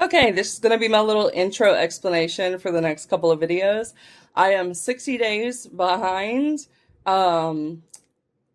Okay, this is going to be my little intro explanation for the next couple of videos. I am 60 days behind um,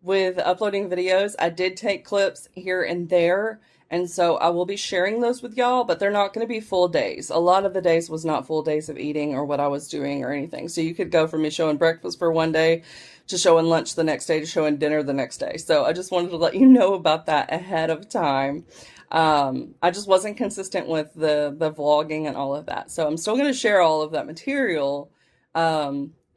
with uploading videos. I did take clips here and there, and so I will be sharing those with y'all, but they're not going to be full days. A lot of the days was not full days of eating or what I was doing or anything. So you could go from me showing breakfast for one day to showing lunch the next day to showing dinner the next day. So I just wanted to let you know about that ahead of time. I just wasn't consistent with the vlogging and all of that. So I'm still going to share all of that material.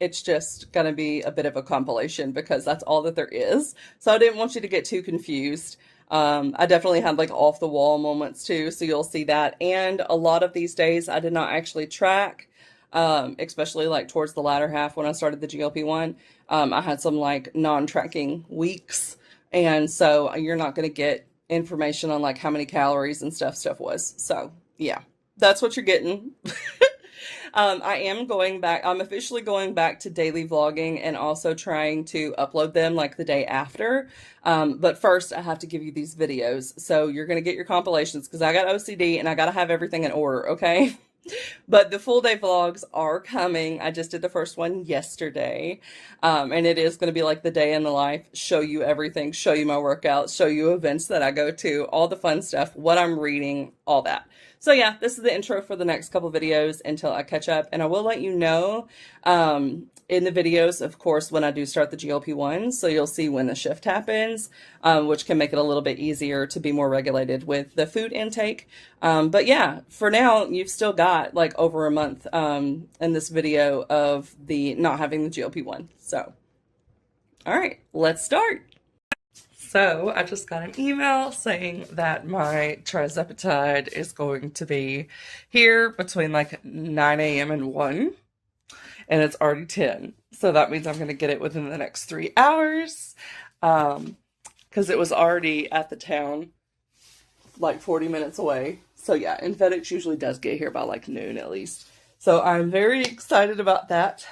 It's just going to be a bit of a compilation because that's all that there is. So I didn't want you to get too confused. I definitely had like off the wall moments too, so you'll see that. And a lot of these days I did not actually track, especially like towards the latter half when I started the GLP-1. I had some like non-tracking weeks, and so you're not going to get information on like how many calories and stuff was. So yeah, that's what you're getting. I am going back. I'm officially going back to daily vlogging and also trying to upload them like the day after. But first, I have to give you these videos. So you're going to get your compilations because I got OCD and I got to have everything in order, okay? But the full day vlogs are coming. I just did the first one yesterday. And it is going to be like the day in the life, show you everything, show you my workouts, show you events that I go to, all the fun stuff, what I'm reading, all that. So yeah, this is the intro for the next couple videos until I catch up. And I will let you know in the videos, of course, when I do start the GLP-1. So you'll see when the shift happens, which can make it a little bit easier to be more regulated with the food intake. But yeah, for now, you've still got like over a month in this video of the not having the GLP-1. So, all right, let's start. So I just got an email saying that my trizepatide is going to be here between like 9 a.m. and 1, and it's already 10. So that means I'm going to get it within the next 3 hours, because it was already at the town like 40 minutes away. So yeah, and FedEx usually does get here by like noon at least. So I'm very excited about that.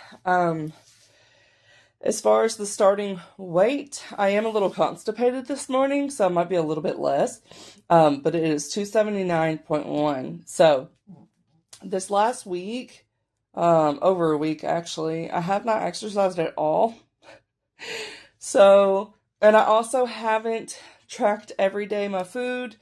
As far as the starting weight, I am a little constipated this morning, so it might be a little bit less, but it is 279.1. So this last week, over a week actually, I have not exercised at all. So, and I also haven't tracked every day my food,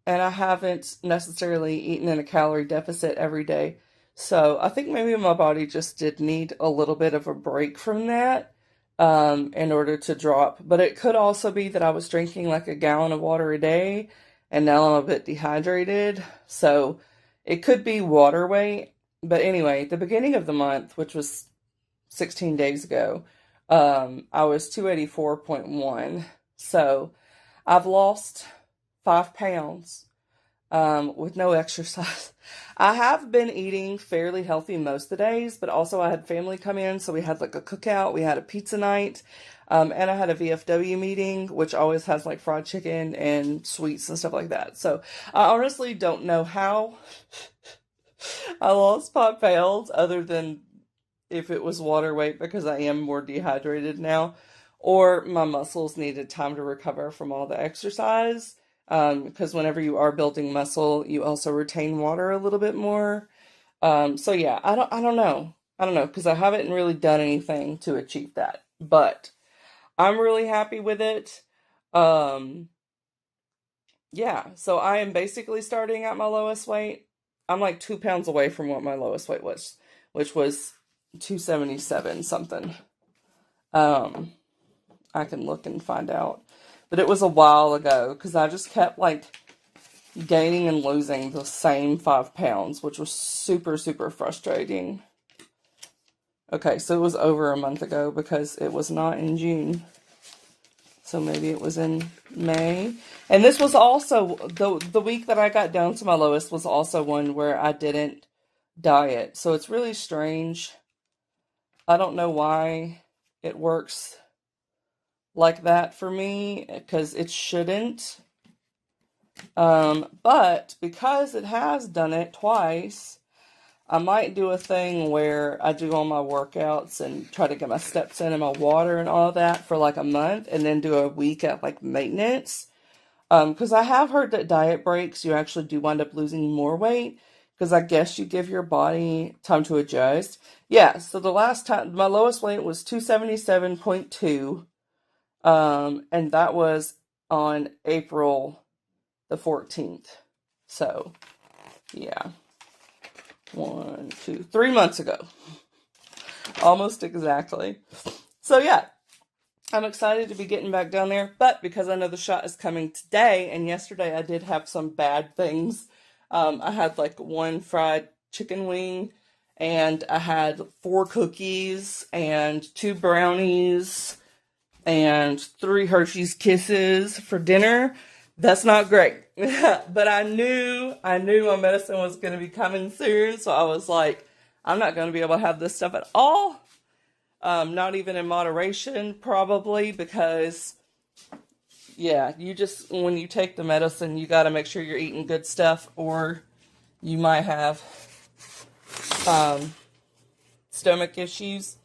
and I haven't necessarily eaten in a calorie deficit every day. So I think maybe my body just did need a little bit of a break from that in order to drop. But it could also be that I was drinking like a gallon of water a day and now I'm a bit dehydrated. So it could be water weight. But anyway, the beginning of the month, which was 16 days ago, I was 284.1. So I've lost 5 pounds with no exercise. I have been eating fairly healthy most of the days, but also I had family come in, so we had like a cookout, we had a pizza night, and I had a VFW meeting, which always has like fried chicken and sweets and stuff like that. So I honestly don't know how I lost 5 pounds other than if it was water weight because I am more dehydrated now, or my muscles needed time to recover from all the exercise. Because whenever you are building muscle, you also retain water a little bit more. So yeah, I don't know. I don't know, because I haven't really done anything to achieve that, but I'm really happy with it. Um, yeah, so I am basically starting at my lowest weight. I'm like 2 pounds away from what my lowest weight was, which was 277 something. I can look and find out. But it was a while ago because I just kept like gaining and losing the same 5 pounds, which was super, super frustrating. Okay, so it was over a month ago because it was not in June. So maybe it was in May. And this was also, the week that I got down to my lowest was also one where I didn't diet. So it's really strange. I don't know why it works like that for me, because it shouldn't. But because it has done it twice, I might do a thing where I do all my workouts and try to get my steps in and my water and all that for like a month, and then do a week at like maintenance. Because I have heard that diet breaks, you actually do wind up losing more weight. because I guess you give your body time to adjust. Yeah, so the last time, my lowest weight was 277.2, and that was on April the 14th. So, yeah, 3 months ago, almost exactly. So, yeah, I'm excited to be getting back down there, but because I know the shot is coming today, and yesterday I did have some bad things. I had like 1 fried chicken wing, and I had 4 cookies, and 2 brownies, and 3 Hershey's Kisses for dinner. That's not great. But I knew my medicine was going to be coming soon, so I was like, I'm not going to be able to have this stuff at all. Not even in moderation, probably, because, yeah, when you take the medicine, you got to make sure you're eating good stuff, or you might have stomach issues,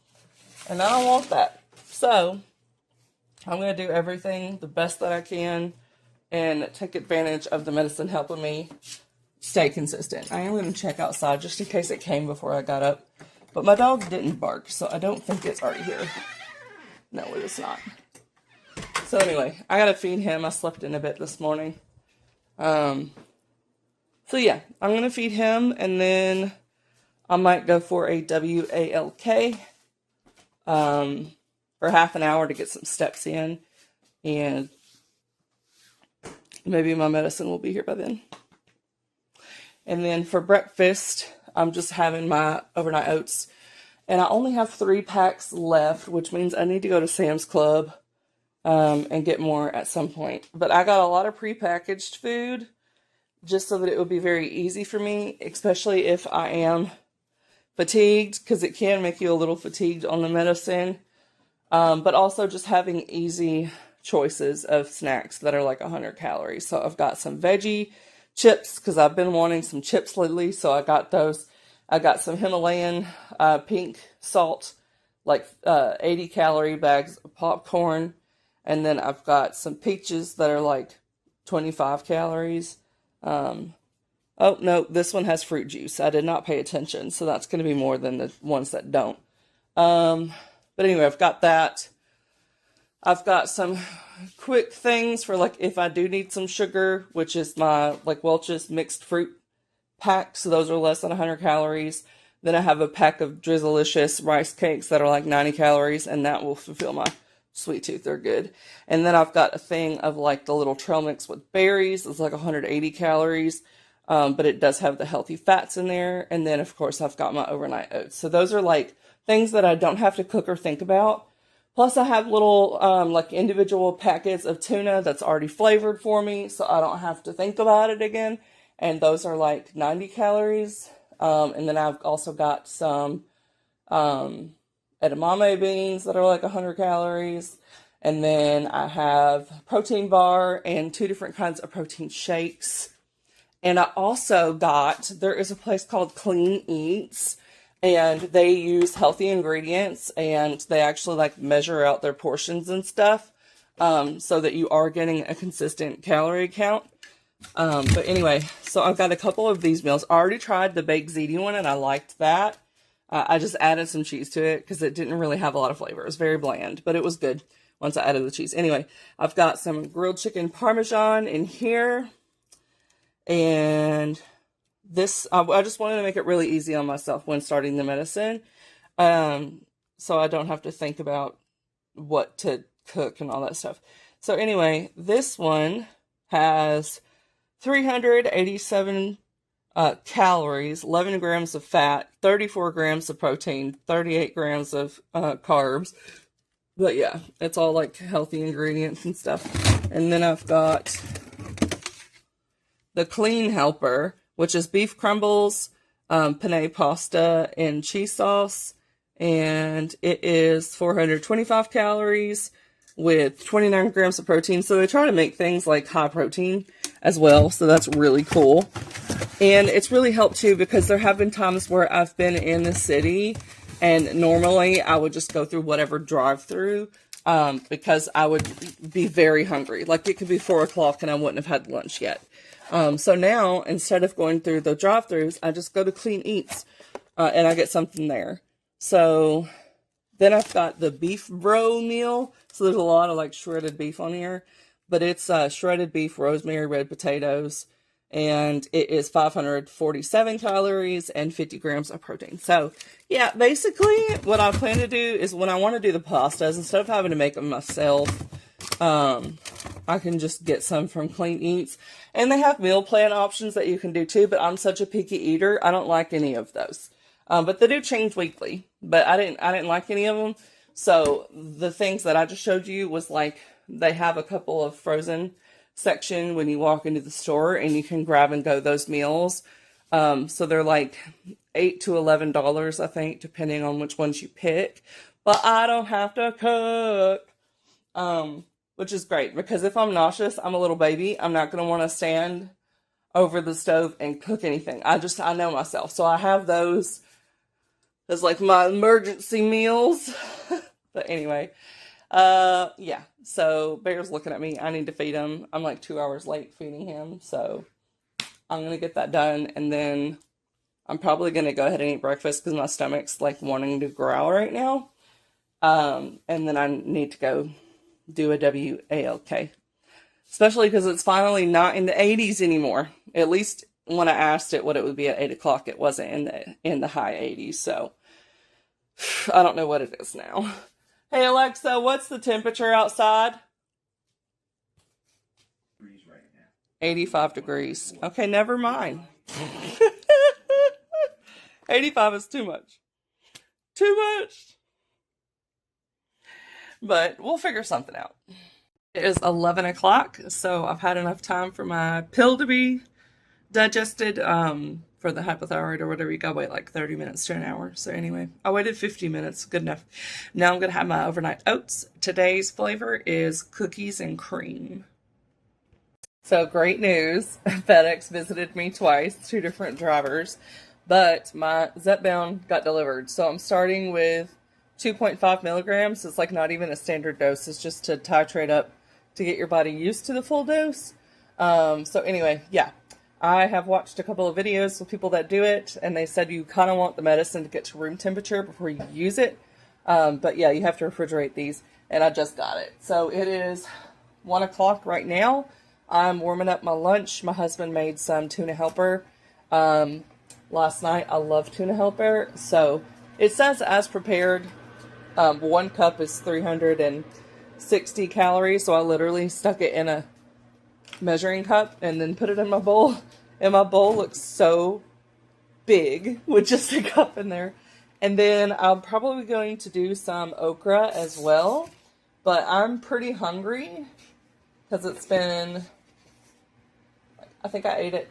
and I don't want that. So, I'm going to do everything the best that I can and take advantage of the medicine helping me stay consistent. I am going to check outside just in case it came before I got up. But my dog didn't bark, so I don't think it's already here. No, it is not. So anyway, I gotta feed him. I slept in a bit this morning. So yeah, I'm gonna feed him, and then I might go for a WALK for half an hour to get some steps in, and maybe my medicine will be here by then. And then for breakfast, I'm just having my overnight oats. And I only have 3 packs left, which means I need to go to Sam's Club and get more at some point. But I got a lot of prepackaged food just so that it would be very easy for me, especially if I am fatigued, because it can make you a little fatigued on the medicine. But also just having easy choices of snacks that are like 100 calories. So I've got some veggie chips, because I've been wanting some chips lately, so I got those. I got some Himalayan pink salt, like 80 calorie bags of popcorn, and then I've got some peaches that are like 25 calories. Oh no, this one has fruit juice. I did not pay attention, so that's going to be more than the ones that don't. But anyway, I've got that. I've got some quick things for like if I do need some sugar, which is my like Welch's mixed fruit pack. So those are less than 100 calories. Then I have a pack of Drizzlicious rice cakes that are like 90 calories, and that will fulfill my sweet tooth. They're good. And then I've got a thing of like the little trail mix with berries. It's like 180 calories, but it does have the healthy fats in there. And then of course I've got my overnight oats. So those are like things that I don't have to cook or think about. Plus, I have little, like, individual packets of tuna that's already flavored for me, so I don't have to think about it again. And those are, like, 90 calories. And then I've also got some edamame beans that are, like, 100 calories. And then I have protein bar and 2 different kinds of protein shakes. And I also there is a place called Clean Eats, and they use healthy ingredients, and they actually like measure out their portions and stuff, so that you are getting a consistent calorie count. But anyway, so I've got a couple of these meals. I already tried the baked ziti one, and I liked that. I just added some cheese to it because it didn't really have a lot of flavor. It was very bland, but it was good once I added the cheese. Anyway, I've got some grilled chicken parmesan in here, and this, I just wanted to make it really easy on myself when starting the medicine, so I don't have to think about what to cook and all that stuff. So anyway, this one has 387 calories, 11 grams of fat, 34 grams of protein, 38 grams of carbs. But yeah, it's all like healthy ingredients and stuff. And then I've got the Clean Helper, which is beef crumbles, penne pasta, and cheese sauce. And it is 425 calories with 29 grams of protein. So they try to make things like high protein as well. So that's really cool. And it's really helped too, because there have been times where I've been in the city and normally I would just go through whatever drive-through, because I would be very hungry. Like it could be 4 o'clock and I wouldn't have had lunch yet. So now, instead of going through the drive-thrus, I just go to Clean Eats, and I get something there. So then I've got the beef bro meal. So there's a lot of like shredded beef on here, but it's shredded beef, rosemary, red potatoes, and it is 547 calories and 50 grams of protein. So yeah, basically what I plan to do is when I want to do the pastas, instead of having to make them myself, I can just get some from Clean Eats. And they have meal plan options that you can do too, but I'm such a picky eater, I don't like any of those. But they do change weekly, but I didn't like any of them. So the things that I just showed you was like, they have a couple of frozen section when you walk into the store, and you can grab and go those meals. So they're like $8 to $11, I think, depending on which ones you pick. But I don't have to cook, which is great, because if I'm nauseous, I'm a little baby. I'm not going to want to stand over the stove and cook anything. I know myself. So I have those as like my emergency meals. But anyway, yeah. So Bear's looking at me. I need to feed him. I'm like 2 hours late feeding him. So I'm going to get that done. And then I'm probably going to go ahead and eat breakfast because my stomach's like wanting to growl right now. And then I need to go do a WALK. Especially because it's finally not in the 80s anymore. At least when I asked it what it would be at 8 o'clock, it wasn't in the high 80s. So I don't know what it is now. Hey Alexa, what's the temperature outside? Right now. 85 degrees. Okay, never mind. 85 is too much. Too much. But we'll figure something out. It is 11 o'clock, so I've had enough time for my pill to be digested, for the hypothyroid or whatever. You gotta wait like 30 minutes to an hour. So anyway, I waited 50 minutes, good enough. Now I'm gonna have my overnight oats. Today's flavor is cookies and cream. So great news, FedEx visited me twice, 2 different drivers, but my Zepbound got delivered. So I'm starting with 2.5 milligrams. It's like not even a standard dose. It's just to titrate up to get your body used to the full dose. So anyway, yeah, I have watched a couple of videos with people that do it, and they said you kind of want the medicine to get to room temperature before you use it. But yeah, you have to refrigerate these, and I just got it. So it is 1 o'clock right now. I'm warming up my lunch. My husband made some tuna helper last night. I love tuna helper. So it says as prepared. 1 cup is 360 calories, so I literally stuck it in a measuring cup and then put it in my bowl. And my bowl looks so big with just a cup in there. And then I'm probably going to do some okra as well. But I'm pretty hungry because it's been, I think I ate it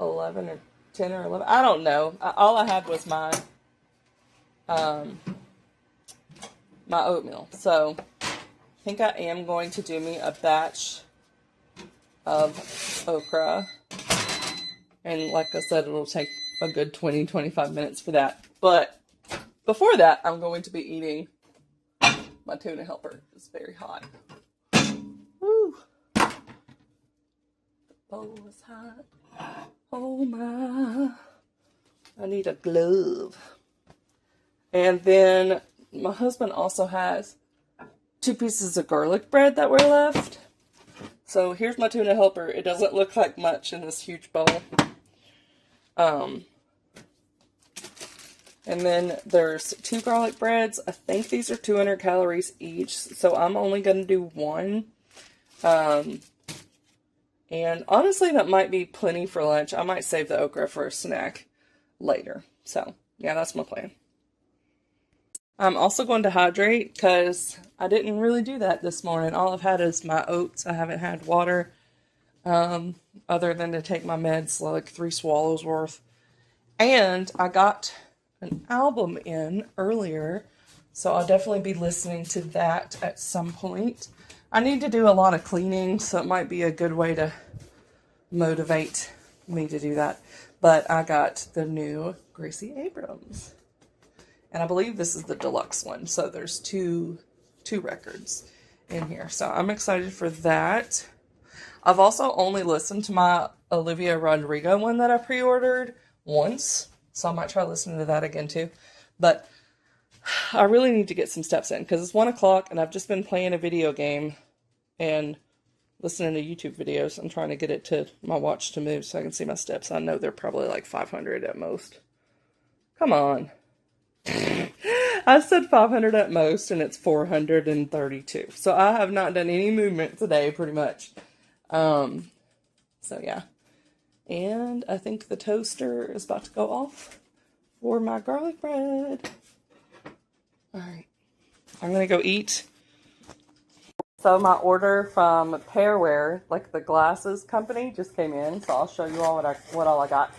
11 or 10 or 11. I don't know. All I had was my oatmeal. So I think I am going to do me a batch of okra. And like I said, it'll take a good 20-25 minutes for that. But before that, I'm going to be eating my tuna helper. It's very hot. Woo! The bowl is hot. Oh my. I need a glove. And then my husband also has 2 pieces of garlic bread that were left. So here's my tuna helper. It doesn't look like much in this huge bowl. And then there's 2 garlic breads. I think these are 200 calories each. So I'm only going to do 1. And honestly, that might be plenty for lunch. I might save the okra for a snack later. So yeah, that's my plan. I'm also going to hydrate because I didn't really do that this morning. All I've had is my oats. I haven't had water other than to take my meds, like 3 swallows worth. And I got an album in earlier, so I'll definitely be listening to that at some point. I need to do a lot of cleaning, so it might be a good way to motivate me to do that. But I got the new Gracie Abrams. And I believe this is the deluxe one. So there's two records in here. So I'm excited for that. I've also only listened to my Olivia Rodrigo one that I pre-ordered once, so I might try listening to that again too. But I really need to get some steps in because it's 1 o'clock and I've just been playing a video game and listening to YouTube videos. I'm trying to get it to my watch to move so I can see my steps. I know they're probably like 500 at most. Come on. I said 500 at most and it's 432. So I have not done any movement today pretty much. So yeah. And I think the toaster is about to go off for my garlic bread. Alright. I'm gonna go eat. So my order from Pairwear, like the glasses company, just came in. So I'll show you all what all I got.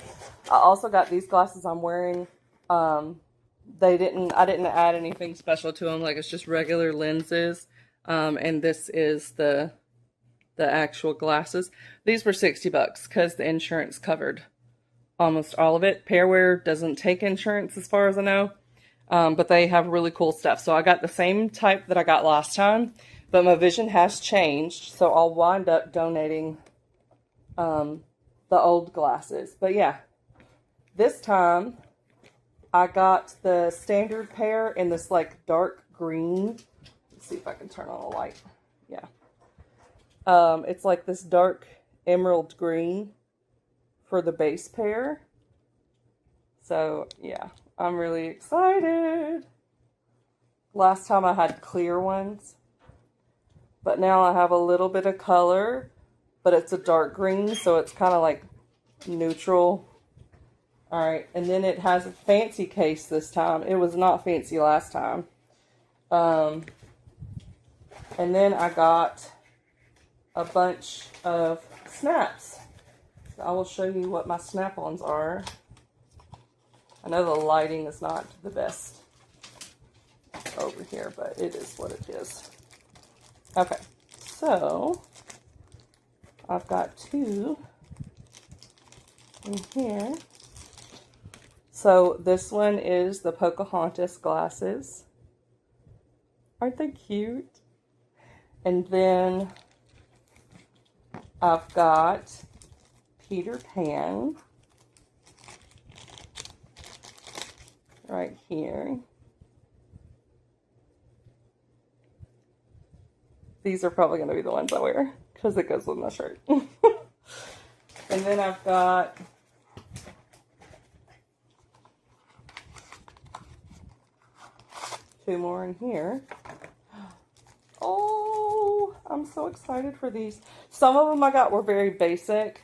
I also got these glasses I'm wearing. I didn't add anything special to them. Like it's just regular lenses. And this is the actual glasses. These were $60 because the insurance covered almost all of it. Pairwear doesn't take insurance as far as I know. But they have really cool stuff. So I got the same type that I got last time, but my vision has changed. So I'll wind up donating the old glasses. But yeah, this time I got the standard pair in this like dark green. Let's see if I can turn on a light. Yeah. It's like this dark emerald green for the base pair. So yeah, I'm really excited. Last time I had clear ones, but now I have a little bit of color, but it's a dark green, so it's kind of like neutral. All right, and then it has a fancy case this time. It was not fancy last time. And then I got a bunch of snaps. So I will show you what my snap-ons are. I know the lighting is not the best over here, but it is what it is. Okay, so I've got two in here. So this one is the Pocahontas glasses. Aren't they cute? And then I've got Peter Pan right here. These are probably going to be the ones I wear because it goes with my shirt. And then I've got two more in here. Oh, I'm so excited for these. Some of them I got were very basic,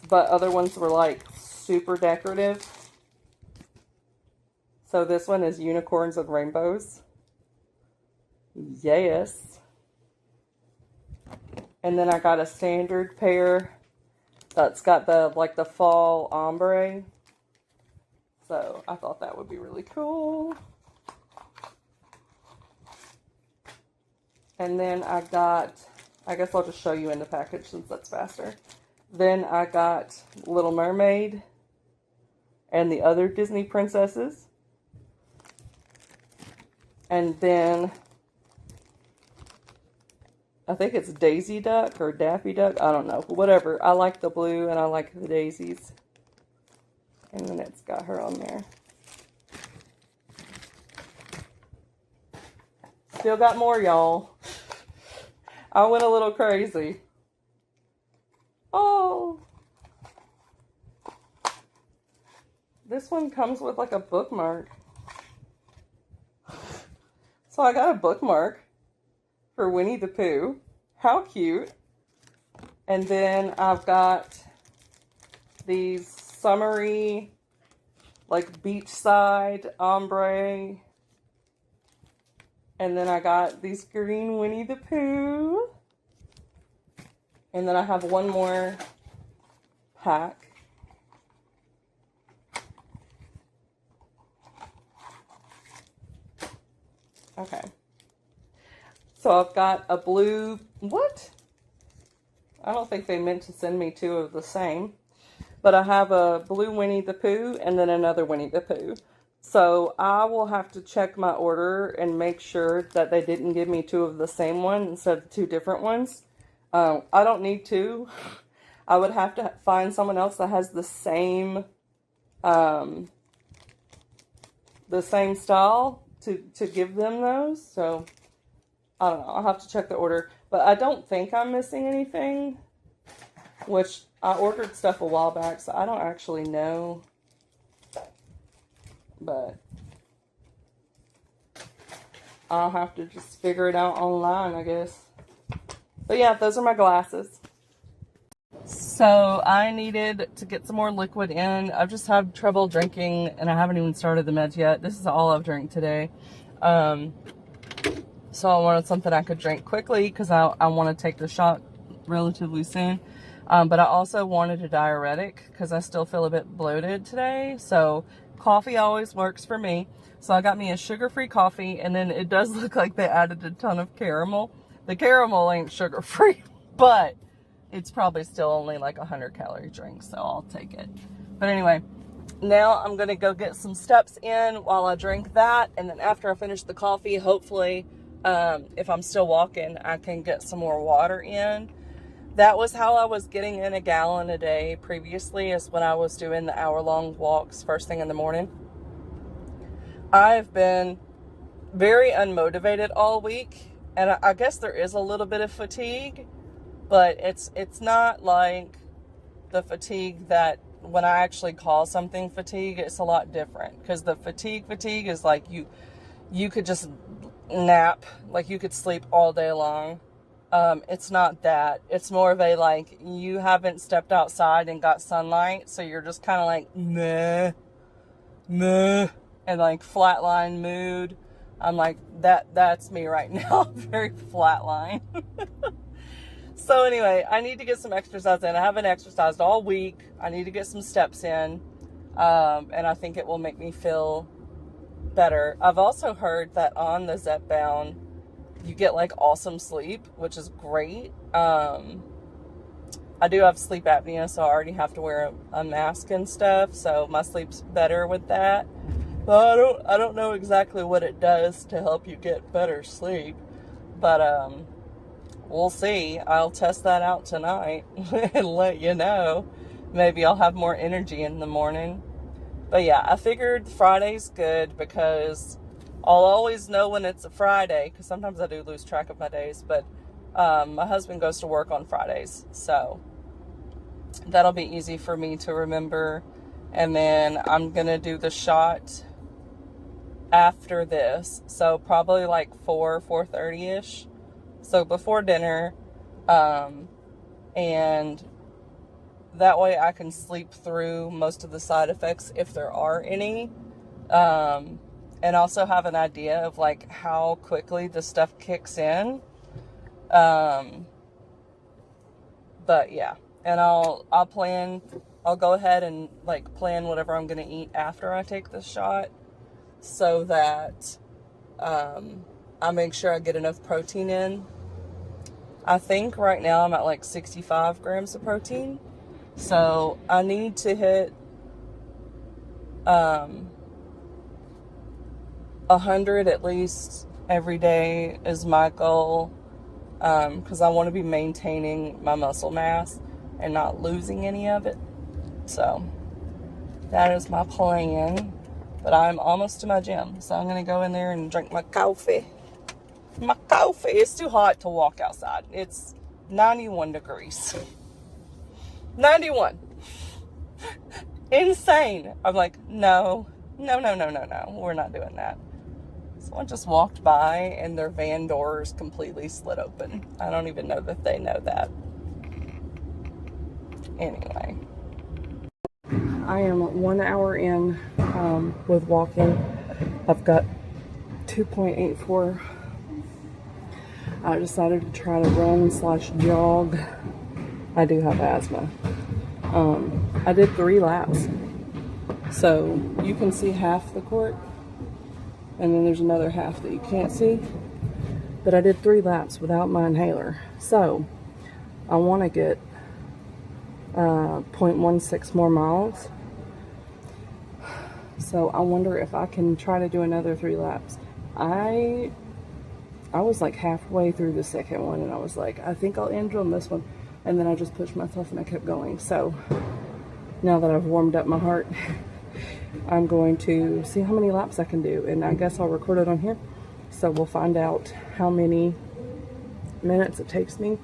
but other ones were like super decorative. So this one is unicorns and rainbows. Yes. And then I got a standard pair that's got the like the fall ombre. So I thought that would be really cool. And then I got, I guess I'll just show you in the package since that's faster. Then I got Little Mermaid and the other Disney princesses. And then I think it's Daisy Duck or Daffy Duck. I don't know. Whatever. I like the blue and I like the daisies. And then it's got her on there. Still got more, y'all. I went a little crazy. Oh. This one comes with like a bookmark. So I got a bookmark for Winnie the Pooh. How cute. And then I've got these summery, like beachside ombre. And then I got these green Winnie the Pooh. And then I have one more pack. Okay. So I've got a blue, what? I don't think they meant to send me two of the same. But I have a blue Winnie the Pooh and then another Winnie the Pooh. So I will have to check my order and make sure that they didn't give me two of the same one instead of two different ones. I don't need two. I would have to find someone else that has um, the same style to give them those. So I don't know. I'll have to check the order. But I don't think I'm missing anything, which I ordered stuff a while back, so I don't actually know. But I'll have to just figure it out online, I guess. But yeah, those are my glasses. So I needed to get some more liquid in. I've just had trouble drinking, and I haven't even started the meds yet. This is all I've drank today. So I wanted something I could drink quickly because I want to take the shot relatively soon. But I also wanted a diuretic because I still feel a bit bloated today. So coffee always works for me. So I got me a sugar-free coffee, and then it does look like they added a ton of caramel. The caramel ain't sugar-free, but it's probably still only like 100-calorie drink, so I'll take it. But anyway, now I'm going to go get some steps in while I drink that, and then after I finish the coffee, hopefully, if I'm still walking, I can get some more water in. That was how I was getting in a gallon a day previously, is when I was doing the hour-long walks first thing in the morning. I've been very unmotivated all week, and I guess there is a little bit of fatigue, but it's not like the fatigue that when I actually call something fatigue, it's a lot different. Because the fatigue is like you could just nap, like you could sleep all day long. It's not that. It's more of a like you haven't stepped outside and got sunlight, so you're just kind of like meh, and like flatline mood. I'm like that's me right now. Very flatline. So anyway, I need to get some exercise in. I haven't exercised all week. I need to get some steps in, and I think it will make me feel better. I've also heard that on the Zepbound, you get like awesome sleep, which is great. I do have sleep apnea, so I already have to wear a mask and stuff, so my sleep's better with that. But I don't know exactly what it does to help you get better sleep, but we'll see. I'll test that out tonight and let you know. Maybe I'll have more energy in the morning. But yeah, I figured Friday's good because I'll always know when it's a Friday, because sometimes I do lose track of my days, but my husband goes to work on Fridays, so that'll be easy for me to remember. And then I'm going to do the shot after this, so probably like 4:30ish. So before dinner, and that way I can sleep through most of the side effects if there are any, and also have an idea of like how quickly the stuff kicks in. But yeah, and I'll go ahead and like plan whatever I'm gonna eat after I take the shot, so that I make sure I get enough protein in. I think right now I'm at like 65 grams of protein. So I need to hit 100 at least every day is my goal. Because I want to be maintaining my muscle mass and not losing any of it. So that is my plan. But I'm almost to my gym, so I'm going to go in there and drink my coffee. My coffee. It's too hot to walk outside. It's 91 degrees. 91. Insane. I'm like, no. We're not doing that. Someone just walked by and their van doors completely slid open. I don't even know that they know that. Anyway. I am 1 hour in with walking. I've got 2.84. I decided to try to run/jog. I do have asthma. I did 3 laps. So you can see half the court, and then there's another half that you can't see. But I did 3 laps without my inhaler. So I want to get 0.16 more miles. So I wonder if I can try to do another 3 laps. I I was like halfway through the second one and I was like, I think I'll end on this one. And then I just pushed myself and I kept going. So now that I've warmed up my heart, I'm going to see how many laps I can do. And I guess I'll record it on here. So we'll find out how many minutes it takes me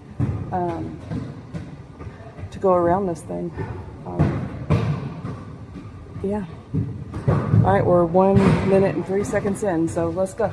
to go around this thing. Yeah. All right, we're 1 minute and 3 seconds in, so let's go.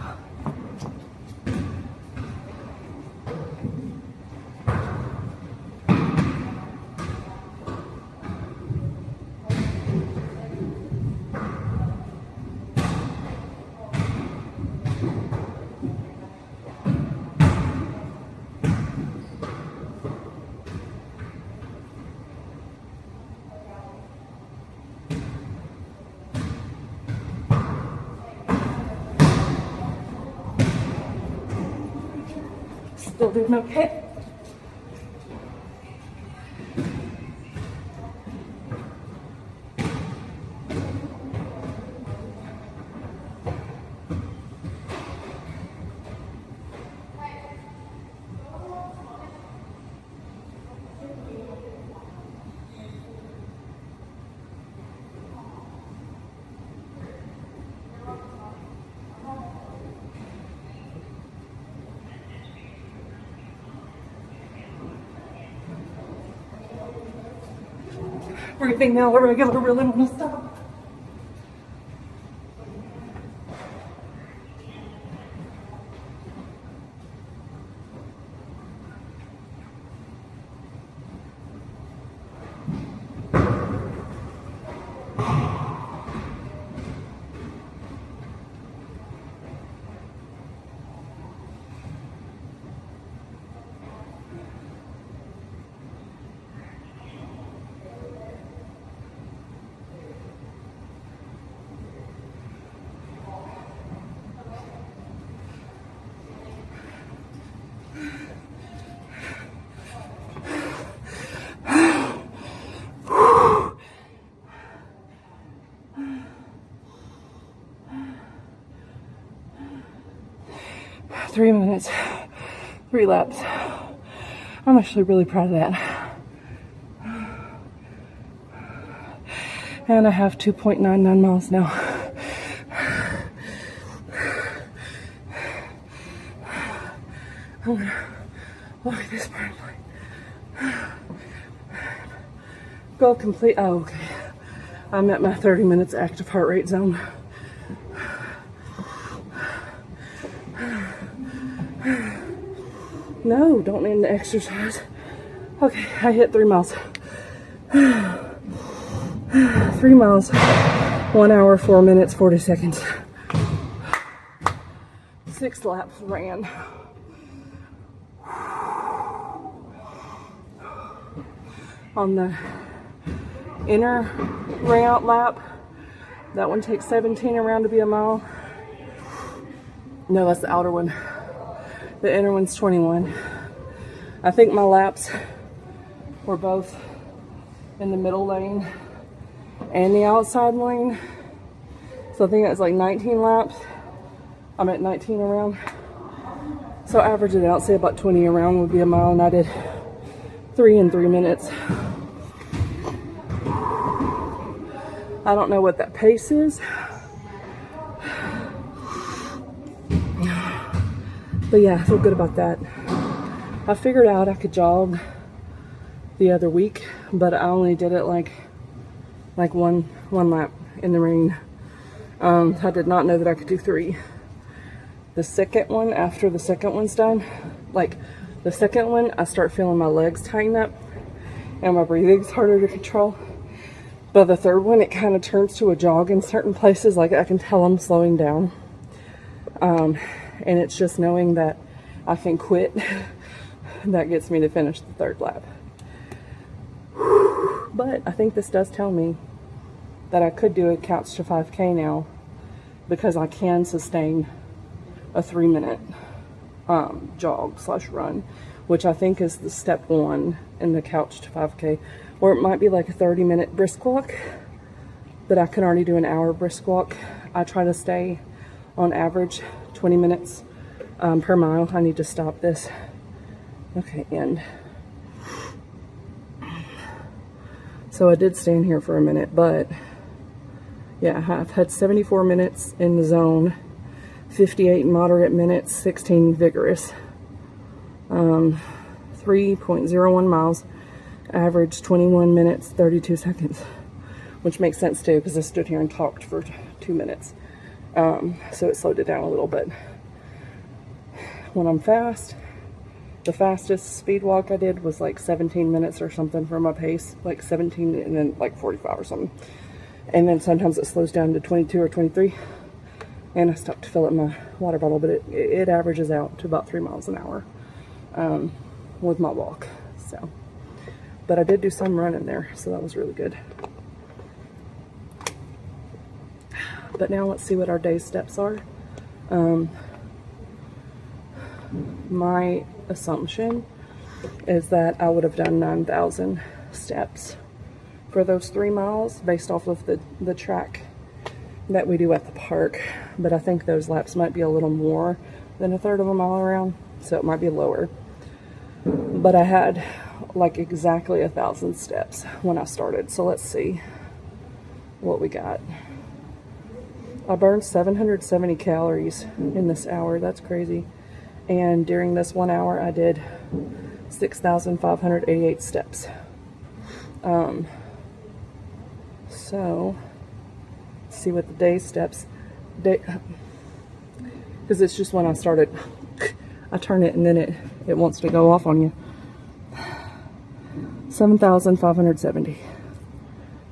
Still doing okay. Breathing now, we're gonna really want to stop. Three minutes, 3 laps. I'm actually really proud of that. And I have 2.99 miles now. I'm gonna look at this part. Go complete. Oh, okay. I'm at my 30 minutes active heart rate zone. No, don't need to exercise. Okay, I hit 3 miles. 3 miles, 1 hour, 4 minutes, 40 seconds. 6 laps ran. On the inner round lap, that one takes 17 around to be a mile. No, that's the outer one. The inner one's 21. I think my laps were both in the middle lane and the outside lane. So I think that's like 19 laps. I'm at 19 around. So average it out, say about 20 around would be a mile, and I did 3 in 3 minutes. I don't know what that pace is. But yeah, I feel good about that. I figured out I could jog the other week, but I only did it like one lap in the rain. I did not know that I could do 3. The second one, after the second one's done, like the second one, I start feeling my legs tighten up and my breathing's harder to control. But the third one, it kind of turns to a jog in certain places. Like I can tell I'm slowing down. And it's just knowing that I can quit that gets me to finish the 3rd lap. But I think this does tell me that I could do a couch to 5K now, because I can sustain a 3-minute jog / run, which I think is the step 1 in the couch to 5K, or it might be like a 30-minute brisk walk, but I can already do an hour brisk walk. I try to stay on average 20 minutes per mile. I need to stop this. Okay, end. So I did stand here for a minute, but yeah, I've had 74 minutes in the zone, 58 moderate minutes, 16 vigorous. 3.01 miles, average 21 minutes, 32 seconds, which makes sense too, because I stood here and talked for 2 minutes. So it slowed it down a little bit. When I'm fast, the fastest speed walk I did was like 17 minutes or something for my pace, like 17 and then like 45 or something. And then sometimes it slows down to 22 or 23. And I stopped to fill up my water bottle, but it averages out to about 3 miles an hour with my walk. So, but I did do some running there, so that was really good. But now let's see what our day's steps are. My assumption is that I would have done 9,000 steps for those 3 miles based off of the track that we do at the park. But I think those laps might be a little more than 1/3 of a mile around, so it might be lower. But I had like exactly 1,000 steps when I started. So let's see what we got. I burned 770 calories in this hour. That's crazy. And during this 1 hour, I did 6,588 steps. So let's see what the day steps, because it's just when I started, I turn it and then it wants to go off on you. 7,570.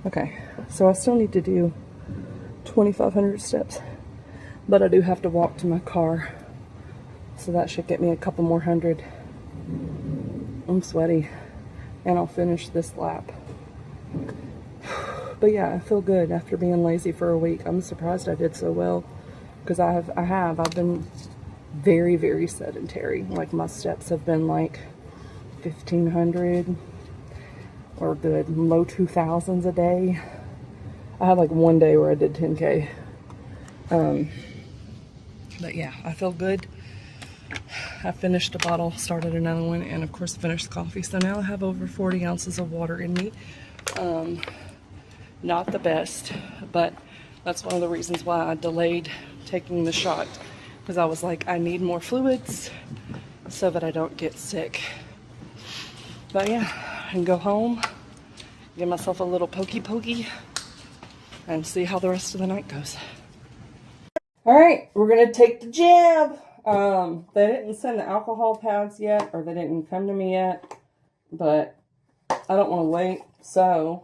Okay, so I still need to do 2,500 steps, but I do have to walk to my car, so that should get me a couple more hundred. I'm sweaty, and I'll finish this lap. But yeah, I feel good after being lazy for a week. I'm surprised I did so well, because I've been very, very sedentary. Like my steps have been like 1,500 or the low 2,000s a day. I had like one day where I did 10K. But yeah, I feel good. I finished a bottle, started another one, and of course finished the coffee. So now I have over 40 ounces of water in me. Not the best, but that's one of the reasons why I delayed taking the shot, because I was like, I need more fluids so that I don't get sick. But yeah, I can go home, give myself a little pokey, and see how the rest of the night goes. All right, we're gonna take the jab. They didn't send the alcohol pads yet, or they didn't come to me yet, but I don't want to wait, so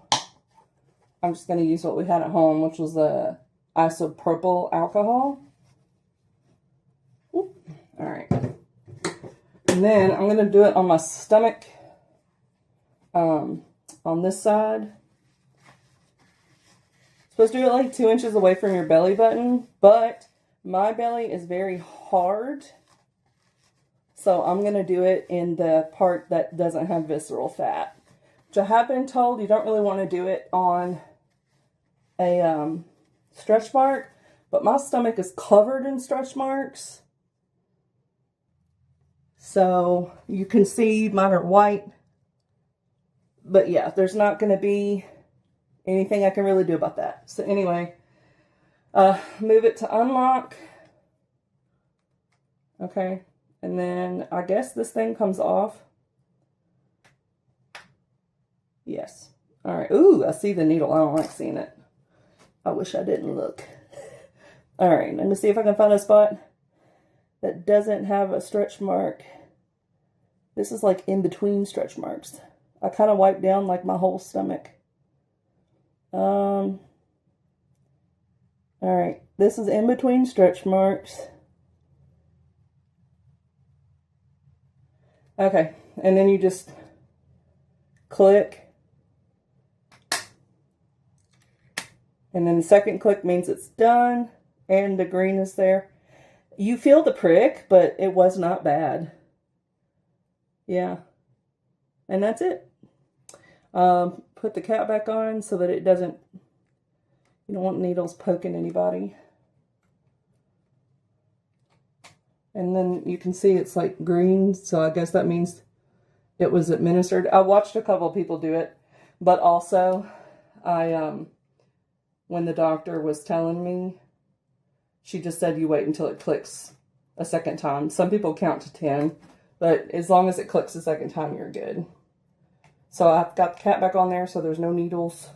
I'm just going to use what we had at home, which was the isopropyl alcohol. All right. And then I'm going to do it on my stomach, on this side. Supposed to do it like 2 inches away from your belly button, but my belly is very hard. So I'm going to do it in the part that doesn't have visceral fat. Which I have been told you don't really want to do it on a stretch mark, but my stomach is covered in stretch marks, so you can see mine are white. But yeah, there's not going to be anything I can really do about that. So anyway, move it to unlock. Okay, and then I guess this thing comes off. Yes. All right. Ooh, I see the needle. I don't like seeing it. I wish I didn't look. All right, let me see if I can find a spot that doesn't have a stretch mark. This is like in between stretch marks. I kind of wiped down like my whole stomach. All right, this is in between stretch marks. Okay, and then you just click. And then the second click means it's done, and the green is there. You feel the prick, but it was not bad. Yeah. And that's it. Put the cap back on so that it doesn't, you don't want needles poking anybody. And then you can see it's like green, so I guess that means it was administered. I watched a couple of people do it, but also when the doctor was telling me, she just said you wait until it clicks a second time. Some people count to 10, but as long as it clicks a second time, you're good. So I've got the cap back on there so there's no needles.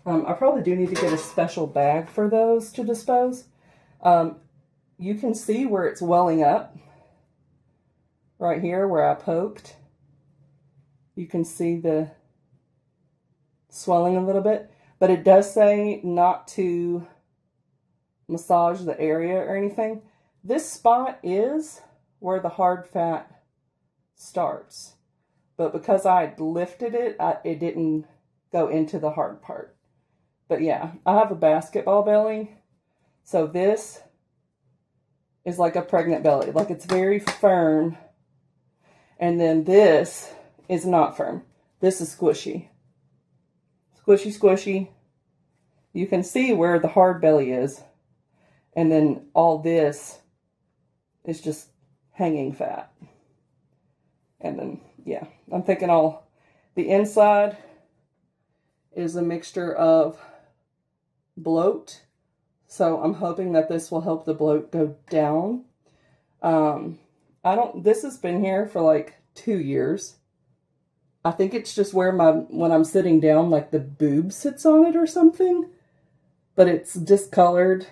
I probably do need to get a special bag for those to dispose. You can see where it's welling up. Right here where I poked. You can see the swelling a little bit. But it does say not to massage the area or anything. This spot is where the hard fat starts. But because I lifted it, it didn't go into the hard part. But yeah, I have a basketball belly. So this is like a pregnant belly. Like it's very firm. And then this is not firm. This is squishy. Squishy, squishy. You can see where the hard belly is. And then all this is just hanging fat. And then, yeah, I'm thinking the inside is a mixture of bloat. So I'm hoping that this will help the bloat go down. This has been here for like 2 years. I think it's just where when I'm sitting down, like the boob sits on it or something. But it's discolored.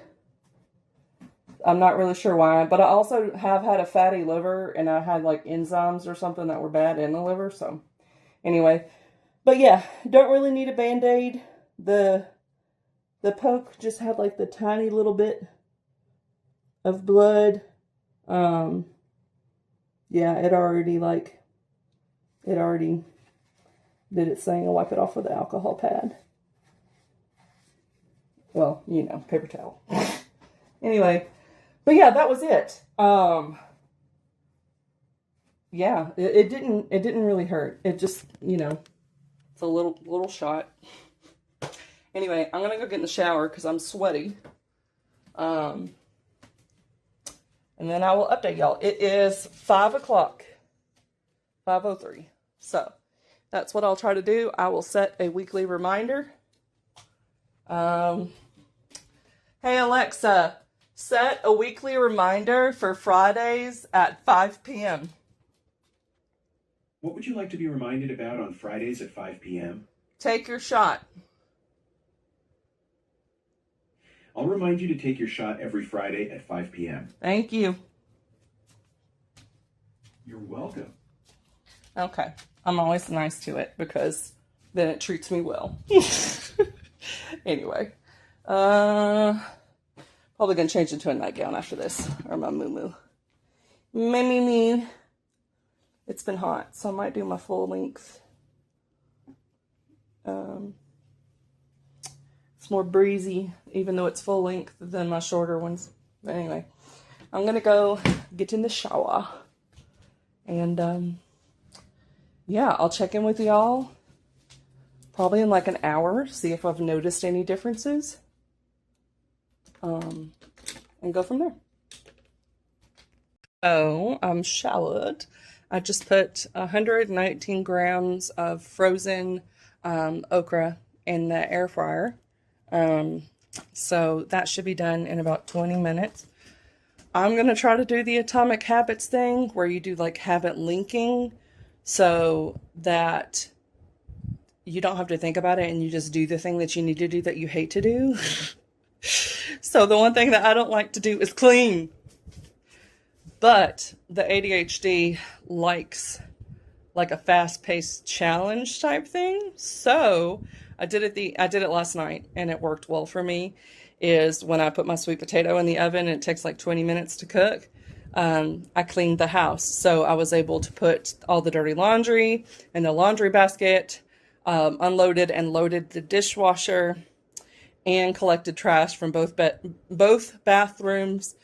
I'm not really sure why. But I also have had a fatty liver, and I had like enzymes or something that were bad in the liver. So anyway, but yeah, don't really need a Band-Aid. The poke just had like the tiny little bit of blood. Yeah, it already did its thing. I'll wipe it off with the alcohol pad. Well, you know, paper towel. Anyway, but yeah, that was it. Yeah, it didn't really hurt. It just, you know, it's a little shot. Anyway, I'm gonna go get in the shower because I'm sweaty. And then I will update y'all. It is 5 o'clock. 5:03. So that's what I'll try to do. I will set a weekly reminder. Hey Alexa, set a weekly reminder for Fridays at 5 p.m. What would you like to be reminded about on Fridays at 5 p.m.? Take your shot. I'll remind you to take your shot every Friday at 5 p.m. Thank you. You're welcome. Okay. I'm always nice to it because then it treats me well. Anyway. Probably going to change into a nightgown after this. Or my moo-moo. Me. It's been hot, so I might do my full length. It's more breezy, even though it's full length than my shorter ones. But anyway, I'm going to go get in the shower. And, yeah, I'll check in with y'all probably in like an hour, see if I've noticed any differences. And go from there. So, I'm showered. I just put 119 grams of frozen okra in the air fryer. So that should be done in about 20 minutes. I'm going to try to do the Atomic Habits thing where you do like habit linking so that you don't have to think about it and you just do the thing that you need to do that you hate to do. So the one thing that I don't like to do is clean. But the ADHD likes like a fast-paced challenge type thing. So I did it last night and it worked well for me. Is when I put my sweet potato in the oven and it takes like 20 minutes to cook. I cleaned the house. So I was able to put all the dirty laundry in the laundry basket, unloaded and loaded the dishwasher, and collected trash from both bathrooms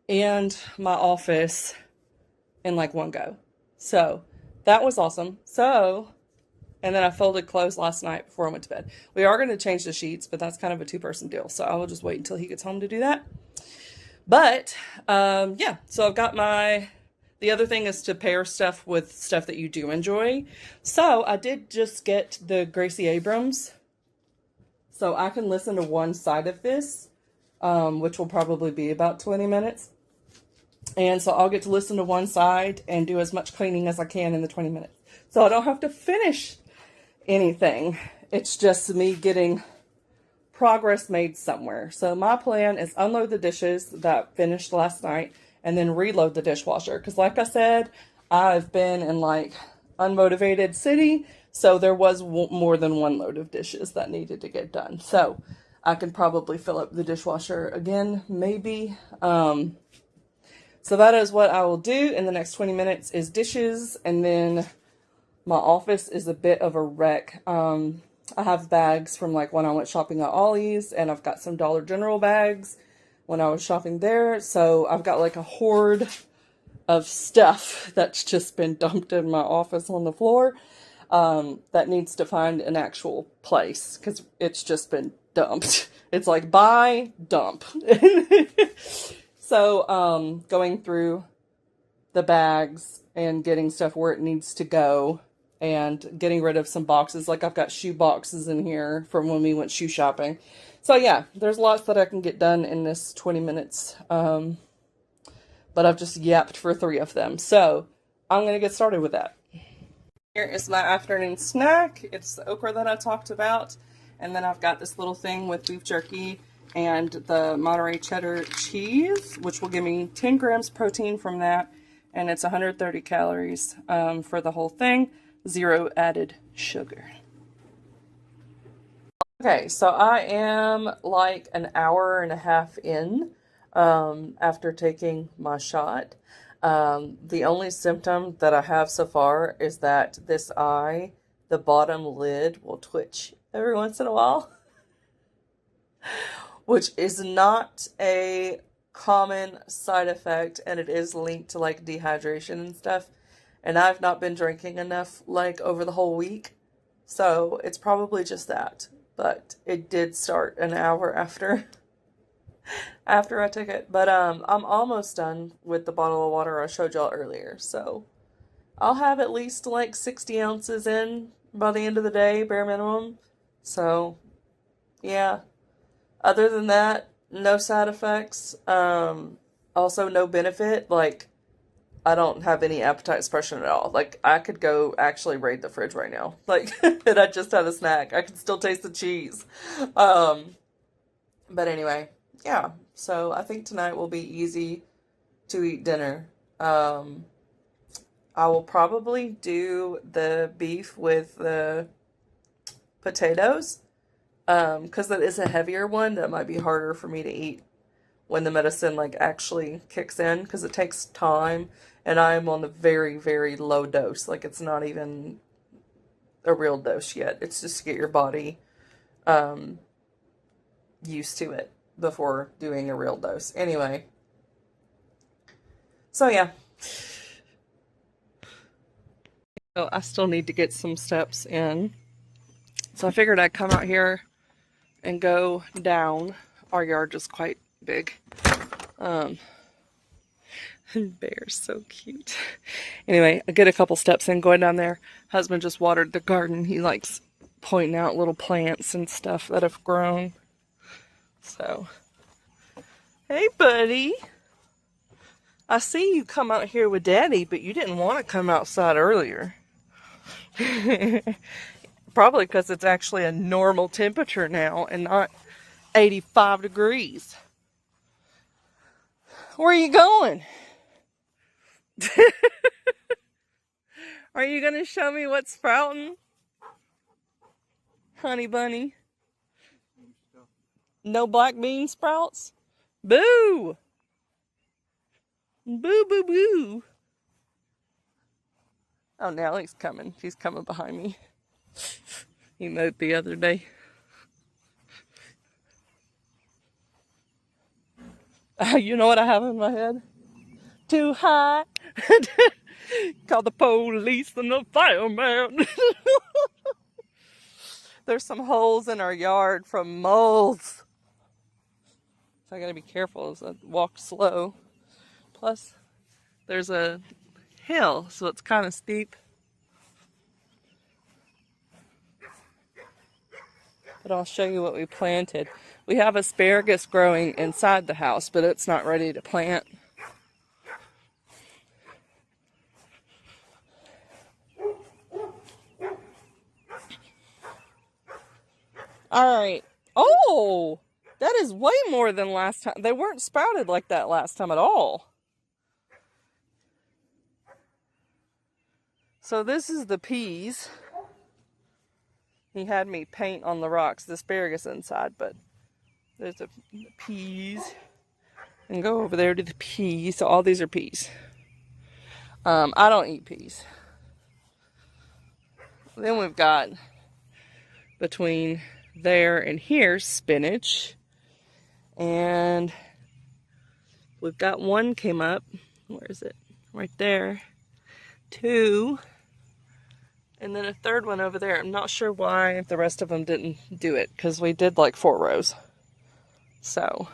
and my office in like one go. So that was awesome. And then I folded clothes last night before I went to bed. We are going to change the sheets, but that's kind of a two-person deal. So I will just wait until he gets home to do that. But yeah, so I've got the other thing is to pair stuff with stuff that you do enjoy. So I did just get the Gracie Abrams, so I can listen to one side of this, which will probably be about 20 minutes. And so I'll get to listen to one side and do as much cleaning as I can in the 20 minutes. So I don't have to finish anything. It's just me getting progress made somewhere. So my plan is unload the dishes that finished last night and then reload the dishwasher. Because like I said, I've been in like unmotivated city. So there was more than one load of dishes that needed to get done. So I can probably fill up the dishwasher again, maybe. So that is what I will do in the next 20 minutes is dishes. And then my office is a bit of a wreck. I have bags from like when I went shopping at Ollie's, and I've got some Dollar General bags when I was shopping there. So I've got like a hoard of stuff that's just been dumped in my office on the floor, that needs to find an actual place because it's just been dumped. It's like buy, dump. So going through the bags and getting stuff where it needs to go, and getting rid of some boxes. Like I've got shoe boxes in here from when we went shoe shopping. So yeah, there's lots that I can get done in this 20 minutes. But I've just yapped for 3 of them. So I'm going to get started with that. Here is my afternoon snack. It's the okra that I talked about. And then I've got this little thing with beef jerky and the Monterey cheddar cheese, which will give me 10 grams protein from that. And it's 130 calories for the whole thing. 0 added sugar. Okay, so I am like an hour and a half in after taking my shot. The only symptom that I have so far is that this eye, the bottom lid, will twitch every once in a while, which is not a common side effect, and it is linked to like dehydration and stuff. And I've not been drinking enough like over the whole week. So it's probably just that. But it did start an hour after I took it. But I'm almost done with the bottle of water I showed y'all earlier. So I'll have at least like 60 ounces in by the end of the day, bare minimum. So yeah. Other than that, no side effects. Also no benefit. Like, I don't have any appetite suppression at all. Like, I could go actually raid the fridge right now. Like, and I just had a snack. I can still taste the cheese. But anyway, yeah. So I think tonight will be easy to eat dinner. I will probably do the beef with the potatoes. Because that is a heavier one that might be harder for me to eat when the medicine like actually kicks in, because it takes time, and I'm on the very, very low dose. Like, it's not even a real dose yet. It's just to get your body used to it before doing a real dose. Anyway, so yeah. So I still need to get some steps in. So I figured I'd come out here and go down. Our yard is quite big. Bear's so cute. Anyway, I get a couple steps in going down there. Husband just watered the garden. He likes pointing out little plants and stuff that have grown. So, hey buddy. I see you come out here with Daddy, but you didn't want to come outside earlier. Probably because it's actually a normal temperature now and not 85 degrees. Where are you going? Are you going to show me what's sprouting? Honey bunny. No black bean sprouts? Boo! Boo, boo, boo. Oh, now he's coming. He's coming behind me. He mowed the other day. You know what I have in my head? Too high. Call the police and the fireman. There's some holes in our yard from moles. So I gotta be careful as I walk slow. Plus, there's a hill, so it's kind of steep. But I'll show you what we planted. We have asparagus growing inside the house, but it's not ready to plant. All right. Oh, that is way more than last time. They weren't sprouted like that last time at all. So this is the peas. He had me paint on the rocks the asparagus inside, but there's the peas. And go over there to the peas. So all these are peas. I don't eat peas. Then we've got between there and here spinach. And we've got one came up. Where is it? Right there. Two. And then a third one over there. I'm not sure why the rest of them didn't do it, because we did like 4 rows. So,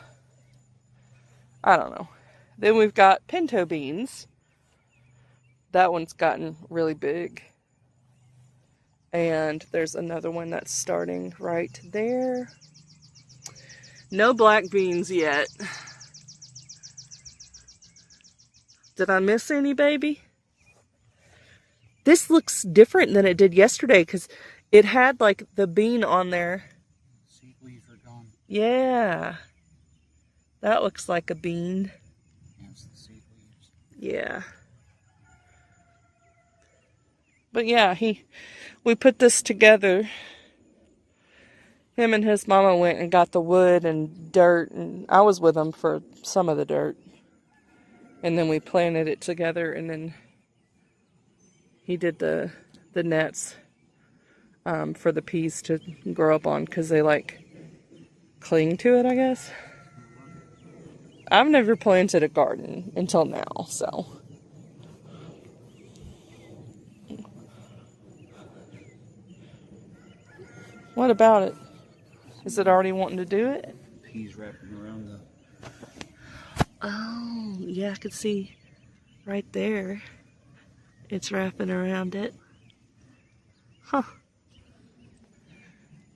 I don't know. Then we've got pinto beans. That one's gotten really big. And there's another one that's starting right there. No black beans yet. Did I miss any, baby? This looks different than it did yesterday because it had like the bean on there. Seed leaves are gone. Yeah. That looks like a bean. Yes, the seed leaves. Yeah. But yeah, we put this together. Him and his mama went and got the wood and dirt, and I was with them for some of the dirt. And then we planted it together, and then he did the nets for the peas to grow up on, because they like cling to it, I guess. I've never planted a garden until now, so. What about it? Is it already wanting to do it? Peas wrapping around the... Oh, yeah, I could see right there. It's wrapping around it. Huh.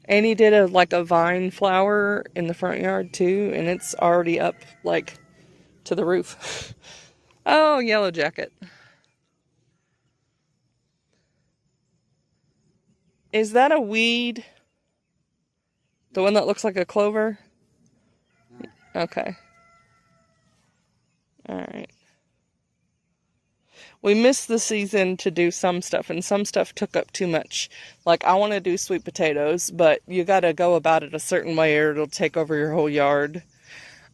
And he did a vine flower in the front yard too, and it's already up like to the roof. Oh, yellow jacket. Is that a weed? The one that looks like a clover? Okay. Alright. We missed the season to do some stuff, and some stuff took up too much. Like, I want to do sweet potatoes, but you gotta go about it a certain way or it'll take over your whole yard.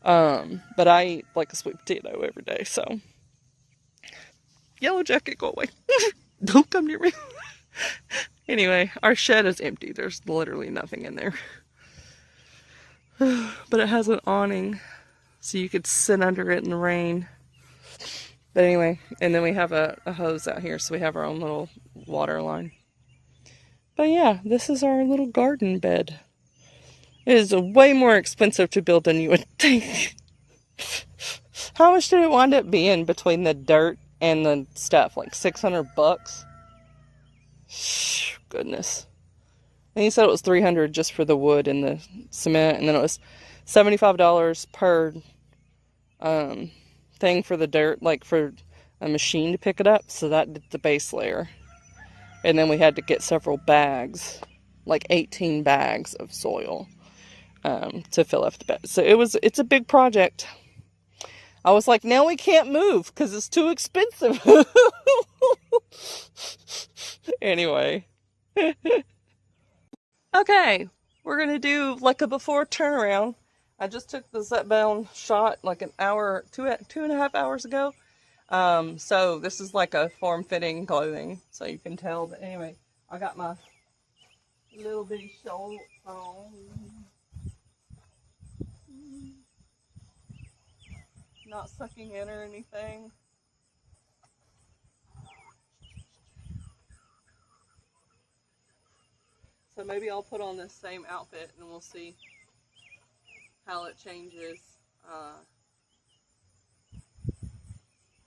But I eat like a sweet potato every day, so. Yellow jacket, go away. Don't come near me. Anyway, our shed is empty. There's literally nothing in there. But it has an awning, so you could sit under it in the rain. But anyway, and then we have a hose out here, so we have our own little water line. But yeah, this is our little garden bed. It is way more expensive to build than you would think. How much did it wind up being between the dirt and the stuff? Like $600? Goodness. And he said it was $300 just for the wood and the cement, and then it was $75 per thing for the dirt, like for a machine to pick it up. So that did the base layer. And then we had to get several bags, like 18 bags of soil to fill up the bed. So it's a big project. I was like, now we can't move because it's too expensive. Anyway. Okay, we're going to do like a before turnaround. I just took the Zepbound shot like an hour, two and a half hours ago. So this is like a form-fitting clothing, so you can tell. But anyway, I got my little bitty shorts on. Not sucking in or anything. So maybe I'll put on this same outfit and we'll see how it changes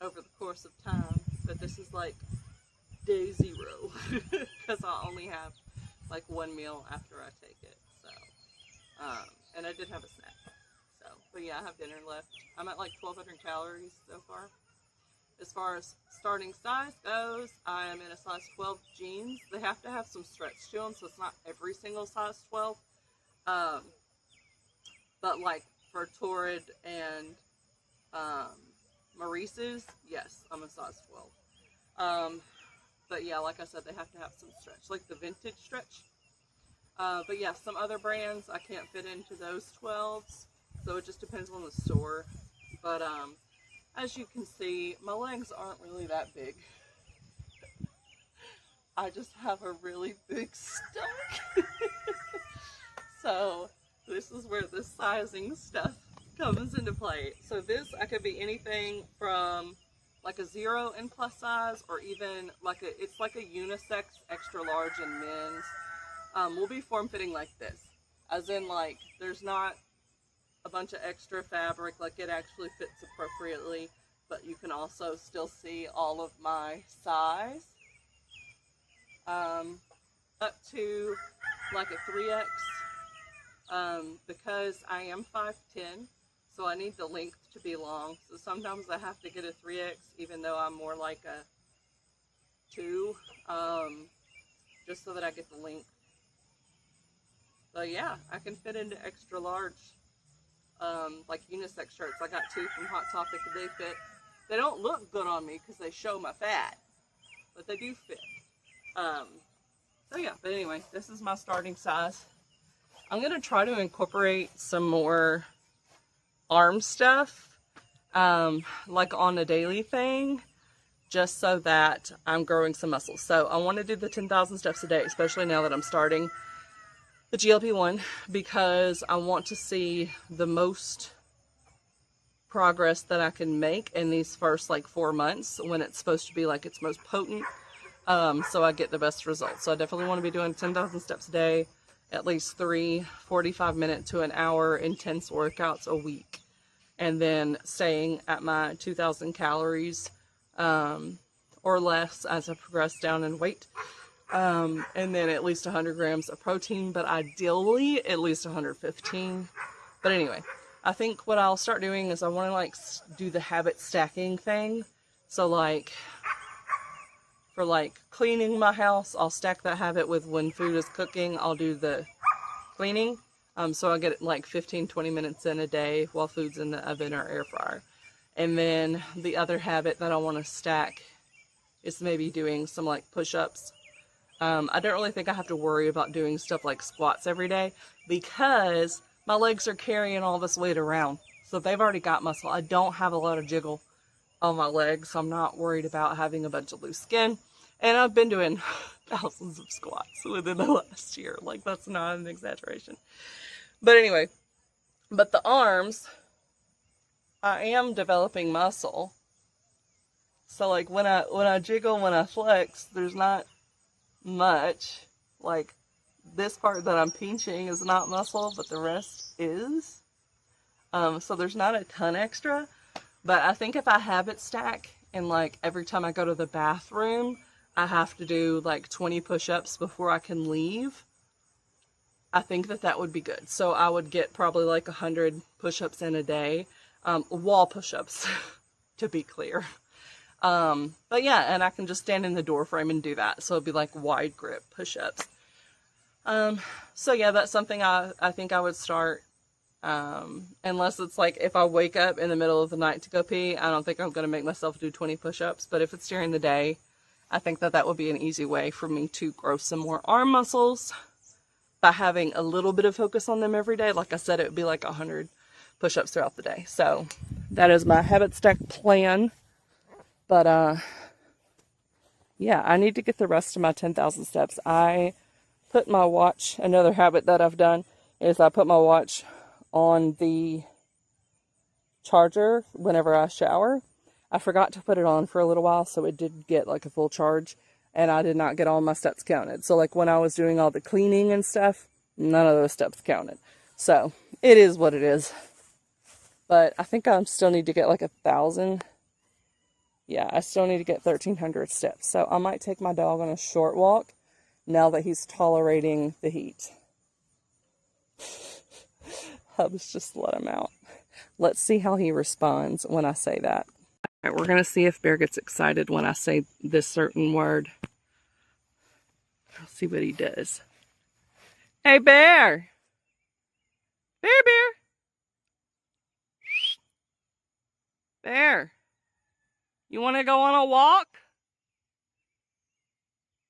over the course of time, but this is like day 0 because I only have like 1 meal after I take it. So, and I did have a snack. So, but yeah, I have dinner left. I'm at like 1,200 calories so far. As far as starting size goes, I am in a size 12 jeans. They have to have some stretch to them, so it's not every single size 12. But like for Torrid and Maurice's, yes, I'm a size 12. But yeah, like I said, they have to have some stretch, like the vintage stretch. But yeah, some other brands, I can't fit into those 12s, so it just depends on the store. But as you can see, my legs aren't really that big. I just have a really big stomach. So this is where the sizing stuff comes into play. So this, I could be anything from like a 0 in plus size, or even like it's like a unisex extra large in men's. We'll be form fitting like this, as in like there's not a bunch of extra fabric, like it actually fits appropriately, but you can also still see all of my size, up to like a 3X, because I am 5'10", so I need the length to be long, so sometimes I have to get a 3X even though I'm more like a 2, just so that I get the length. So yeah, I can fit into extra large, like unisex shirts. I got 2 from Hot Topic and they fit. They don't look good on me because they show my fat, but they do fit. So yeah, but anyway, this is my starting size. I'm going to try to incorporate some more arm stuff, like on a daily thing, just so that I'm growing some muscles. So I want to do the 10,000 steps a day, especially now that I'm starting the GLP1, because I want to see the most progress that I can make in these first like 4 months when it's supposed to be like its most potent, so I get the best results. So I definitely want to be doing 10,000 steps a day, at least 3 45-minute to an hour intense workouts a week, and then staying at my 2,000 calories or less as I progress down in weight, and then at least 100 grams of protein, but ideally at least 115. But anyway, I think what I'll start doing is I want to like do the habit stacking thing. So like for like cleaning my house, I'll stack that habit with when food is cooking, I'll do the cleaning. So I get like 15-20 minutes in a day while food's in the oven or air fryer. And then the other habit that I want to stack is maybe doing some like push-ups. I don't really think I have to worry about doing stuff like squats every day because my legs are carrying all this weight around. So they've already got muscle. I don't have a lot of jiggle on my legs, so I'm not worried about having a bunch of loose skin. And I've been doing thousands of squats within the last year. Like, that's not an exaggeration. But anyway, but the arms, I am developing muscle. So like when I jiggle, when I flex, there's not much. Like this part that I'm pinching is not muscle, but the rest is. So there's not a ton extra. But I think if I habit stack and like every time I go to the bathroom, I have to do like 20 push-ups before I can leave, I think that would be good. So I would get probably like 100 push-ups in a day, wall push-ups, to be clear. But yeah, and I can just stand in the door frame and do that. So it'd be like wide grip push-ups. So yeah, that's something I think I would start. Unless it's like if I wake up in the middle of the night to go pee, I don't think I'm going to make myself do 20 push-ups. But if it's during the day, I think that would be an easy way for me to grow some more arm muscles by having a little bit of focus on them every day. Like I said, it would be like 100 push-ups throughout the day. So that is my habit stack plan. But yeah, I need to get the rest of my 10,000 steps. I put my watch, another habit that I've done is I put my watch on the charger whenever I shower. I forgot to put it on for a little while, so it did get like a full charge, and I did not get all my steps counted. So like when I was doing all the cleaning and stuff, none of those steps counted. So it is what it is. But I think I still need to get like 1,000. Yeah, I still need to get 1,300 steps. So I might take my dog on a short walk now that he's tolerating the heat. Hubs, just let him out. Let's see how he responds when I say that. All right, we're going to see if Bear gets excited when I say this certain word. I'll see what he does. Hey, Bear! Bear, Bear! Bear! You want to go on a walk?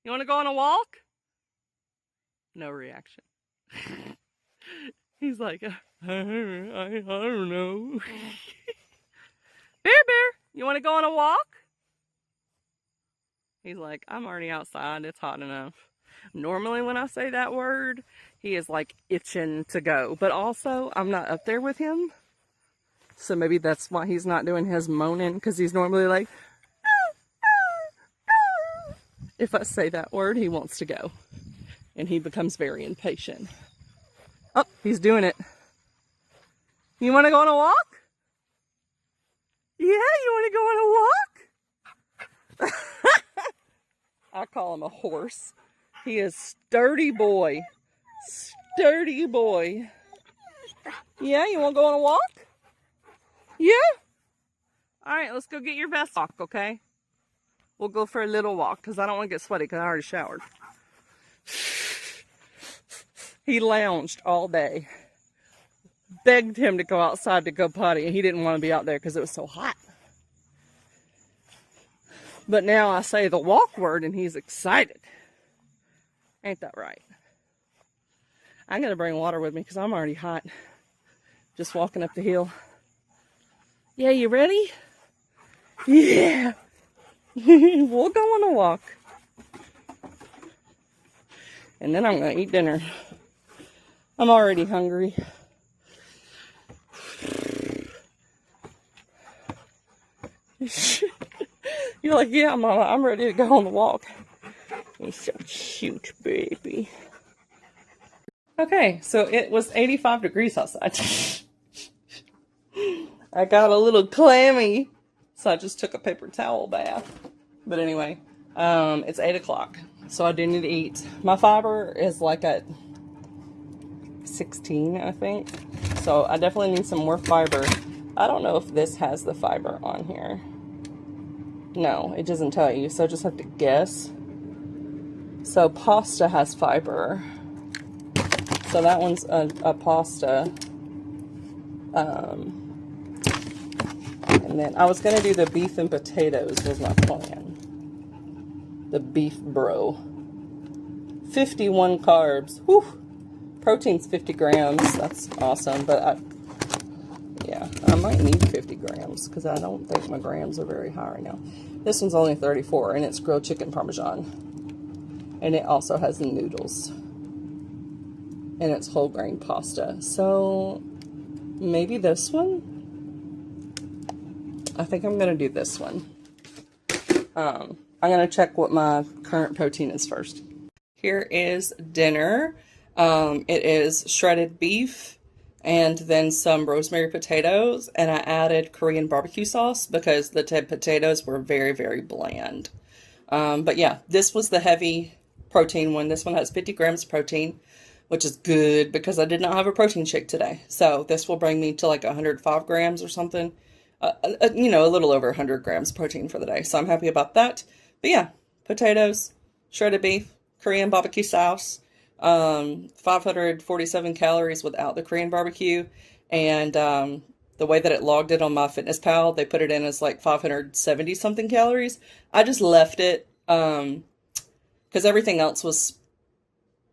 You want to go on a walk? No reaction. He's like, I don't know. Bear, Bear, you want to go on a walk? He's like, I'm already outside. It's hot enough. Normally when I say that word, he is like itching to go. But also, I'm not up there with him. So maybe that's why he's not doing his moaning, because he's normally like, if I say that word, he wants to go. And he becomes very impatient. Oh, he's doing it. You want to go on a walk? Yeah, you want to go on a walk? I call him a horse. He is sturdy boy. Sturdy boy. Yeah, you want to go on a walk? Yeah? All right, let's go get your vest off, okay? We'll go for a little walk because I don't want to get sweaty because I already showered. He lounged all day. Begged him to go outside to go potty, and he didn't want to be out there because it was so hot. But now I say the walk word and he's excited. Ain't that right? I'm going to bring water with me because I'm already hot. Just walking up the hill. Yeah, you ready? Yeah. We'll go on a walk. And then I'm going to eat dinner. I'm already hungry. You're like, yeah, Mama, I'm ready to go on the walk. He's so cute, baby. Okay, so it was 85 degrees outside. I got a little clammy, so I just took a paper towel bath. But anyway, it's 8 o'clock, so I do need to eat. My fiber is like at 16, I think. So I definitely need some more fiber. I don't know if this has the fiber on here. No, it doesn't tell you, so I just have to guess. So pasta has fiber. So that one's a pasta. And then I was going to do the beef and potatoes was my plan. The beef bro. 51 carbs. Whew. Protein's 50 grams. That's awesome. But yeah, I might need 50 grams because I don't think my grams are very high right now. This one's only 34 and it's grilled chicken parmesan. And it also has the noodles. And it's whole grain pasta. So maybe this one? I think I'm going to do this one. I'm going to check what my current protein is first. Here is dinner. It is shredded beef and then some rosemary potatoes. And I added Korean barbecue sauce because the potatoes were very, very bland. But yeah, this was the heavy protein one. This one has 50 grams of protein, which is good because I did not have a protein shake today. So this will bring me to like 105 grams or something. You know, a little over 100 grams protein for the day. So I'm happy about that. But yeah, potatoes, shredded beef, Korean barbecue sauce, 547 calories without the Korean barbecue. And the way that it logged it on MyFitnessPal, they put it in as like 570 something calories. I just left it because everything else was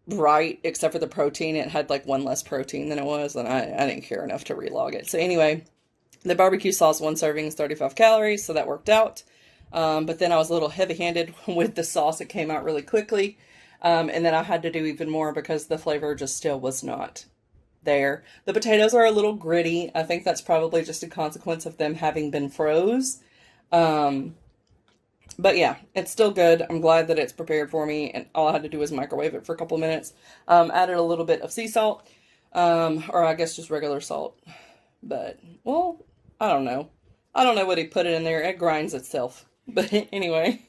right except for the protein. It had like one less protein than it was, and I didn't care enough to relog it. So anyway, the barbecue sauce, one serving is 35 calories, so that worked out. But then I was a little heavy-handed with the sauce. It came out really quickly. And then I had to do even more because the flavor just still was not there. The potatoes are a little gritty. I think that's probably just a consequence of them having been froze. But yeah, it's still good. I'm glad that it's prepared for me, and all I had to do was microwave it for a couple minutes. Added a little bit of sea salt, or I guess just regular salt. But, well, I don't know. I don't know what he put in there. It grinds itself. But anyway.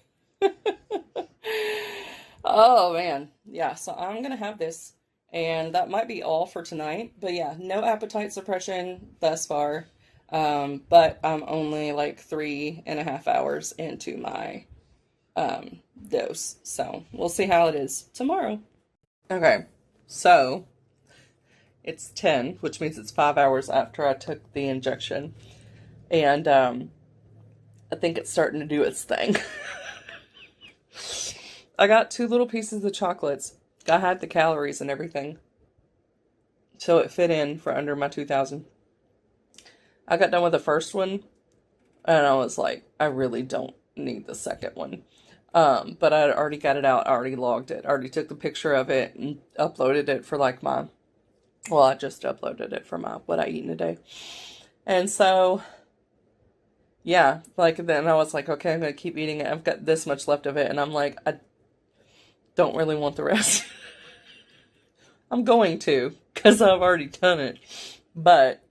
Oh man. Yeah, so I'm gonna have this. And that might be all for tonight. But yeah, no appetite suppression thus far. But I'm only like 3.5 hours into my dose. So we'll see how it is tomorrow. Okay, so it's 10, which means it's 5 hours after I took the injection. And I think it's starting to do its thing. I got 2 little pieces of chocolates. I had the calories and everything. So it fit in for under my 2,000. I got done with the first one, and I was like, I really don't need the second one. But I already got it out, I already logged it, I already took the picture of it and uploaded it for like my, well, I just uploaded it for my, what I eat in a day. And so, yeah, like then I was like, okay, I'm gonna keep eating it. I've got this much left of it, and I'm like, I don't really want the rest. I'm going to, because I've already done it. But,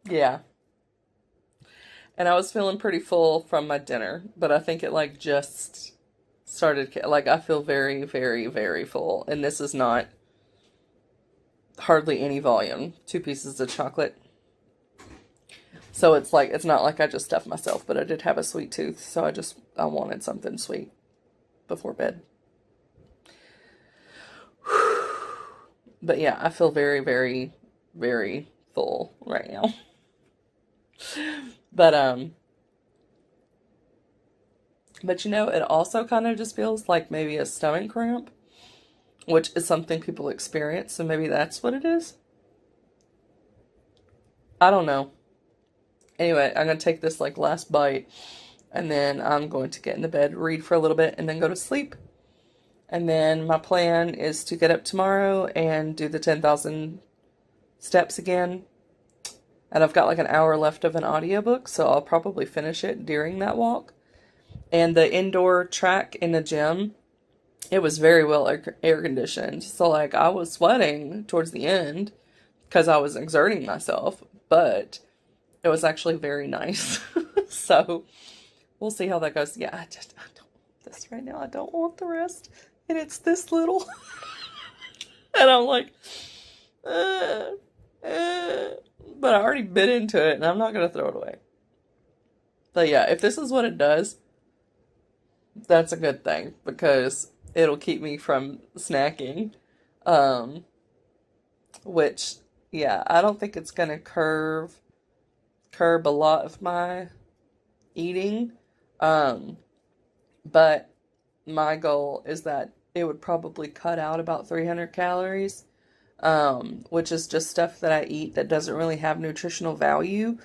yeah. And I was feeling pretty full from my dinner, but I think it like just started, like I feel very, very, very full. And this is not hardly any volume. 2 pieces of chocolate. So it's like, it's not like I just stuffed myself, but I did have a sweet tooth. So I wanted something sweet before bed. But yeah, I feel very, very, very full right now. But you know, it also kind of just feels like maybe a stomach cramp, which is something people experience, so maybe that's what it is. I don't know. Anyway, I'm gonna take this like last bite, and then I'm going to get into bed, read for a little bit, and then go to sleep. And then my plan is to get up tomorrow and do the 10,000 steps again. And I've got like an hour left of an audiobook, so I'll probably finish it during that walk. And the indoor track in the gym, it was very well air conditioned. So like I was sweating towards the end because I was exerting myself, but it was actually very nice. So we'll see how that goes. Yeah, I don't want this right now. I don't want the rest. And it's this little. And I'm like, but I already bit into it and I'm not going to throw it away. But yeah, if this is what it does, that's a good thing because it'll keep me from snacking. Which, yeah, I don't think it's going to curb a lot of my eating. But my goal is that it would probably cut out about 300 calories, which is just stuff that I eat that doesn't really have nutritional value.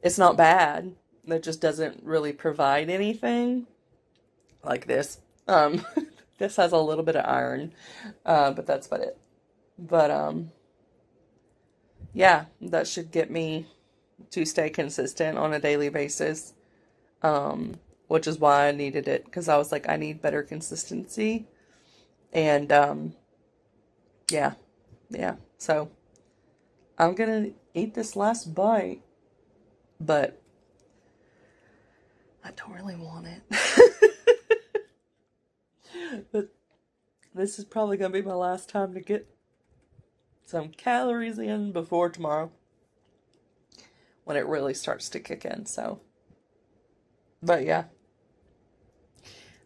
It's not bad. It just doesn't really provide anything like this. This has a little bit of iron, but that's about it. But, yeah, that should get me to stay consistent on a daily basis, which is why I needed it, because I was like, I need better consistency, and, yeah, so I'm gonna eat this last bite, but I don't really want it. But this is probably gonna be my last time to get some calories in before tomorrow, when it really starts to kick in. So, but yeah,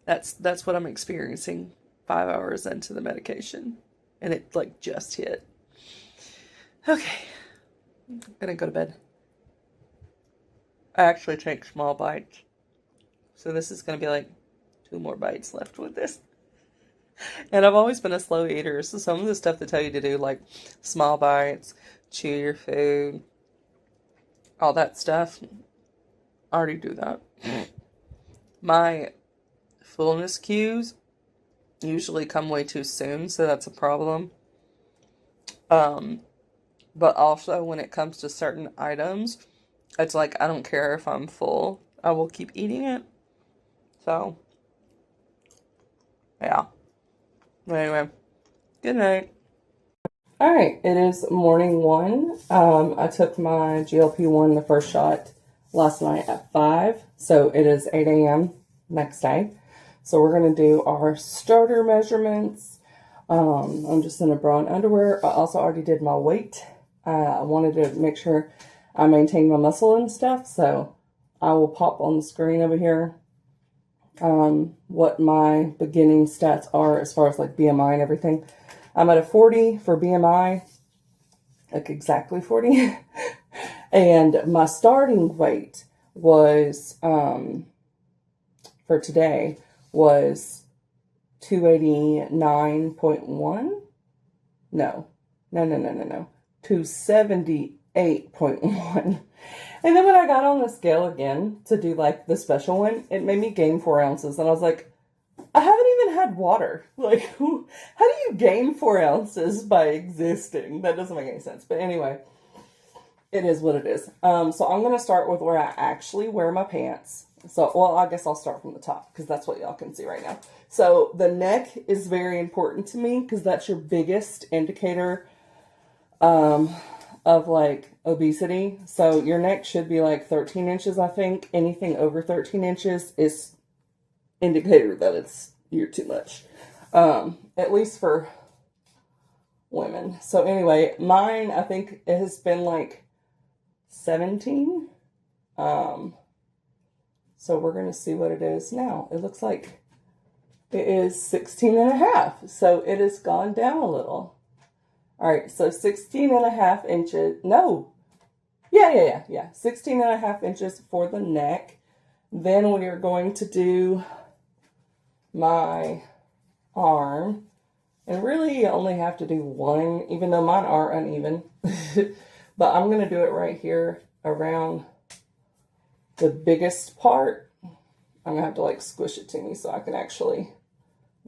that's what I'm experiencing 5 hours into the medication, and it like just hit. Okay, I'm gonna go to bed. I actually take small bites, so this is gonna be like 2 more bites left with this. And I've always been a slow eater, so some of the stuff they tell you to do, like small bites, chew your food, all that stuff, I already do that. My fullness cues usually come way too soon, so that's a problem. But also when it comes to certain items, it's like I don't care if I'm full, I will keep eating it. So, yeah. Anyway, good night. All right, it is morning one. I took my GLP1, the first shot, last night at 5. So it is 8 a.m. next day. So we're going to do our starter measurements. I'm just in a bra and underwear. I also already did my weight. I wanted to make sure I maintain my muscle and stuff. So I will pop on the screen over here what my beginning stats are as far as like BMI and everything. I'm at a 40 for BMI, like exactly 40. And my starting weight was, for today, was 289.1. No. 278.1. And then when I got on the scale again to do like the special one, it made me gain 4 ounces. And I was like, I haven't even had water. Like, how do you gain 4 ounces by existing? That doesn't make any sense. But anyway, it is what it is. So I'm going to start with where I actually wear my pants. So, well, I guess I'll start from the top because that's what y'all can see right now. So the neck is very important to me because that's your biggest indicator of like obesity. So your neck should be like 13 inches, I think. Anything over 13 inches is indicator that you're too much, at least for women. So anyway, mine, I think it has been like 17. So we're going to see what it is now. It looks like it is 16 and a half. So it has gone down a little. All right. So 16 and a half inches. No. Yeah. 16 and a half inches for the neck. Then we are going to do my arm, and really you only have to do one, even though mine are uneven. But I'm going to do it right here around the biggest part. I'm going to have to like squish it to me so I can actually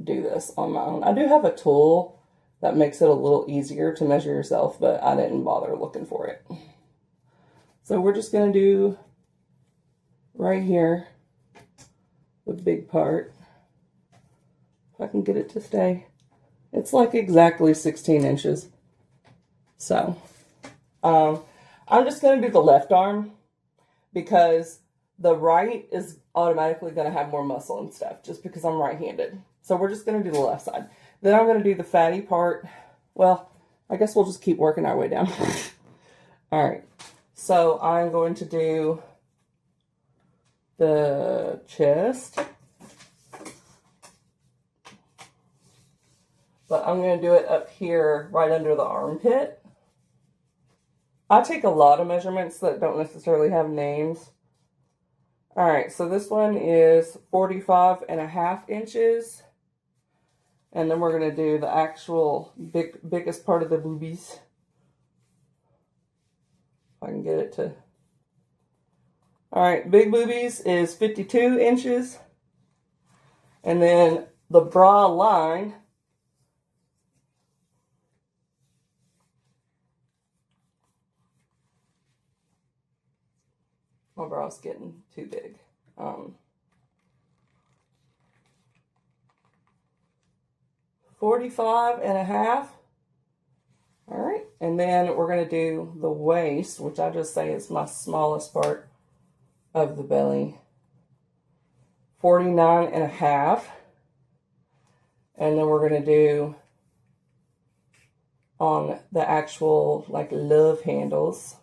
do this on my own. I do have a tool that makes it a little easier to measure yourself, but I didn't bother looking for it. So we're just going to do right here the big part. I can get it to stay. It's like exactly 16 inches. So, I'm just going to do the left arm because the right is automatically going to have more muscle and stuff just because I'm right-handed. So we're just going to do the left side. Then I'm going to do the fatty part. Well, I guess we'll just keep working our way down. All right. So I'm going to do the chest. But I'm going to do it up here, right under the armpit. I take a lot of measurements that don't necessarily have names. All right, so this one is 45 and a half inches. And then we're going to do the actual biggest part of the boobies. If I can get it to... All right, big boobies is 52 inches. And then the bra line... My bra's getting too big. 45 and a half. All right. And then we're going to do the waist, which I just say is my smallest part of the belly. 49 and a half. And then we're going to do on the actual like love handles.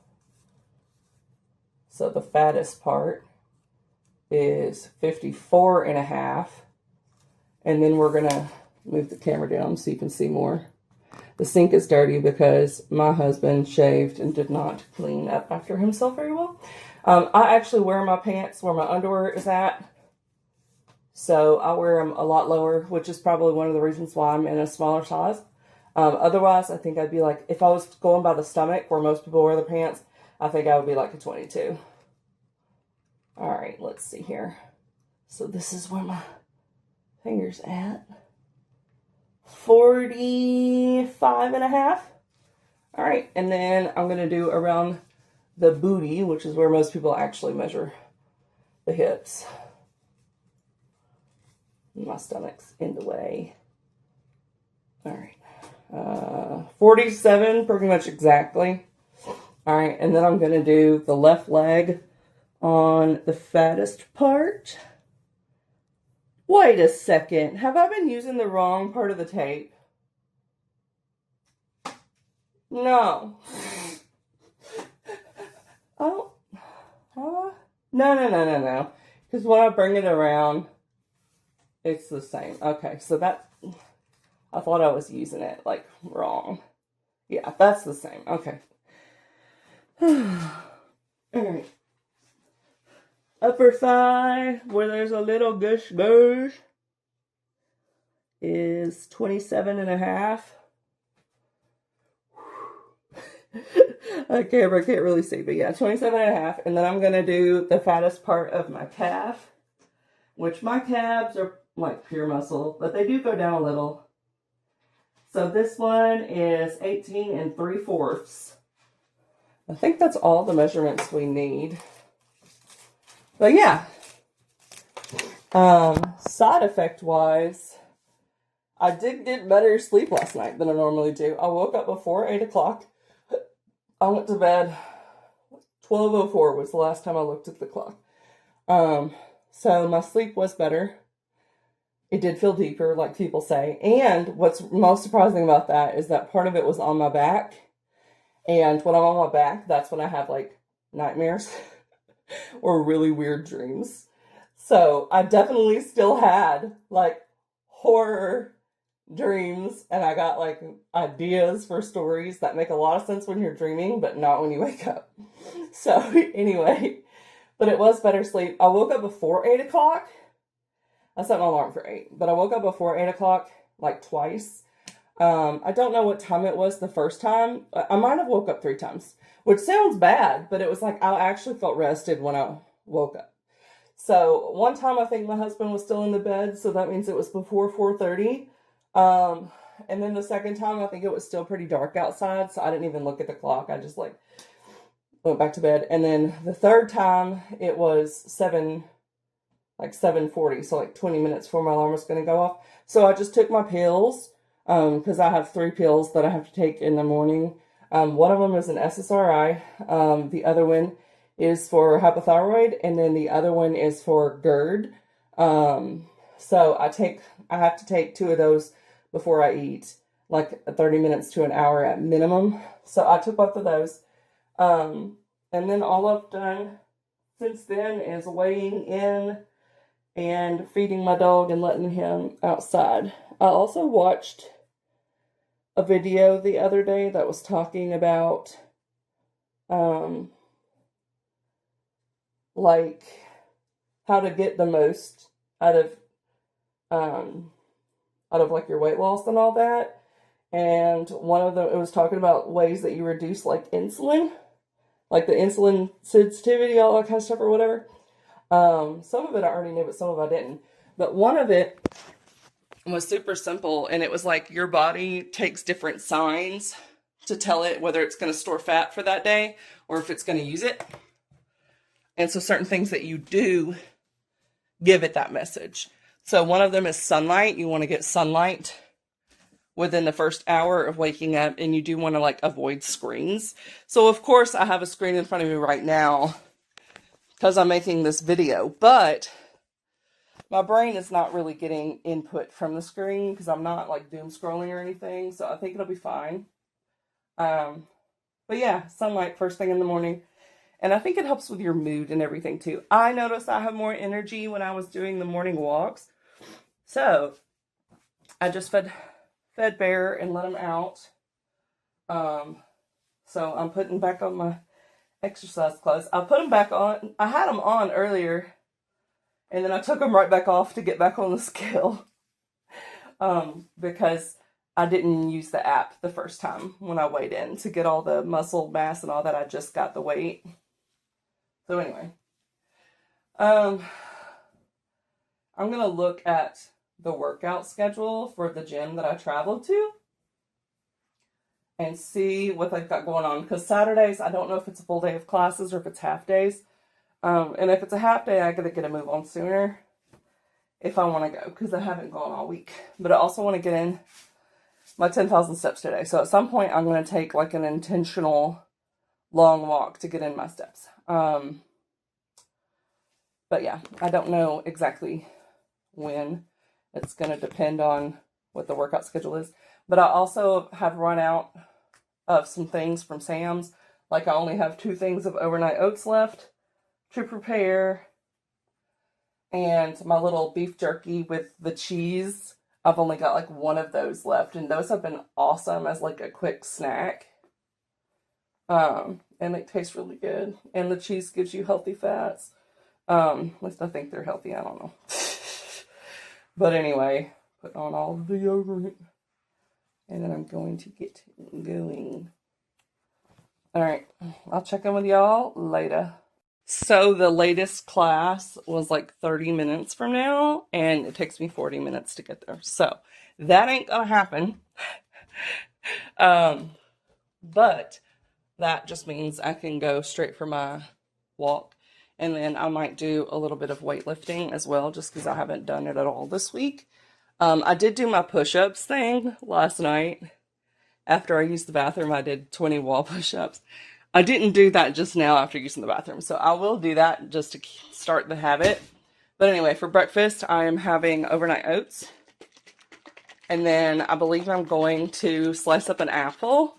So the fattest part is 54 and a half. And then we're going to move the camera down so you can see more. The sink is dirty because my husband shaved and did not clean up after himself very well. I actually wear my pants where my underwear is at. So I wear them a lot lower, which is probably one of the reasons why I'm in a smaller size. Otherwise, I think I'd be like, if I was going by the stomach where most people wear the pants, I think I would be like a 22. All right, let's see here. So this is where my finger's at. 45 and a half. All right, and then I'm going to do around the booty, which is where most people actually measure the hips. My stomach's in the way. All right. 47, pretty much exactly. All right, and then I'm going to do the left leg on the fattest part. Wait a second. Have I been using the wrong part of the tape? No. Oh. No, no. Because when I bring it around, it's the same. Okay, so that, I thought I was using it, like, wrong. Yeah, that's the same. Okay. Alright. Upper thigh, where there's a little gush, is 27.5. Camera can't really see, but yeah, 27.5. And then I'm going to do the fattest part of my calf, which my calves are like pure muscle, but they do go down a little. So this one is 18 3/4. I think that's all the measurements we need. But yeah, side effect wise, I did get better sleep last night than I normally do. I woke up before 8 o'clock. I went to bed 12:04 was the last time I looked at the clock. So my sleep was better. It did feel deeper, like people say. And what's most surprising about that is that part of it was on my back. And when I'm on my back, that's when I have like nightmares or really weird dreams. So I definitely still had like horror dreams, and I got like ideas for stories that make a lot of sense when you're dreaming, but not when you wake up. So anyway, but it was better sleep. I woke up before 8 o'clock. I set my alarm for 8, but I woke up before 8 o'clock like twice. I don't know what time it was the first time. I might have woke up 3 times, which sounds bad, but it was like I actually felt rested when I woke up. So one time I think my husband was still in the bed, so that means it was before 4:30. And then the second time I think it was still pretty dark outside, so I didn't even look at the clock. I just like went back to bed. And then the third time it was 7:40, so like 20 minutes before my alarm was going to go off. So I just took my pills, because I have 3 pills that I have to take in the morning. One of them is an SSRI. The other one is for hypothyroid, and then the other one is for GERD. So I have to take 2 of those before I eat, like 30 minutes to an hour at minimum. So I took both of those. And then all I've done since then is weighing in and feeding my dog and letting him outside. I also watched a video the other day that was talking about, like how to get the most out of like your weight loss and all that. And one of them, it was talking about ways that you reduce like insulin, like the insulin sensitivity, all that kind of stuff or whatever. Some of it I already knew, but some of it I didn't. But one of it was super simple, and it was like your body takes different signs to tell it whether it's going to store fat for that day or if it's going to use it. And so certain things that you do give it that message. So one of them is sunlight. You want to get sunlight within the first hour of waking up, and you do want to like avoid screens. So of course I have a screen in front of me right now because I'm making this video, but my brain is not really getting input from the screen because I'm not like doom scrolling or anything. So I think it'll be fine. But yeah, sunlight first thing in the morning. And I think it helps with your mood and everything too. I noticed I have more energy when I was doing the morning walks. So I just fed Bear and let him out. So I'm putting back on my exercise clothes. I put them back on. I had them on earlier, and then I took them right back off to get back on the scale. Because I didn't use the app the first time when I weighed in to get all the muscle mass and all that. I just got the weight. So anyway, I'm going to look at the workout schedule for the gym that I traveled to and see what they've got going on. Because Saturdays, I don't know if it's a full day of classes or if it's half days. And if it's a half day, I gotta get a move on sooner if I want to go, because I haven't gone all week. But I also want to get in my 10,000 steps today. So at some point I'm going to take like an intentional long walk to get in my steps. But yeah, I don't know exactly when. It's going to depend on what the workout schedule is. But I also have run out of some things from Sam's. Like I only have 2 things of overnight oats left to prepare. And my little beef jerky with the cheese, I've only got like 1 of those left. And those have been awesome as like a quick snack. And they taste really good. And the cheese gives you healthy fats. At least I think they're healthy. I don't know. But anyway, put on all of the yogurt. And then I'm going to get going. Alright, I'll check in with y'all later. So the latest class was like 30 minutes from now, and it takes me 40 minutes to get there. So that ain't gonna happen. But that just means I can go straight for my walk. And then I might do a little bit of weightlifting as well, just because I haven't done it at all this week. I did do my push-ups thing last night. After I used the bathroom, I did 20 wall push-ups. I didn't do that just now after using the bathroom, so I will do that just to start the habit. But anyway, for breakfast, I am having overnight oats. And then I believe I'm going to slice up an apple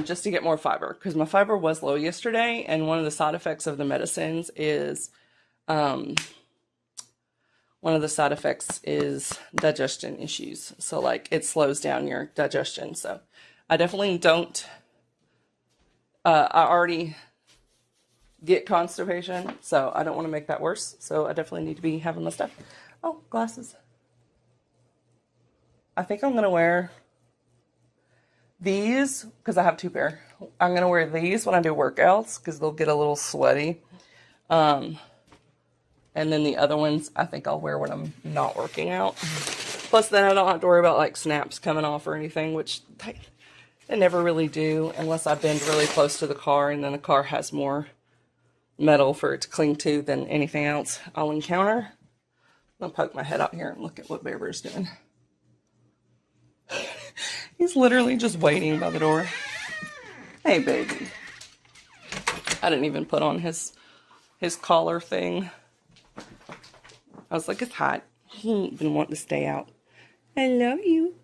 just to get more fiber, because my fiber was low yesterday, and one of the side effects of the medicines is digestion issues. So like it slows down your digestion. So I definitely don't, I already get constipation, so I don't want to make that worse. So I definitely need to be having my stuff. Oh, glasses. I think I'm going to wear these because I have 2 pair. I'm going to wear these when I do workouts because they'll get a little sweaty. And then the other ones, I think I'll wear when I'm not working out. Plus, then I don't have to worry about, like, snaps coming off or anything, which they never really do unless I bend really close to the car, and then the car has more metal for it to cling to than anything else I'll encounter. I'll poke my head out here and look at what Bear Bear's doing. He's literally just waiting by the door. Hey, baby. I didn't even put on his collar thing. I was like, it's hot. He ain't even want to stay out. I love you.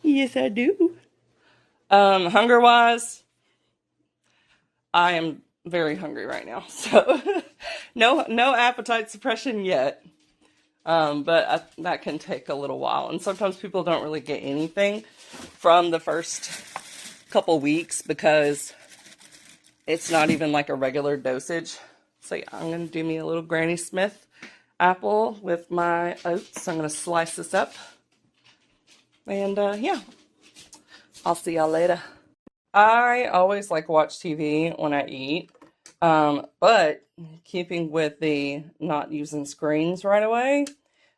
Yes, I do. Hunger-wise, I am very hungry right now. So, no appetite suppression yet. But that can take a little while. And sometimes people don't really get anything from the first couple weeks because it's not even like a regular dosage. So yeah, I'm going to do me a little Granny Smith apple with my oats. I'm going to slice this up. And yeah, I'll see y'all later. I always like watch TV when I eat. But keeping with the not using screens right away,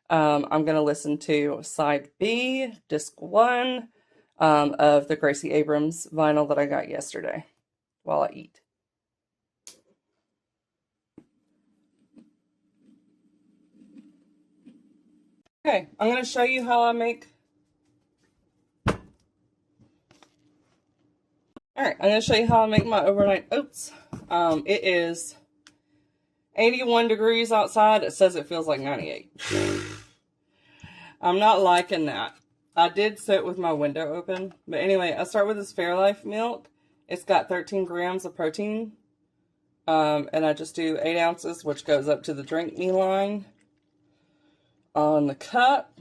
I'm going to listen to side B, disc 1, of the Gracie Abrams vinyl that I got yesterday while I eat. Okay, I'm going to show you how I make... Alright, I'm going to show you how I make my overnight oats. It is 81 degrees outside. It says it feels like 98. I'm not liking that. I did sit with my window open. But anyway, I start with this Fairlife milk. It's got 13 grams of protein. And I just do 8 ounces, which goes up to the drink me line on the cup.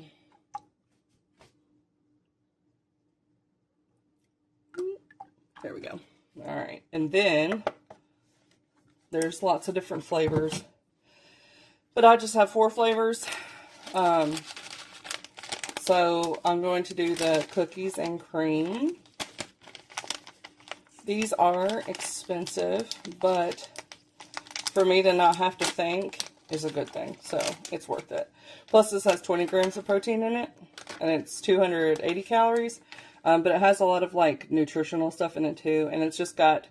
There we go. All right. And then there's lots of different flavors, but I just have 4 flavors. So I'm going to do the cookies and cream. These are expensive, but for me to not have to think is a good thing. So it's worth it. Plus this has 20 grams of protein in it, and it's 280 calories. But it has a lot of like nutritional stuff in it too. And it's just got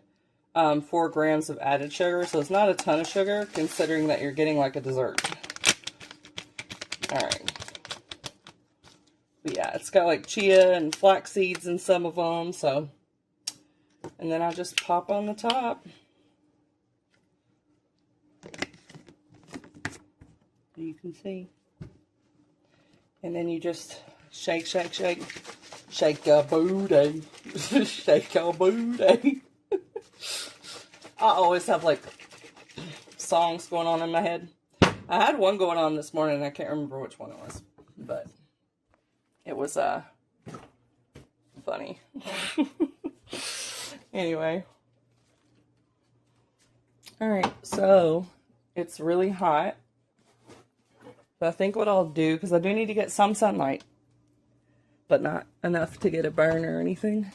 4 grams of added sugar. So it's not a ton of sugar considering that you're getting like a dessert. Alright. But yeah, It's got like chia and flax seeds in some of them, so. And then I just pop on the top. You can see. And then you just shake, shake, shake. Shake your booty. Shake your booty. I always have like songs going on in my head. I had one going on this morning and I can't remember which one it was. But it was funny. Anyway. Alright, so it's really hot. But I think what I'll do, because I do need to get some sunlight, but not enough to get a burn or anything.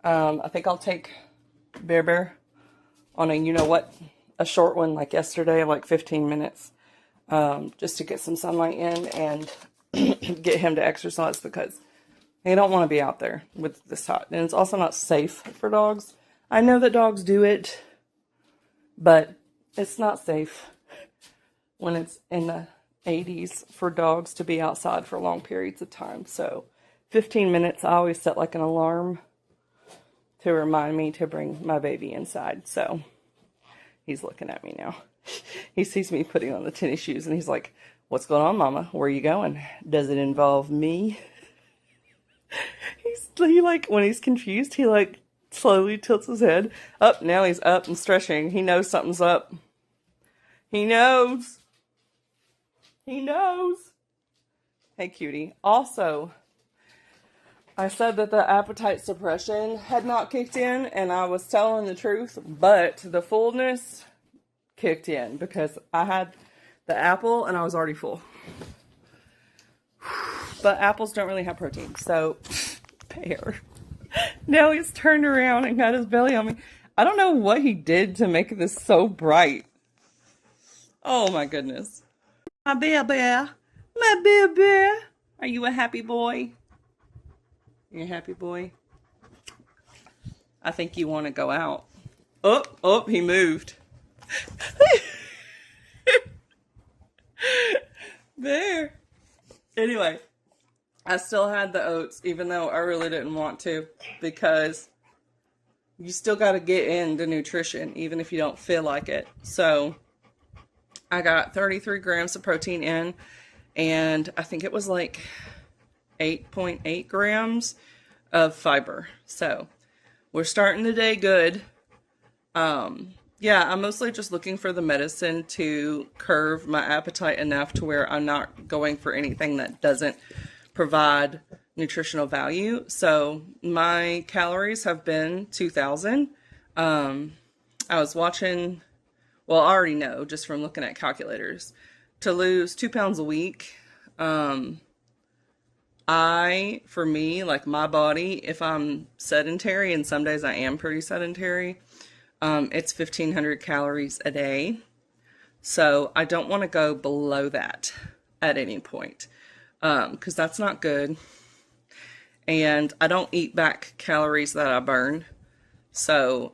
I think I'll take Bear on a, you know what, a short one like yesterday, like 15 minutes, just to get some sunlight in and get him to exercise, because they don't want to be out there with this hot. And it's also not safe for dogs. I know that dogs do it, but it's not safe when it's in the 80s for dogs to be outside for long periods of time. So 15 minutes, I always set like an alarm to remind me to bring my baby inside. So he's looking at me now. He sees me putting on the tennis shoes and he's like, "What's going on, Mama? Where are you going? Does it involve me?" He like, when he's confused, he like slowly tilts his head up. Now he's up and stretching. He knows something's up. He knows. He knows. Hey, cutie. Also, I said that the appetite suppression had not kicked in, and I was telling the truth, but the fullness kicked in because I had the apple and I was already full. But apples don't really have protein, so Bear. Now he's turned around and got his belly on me. I don't know what he did to make this so bright. Oh my goodness. My bear. My bear. Are you a happy boy? You're a happy boy? I think you want to go out. Oh, he moved. There. Anyway, I still had the oats, even though I really didn't want to, because you still got to get into nutrition, even if you don't feel like it. So I got 33 grams of protein in, and I think it was like 8.8 grams of fiber. So we're starting the day good. Yeah, I'm mostly just looking for the medicine to curve my appetite enough to where I'm not going for anything that doesn't provide nutritional value. So my calories have been 2,000. I was watching, well, I already know just from looking at calculators, to lose 2 pounds a week. For me, like my body, if I'm sedentary, and some days I am pretty sedentary, it's 1,500 calories a day. So I don't want to go below that at any point, because that's not good. And I don't eat back calories that I burn. So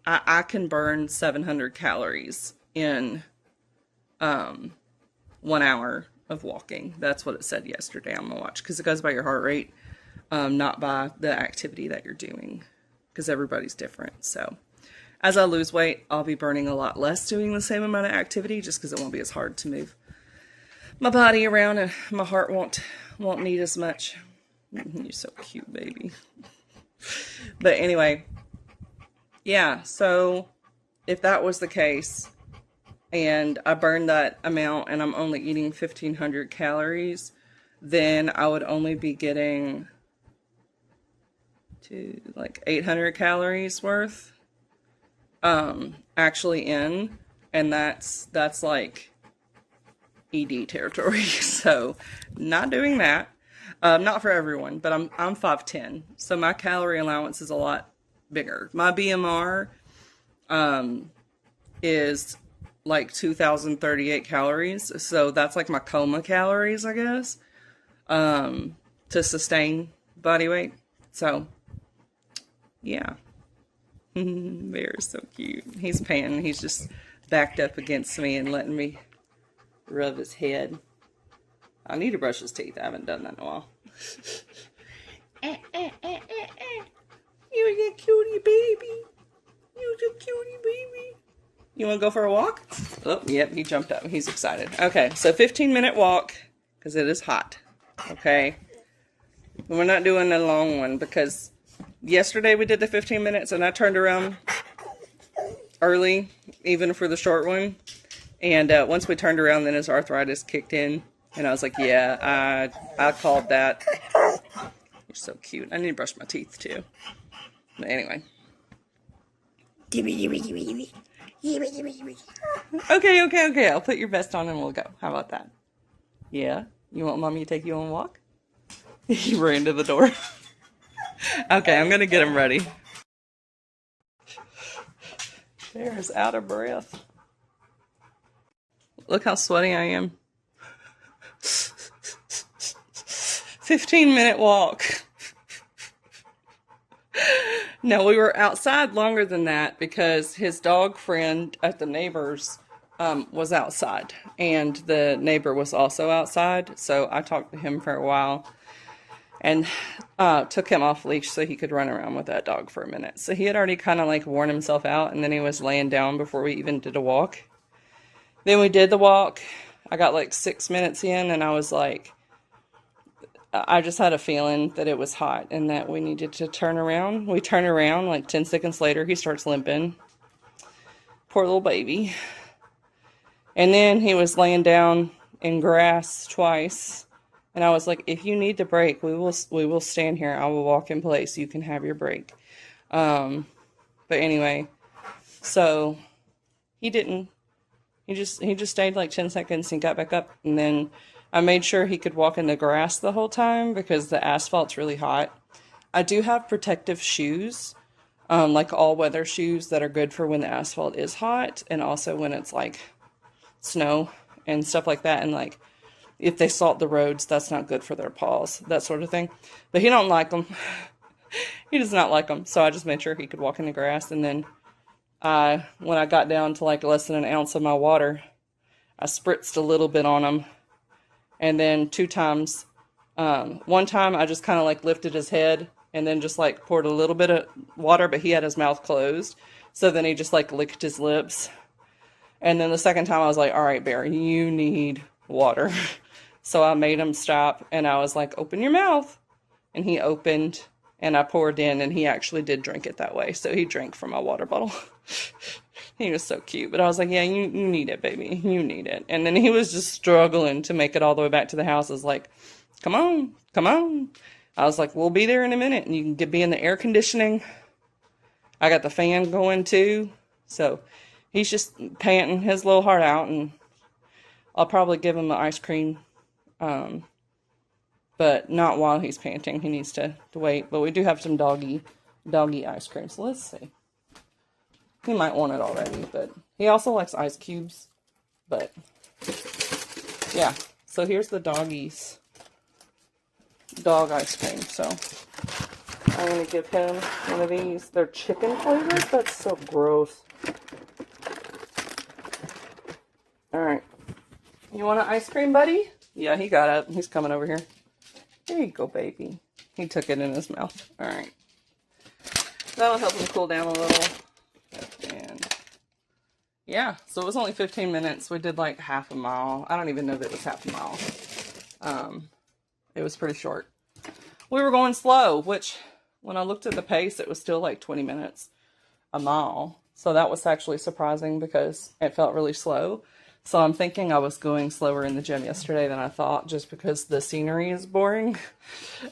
I can burn 700 calories in 1 hour of walking. That's what it said yesterday on my watch, because it goes by your heart rate, not by the activity that you're doing, because everybody's different. So as I lose weight, I'll be burning a lot less doing the same amount of activity, just because it won't be as hard to move my body around, and my heart won't need as much. You're so cute, baby. But anyway, yeah, so if that was the case, and I burned that amount and I'm only eating 1,500 calories, then I would only be getting to like 800 calories worth actually in, and that's like ED territory. So not doing that. Not for everyone, but I'm 5'10", so my calorie allowance is a lot bigger. My BMR is like 2,038 calories, so that's like my coma calories, I guess, to sustain body weight. So yeah. Bear is so cute. He's panting. He's just backed up against me and letting me rub his head. I need to brush his teeth. I haven't done that in a while. You're a cutie baby. You're a cutie baby. You want to go for a walk? Oh, yep, he jumped up. He's excited. Okay, so 15-minute walk because it is hot. Okay. We're not doing a long one because yesterday we did the 15 minutes and I turned around early, even for the short one. And once we turned around, then his arthritis kicked in. And I was like, yeah, I called that. You're so cute. I need to brush my teeth too. But anyway. Okay. I'll put your vest on and we'll go. How about that? Yeah? You want mommy to take you on a walk? He ran to the door. Okay, I'm gonna get him ready. Bear's out of breath. Look how sweaty I am. 15-minute walk. Now, we were outside longer than that because his dog friend at the neighbor's was outside. And the neighbor was also outside. So I talked to him for a while. And took him off leash so he could run around with that dog for a minute. So he had already kind of like worn himself out, and then he was laying down before we even did a walk. Then we did the walk. I got like 6 minutes in, and I was like, I just had a feeling that it was hot and that we needed to turn around. We turn around, like 10 seconds later, he starts limping. Poor little baby. And then he was laying down in grass twice. And I was like, if you need the break, we will stand here. I will walk in place. You can have your break. But anyway, so he didn't. He just stayed like 10 seconds and got back up. And then I made sure he could walk in the grass the whole time because the asphalt's really hot. I do have protective shoes, like all-weather shoes that are good for when the asphalt is hot and also when it's like snow and stuff like that. And like, if they salt the roads, that's not good for their paws, that sort of thing. But he don't like them. He does not like them. So I just made sure he could walk in the grass. And then when I got down to like less than an ounce of my water, I spritzed a little bit on him. And then 2 times, one time I just kind of like lifted his head and then just like poured a little bit of water, but he had his mouth closed. So then he just like licked his lips. And then the second time I was like, all right, Bear, you need water. So I made him stop and I was like, open your mouth. And he opened and I poured in and he actually did drink it that way. So he drank from my water bottle. He was so cute. But I was like, yeah, you need it, baby. You need it. And then he was just struggling to make it all the way back to the house. I was like, come on, come on. I was like, we'll be there in a minute and you can be in the air conditioning. I got the fan going too. So he's just panting his little heart out and I'll probably give him the ice cream. But not while he's panting. He needs to wait. But we do have some doggy ice cream. So let's see. He might want it already, but he also likes ice cubes. But yeah. So here's the dog ice cream. So I'm gonna give him one of these. They're chicken flavored. That's so gross. Alright. You want an ice cream, buddy? Yeah, he got up. He's coming over here. There you go, baby. He took it in his mouth. Alright. That'll help him cool down a little. And yeah, so it was only 15 minutes. We did like half a mile. I don't even know that it was half a mile. It was pretty short. We were going slow, which when I looked at the pace, it was still like 20 minutes a mile. So that was actually surprising because it felt really slow. So I'm thinking I was going slower in the gym yesterday than I thought just because the scenery is boring.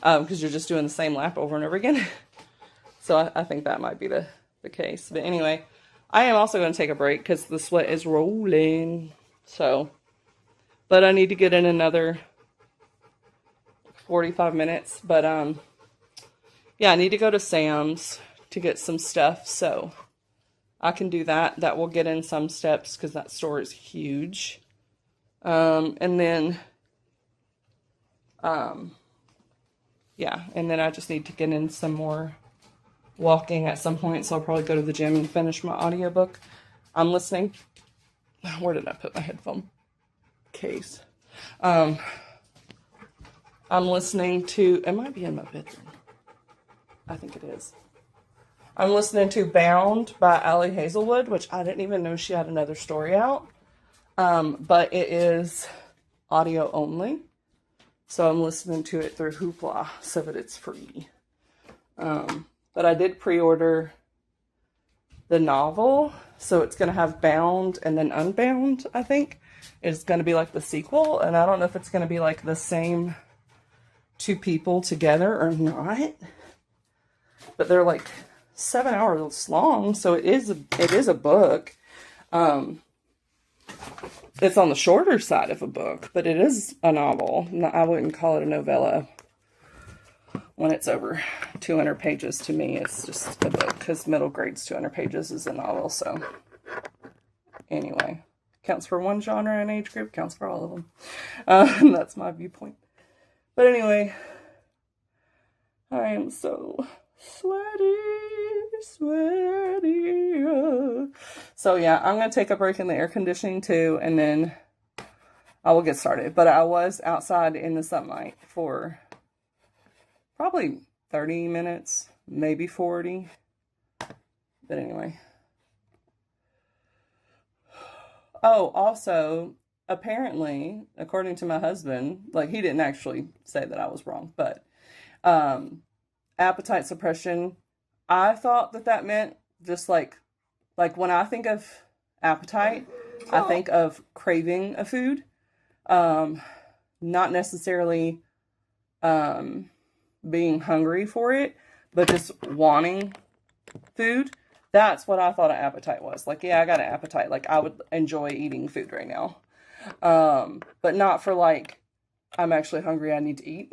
Because you're just doing the same lap over and over again. So I think that might be the case. But anyway, I am also going to take a break because the sweat is rolling. So, but I need to get in another 45 minutes. But yeah, I need to go to Sam's to get some stuff. So I can do that. That will get in some steps because that store is huge. And then, yeah, and then I just need to get in some more walking at some point. So I'll probably go to the gym and finish my audiobook I'm listening. Where did I put my headphone case? I'm listening to, it might be in my bedroom. I think it is. I'm listening to Bound by Allie Hazelwood, which I didn't even know she had another story out. But it is audio only. So I'm listening to it through Hoopla so that it's free. But I did pre-order the novel. So it's going to have Bound and then Unbound, I think. It's going to be like the sequel. And I don't know if it's going to be like the same two people together or not. But they're like 7 hours long, so it is a book. It's on the shorter side of a book, but it is a novel. I wouldn't call it a novella. When it's over 200 pages, to me, it's just a book, because middle grade's 200 pages is a novel, so anyway. Counts for one genre and age group, counts for all of them. That's my viewpoint. But anyway, I am so sweaty. So yeah, I'm going to take a break in the air conditioning too, and then I will get started. But I was outside in the sunlight for probably 30 minutes, maybe 40. But anyway. Oh, also, apparently, according to my husband, like, he didn't actually say that I was wrong, but appetite suppression, I thought that meant just like when I think of appetite, I think of craving a food, not necessarily being hungry for it, but just wanting food. That's what I thought an appetite was. Like, yeah, I got an appetite. Like, I would enjoy eating food right now. But not for like, I'm actually hungry, I need to eat.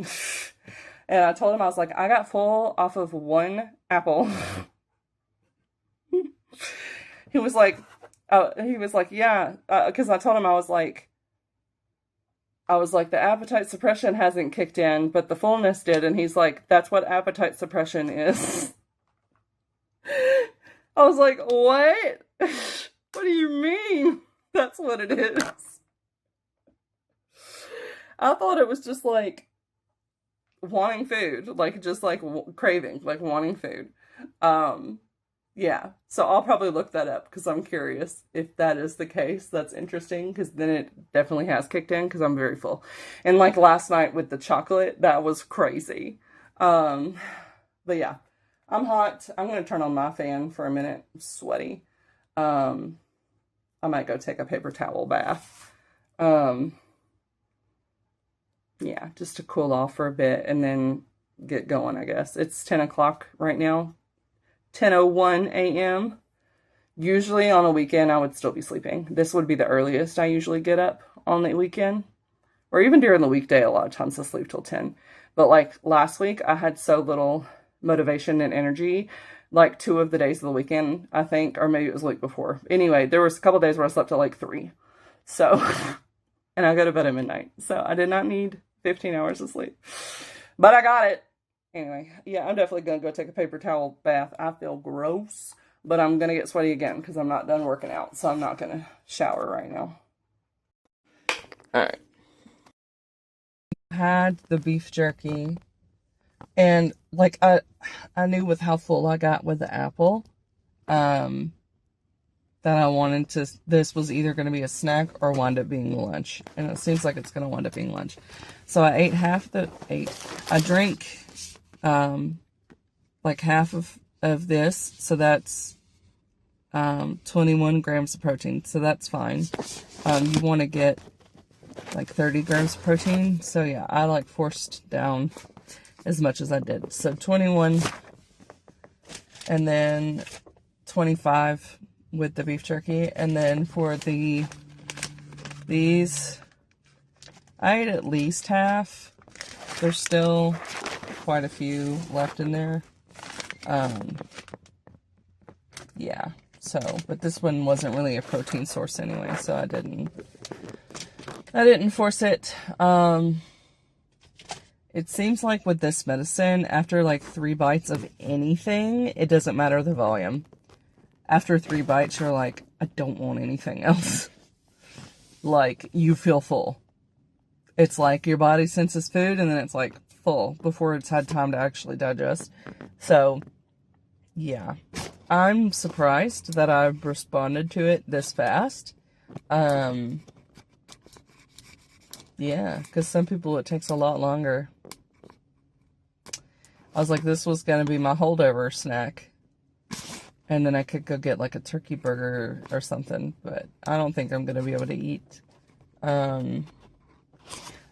And I told him, I was like, I got full off of one apple. He was like, yeah, because I told him, I was like, the appetite suppression hasn't kicked in, but the fullness did. And he's like, that's what appetite suppression is. I was like, what? What do you mean? That's what it is. I thought it was just like wanting food, like just like craving, like wanting food. Yeah, so I'll probably look that up because I'm curious if that is the case. That's interesting, because then it definitely has kicked in, because I'm very full. And like last night with the chocolate, that was crazy. But yeah, I'm hot. I'm going to turn on my fan for a minute. I'm sweaty. I might go take a paper towel bath. Yeah, just to cool off for a bit and then get going, I guess. It's 10 o'clock right now. 10:01 a.m. Usually on a weekend, I would still be sleeping. This would be the earliest I usually get up on the weekend. Or even during the weekday, a lot of times I sleep till 10. But like last week, I had so little motivation and energy. Like 2 of the days of the weekend, I think, or maybe it was the week before. Anyway, there was a couple days where I slept till like 3. So, and I go to bed at midnight. So I did not need 15 hours of sleep. But I got it. Anyway, yeah, I'm definitely going to go take a paper towel bath. I feel gross, but I'm going to get sweaty again because I'm not done working out. So I'm not going to shower right now. All right. I had the beef jerky, and like I knew with how full I got with the apple, that I wanted to, this was either going to be a snack or wind up being lunch. And it seems like it's going to wind up being lunch. So I ate I drank like half of this, so that's 21 grams of protein, so that's fine. You want to get like 30 grams of protein, so yeah, I like forced down as much as I did. So 21, and then 25 with the beef jerky, and then for these, I ate at least half. There's still quite a few left in there. Yeah, so, but this one wasn't really a protein source anyway, so I didn't force it. It seems like with this medicine, after like 3 bites of anything, it doesn't matter the volume. After 3 bites, you're like, I don't want anything else. Like, you feel full. It's like your body senses food and then it's like full before it's had time to actually digest. So, yeah. I'm surprised that I've responded to it this fast. Yeah, because some people it takes a lot longer. I was like, this was going to be my holdover snack. And then I could go get like a turkey burger or something. But I don't think I'm going to be able to eat. I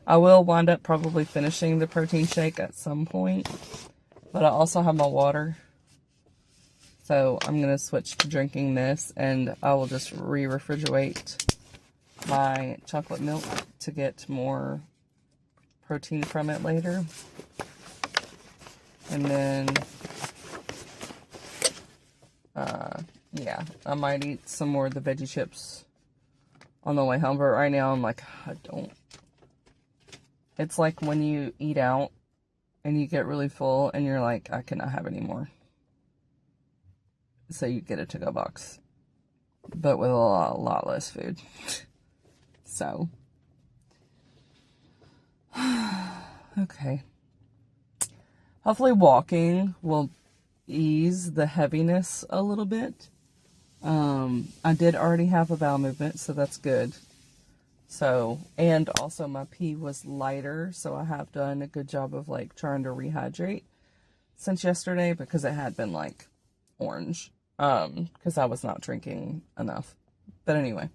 will wind up probably finishing the protein shake at some point. But I also have my water. So I'm going to switch to drinking this. And I will just re-refrigerate my chocolate milk to get more protein from it later. And then, yeah, I might eat some more of the veggie chips on the way home. But right now, I'm like, I don't. It's like when you eat out and you get really full and you're like, I cannot have any more. So you get a to-go box, but with a lot less food. So, okay. Hopefully walking will ease the heaviness a little bit. I did already have a bowel movement, so that's good. So, and also my pee was lighter, so I have done a good job of like trying to rehydrate since yesterday because it had been like orange, because I was not drinking enough. But anyway,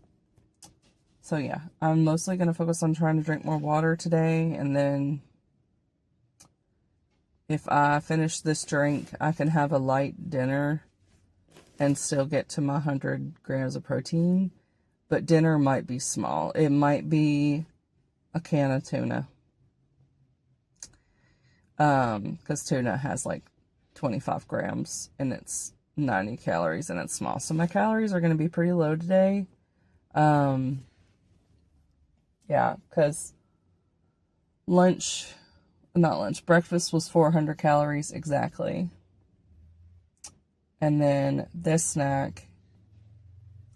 so yeah, I'm mostly going to focus on trying to drink more water today, and then if I finish this drink, I can have a light dinner and still get to my 100 grams of protein. But dinner might be small. It might be a can of tuna. Because tuna has like 25 grams and it's 90 calories and it's small. So my calories are going to be pretty low today. Yeah, because breakfast was 400 calories exactly. And then this snack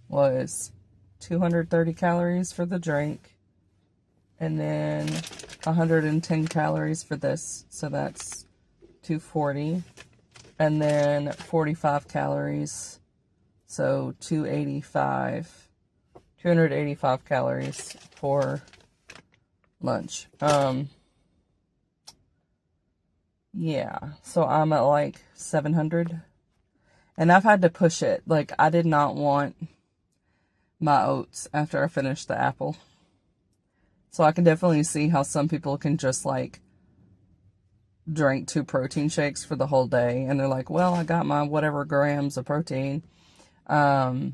was 230 calories for the drink. And then 110 calories for this. So that's 240. And then 45 calories. So 285 calories for lunch. Yeah, so I'm at like 700. And I've had to push it. Like, I did not want my oats after I finished the apple. So I can definitely see how some people can just like drink 2 protein shakes for the whole day. And they're like, well, I got my whatever grams of protein. And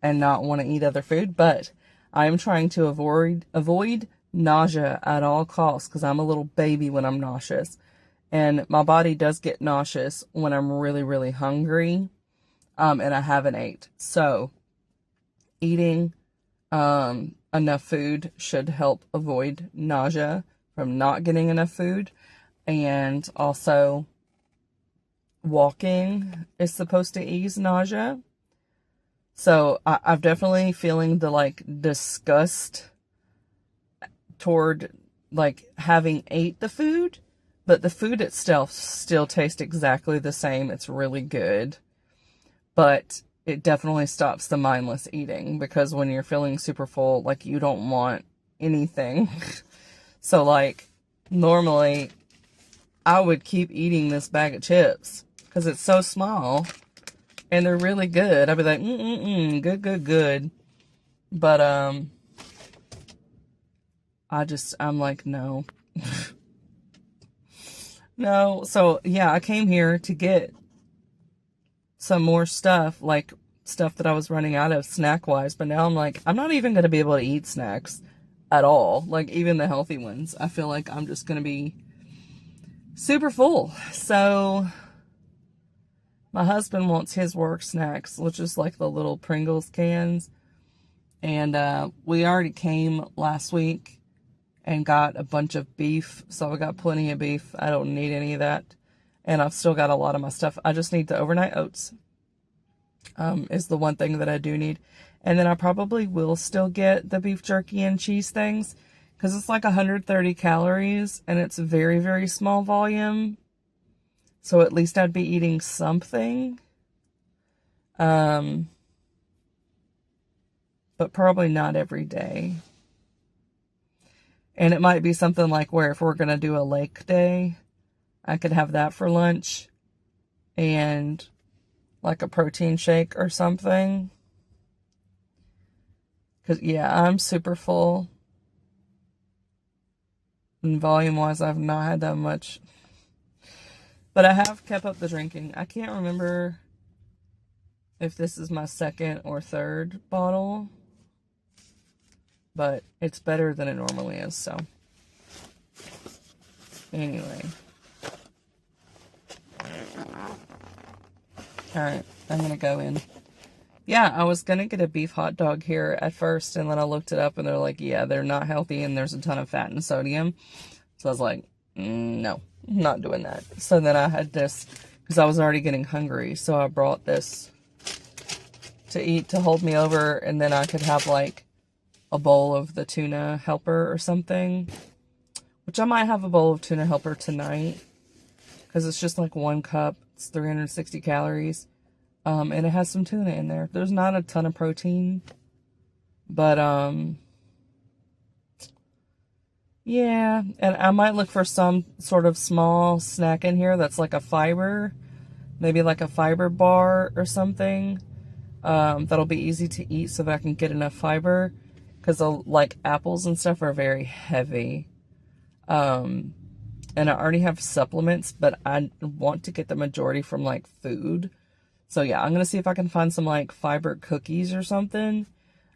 not want to eat other food. But I am trying to avoid nausea at all costs. Because I'm a little baby when I'm nauseous. And my body does get nauseous when I'm really, really hungry, and I haven't ate. So, eating enough food should help avoid nausea from not getting enough food. And also, walking is supposed to ease nausea. So, I'm definitely feeling the, like, disgust toward, like, having ate the food. But the food itself still tastes exactly the same. It's really good. But it definitely stops the mindless eating. Because when you're feeling super full, like, you don't want anything. So, like, normally, I would keep eating this bag of chips. Because it's so small. And they're really good. I'd be like, good. But, I'm like, no. No, so yeah, I came here to get some more stuff, like stuff that I was running out of snack-wise, but now I'm like, I'm not even going to be able to eat snacks at all, like even the healthy ones. I feel like I'm just going to be super full. So my husband wants his work snacks, which is like the little Pringles cans, and we already came last week and got a bunch of beef. So I got plenty of beef. I don't need any of that. And I've still got a lot of my stuff. I just need the overnight oats. Is the one thing that I do need. And then I probably will still get the beef jerky and cheese things. because it's like 130 calories and it's a very, very small volume. So at least I'd be eating something. But probably not every day. And it might be something like where if we're going to do a lake day, I could have that for lunch and like a protein shake or something. Because, yeah, I'm super full. And volume-wise, I've not had that much. But I have kept up the drinking. I can't remember if this is my second or third bottle. But it's better than it normally is, so. Anyway. Alright, I'm going to go in. Yeah, I was going to get a beef hot dog here at first, and then I looked it up, and they're like, yeah, they're not healthy, and there's a ton of fat and sodium. So I was like, no, I'm not doing that. So then I had this, because I was already getting hungry, so I brought this to eat to hold me over, and then I could have, like, a bowl of the tuna helper or something. Which I might have a bowl of tuna helper tonight, because it's just, like, 1 cup. It's 360 calories. And it has some tuna in there. There's not a ton of protein. But, yeah. And I might look for some sort of small snack in here that's like a fiber. Maybe like a fiber bar or something. That'll be easy to eat so that I can get enough fiber. Because, like, apples and stuff are very heavy. And I already have supplements, but I want to get the majority from, like, food. So, yeah, I'm going to see if I can find some, like, fiber cookies or something.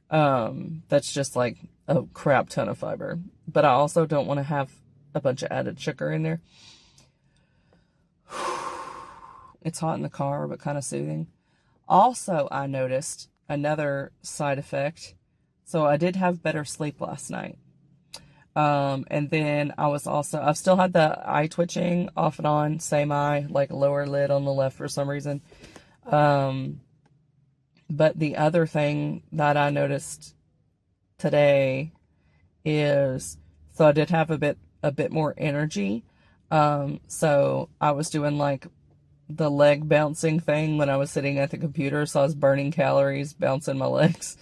That's just, like, a crap ton of fiber. But I also don't want to have a bunch of added sugar in there. It's hot in the car, but kind of soothing. Also, I noticed another side effect. So, I did have better sleep last night. And then I've still had the eye twitching off and on, same eye, like lower lid on the left for some reason. But the other thing that I noticed today is, so I did have a bit more energy. So I was doing like the leg bouncing thing when I was sitting at the computer. So I was burning calories, bouncing my legs.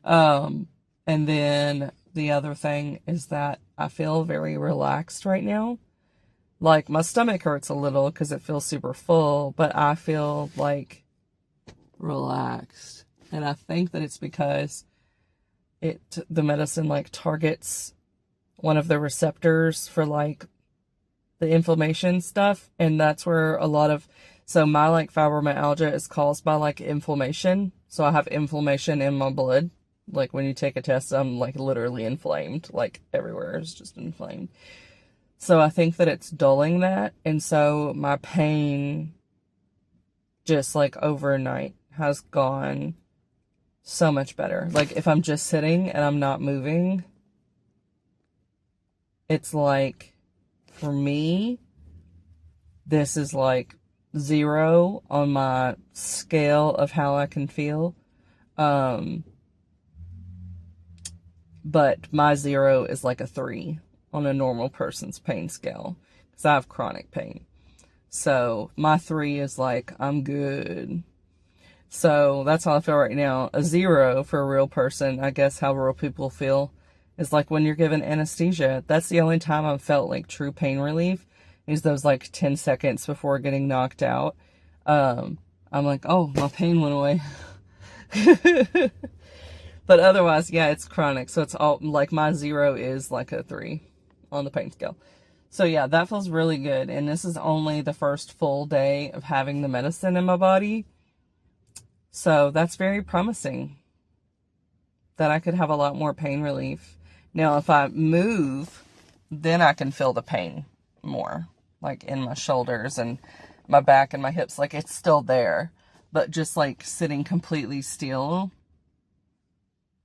And then the other thing is that I feel very relaxed right now. Like, my stomach hurts a little because it feels super full, but I feel, like, relaxed. And I think that it's because the medicine, like, targets one of the receptors for, like, the inflammation stuff. And that's where so my, like, fibromyalgia is caused by, like, inflammation. So I have inflammation in my blood. Like, when you take a test, I'm, like, literally inflamed. Like, everywhere is just inflamed. So I think that it's dulling that. And so my pain just, like, overnight has gone so much better. Like, if I'm just sitting and I'm not moving, it's like, for me, this is, like, 0 on my scale of how I can feel. But my 0 is like a 3 on a normal person's pain scale, because I have chronic pain. So my 3 is like, I'm good. So that's how I feel right now. A 0 for a real person, I guess how real people feel, is like when you're given anesthesia. That's the only time I've felt like true pain relief, is those like 10 seconds before getting knocked out. I'm like, oh, my pain went away. But otherwise, yeah, it's chronic. So it's all, like, my 0 is like a 3 on the pain scale. So yeah, that feels really good. And this is only the first full day of having the medicine in my body. So that's very promising that I could have a lot more pain relief. Now, if I move, then I can feel the pain more, like in my shoulders and my back and my hips. Like, it's still there, but just like sitting completely still,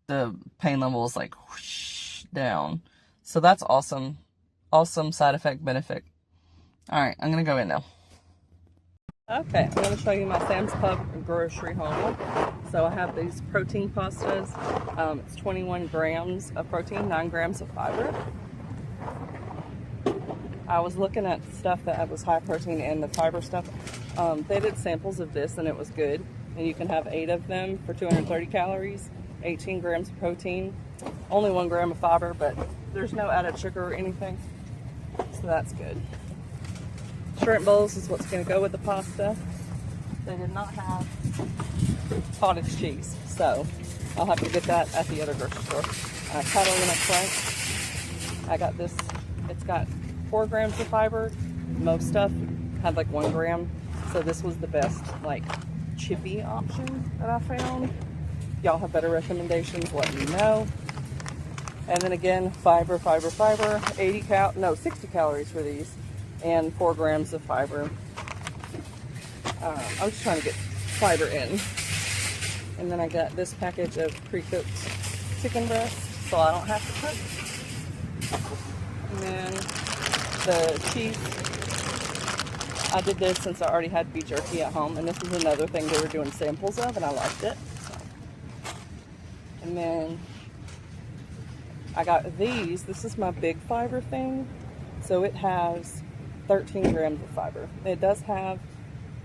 the pain level is like whoosh, down. So that's awesome. Awesome side effect benefit. All right, I'm going to go in now. Okay, I'm going to show you my Sam's Club grocery haul. So I have these protein pastas. It's 21 grams of protein, 9 grams of fiber. I was looking at stuff that was high protein and the fiber stuff. They did samples of this and it was good. And you can have 8 of them for 230 calories, 18 grams of protein, only 1 gram of fiber, but there's no added sugar or anything. So that's good. Shrimp bowls is what's going to go with the pasta. They did not have cottage cheese, so I'll have to get that at the other grocery store. Catalina Crunch. I got this. It's got 4 grams of fiber. Most stuff had like 1 gram. So this was the best like chippy option that I found. Y'all have better recommendations, let me know. And then again, fiber, 60 calories for these, and 4 grams of fiber. I'm just trying to get fiber in. And then I got this package of pre-cooked chicken breast, so I don't have to cook. And then the cheese, I did this since I already had beef jerky at home, and this is another thing they were doing samples of, and I liked it. So. And then I got these. This is my big fiber thing. So it has 13 grams of fiber. It does have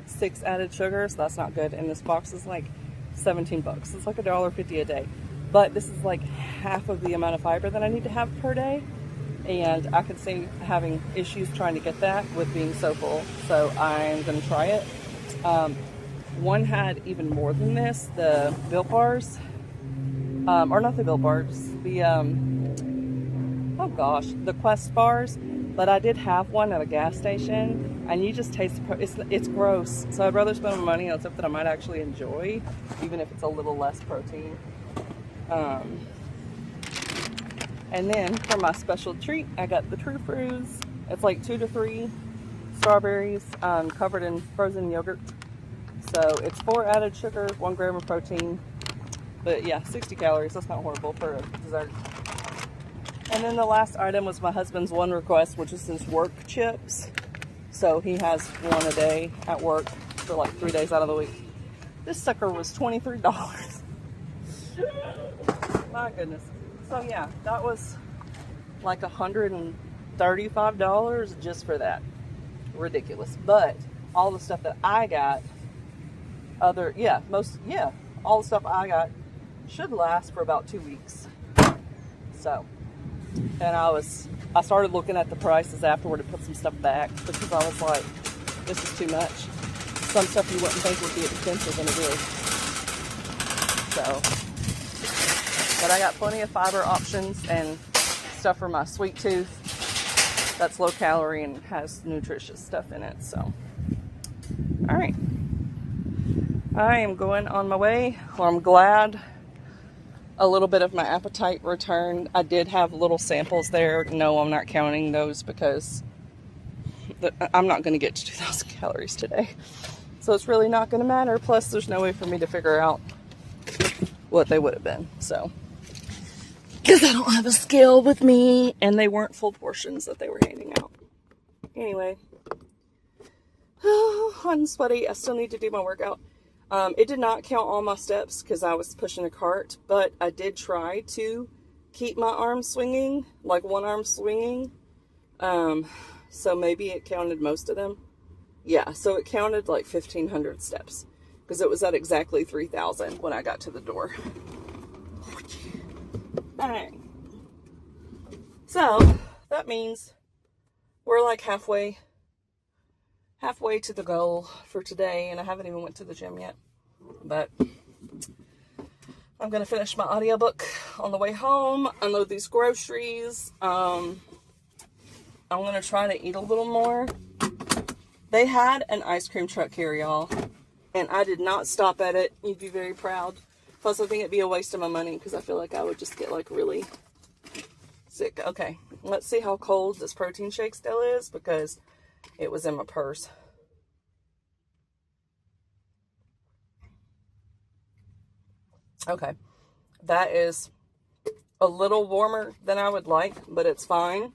6 added sugar, so that's not good. And this box is like 17 bucks. It's like $1.50 a day. But this is like half of the amount of fiber that I need to have per day. And I could see having issues trying to get that with being so full. So I'm going to try it. One had even more than this, the Built Bars. Or not the Built Bars, the, oh gosh, the Quest Bars. But I did have one at a gas station, and you just taste it's gross. So I'd rather spend my money on something that I might actually enjoy, even if it's a little less protein. And then for my special treat, I got the True Fruits. It's like 2 to 3 strawberries covered in frozen yogurt. So it's 4 added sugar, 1 gram of protein. But yeah, 60 calories. That's not horrible for a dessert. And then the last item was my husband's one request, which is his work chips. So he has one a day at work for like 3 days out of the week. This sucker was $23. My goodness. So yeah, that was like $135 just for that. Ridiculous. But all the stuff that I got, all the stuff I got should last for about 2 weeks. So, and I started looking at the prices afterward to put some stuff back because I was like, this is too much. Some stuff you wouldn't think would be expensive and it is. So, but I got plenty of fiber options and stuff for my sweet tooth that's low calorie and has nutritious stuff in it. So, all right. I am going on my way. Well, I'm glad a little bit of my appetite returned. I did have little samples there. No, I'm not counting those because I'm not going to get to 2,000 calories today. So it's really not going to matter. Plus, there's no way for me to figure out what they would have been. So, because I don't have a scale with me, and they weren't full portions that they were handing out. Anyway, I'm sweaty. I still need to do my workout. It did not count all my steps because I was pushing a cart, but I did try to keep my arm swinging, like one arm swinging. So maybe it counted most of them. Yeah, so it counted like 1,500 steps because it was at exactly 3,000 when I got to the door. All right. So that means we're like halfway to the goal for today, and I haven't even went to the gym yet, but I'm gonna finish my audiobook on the way home, unload these groceries. I'm gonna try to eat a little more. They had an ice cream truck here, y'all, and I did not stop at it. You'd be very proud. Plus, I think it'd be a waste of my money because I feel like I would just get like really sick. Okay, let's see how cold this protein shake still is because it was in my purse. Okay, that is a little warmer than I would like, but it's fine.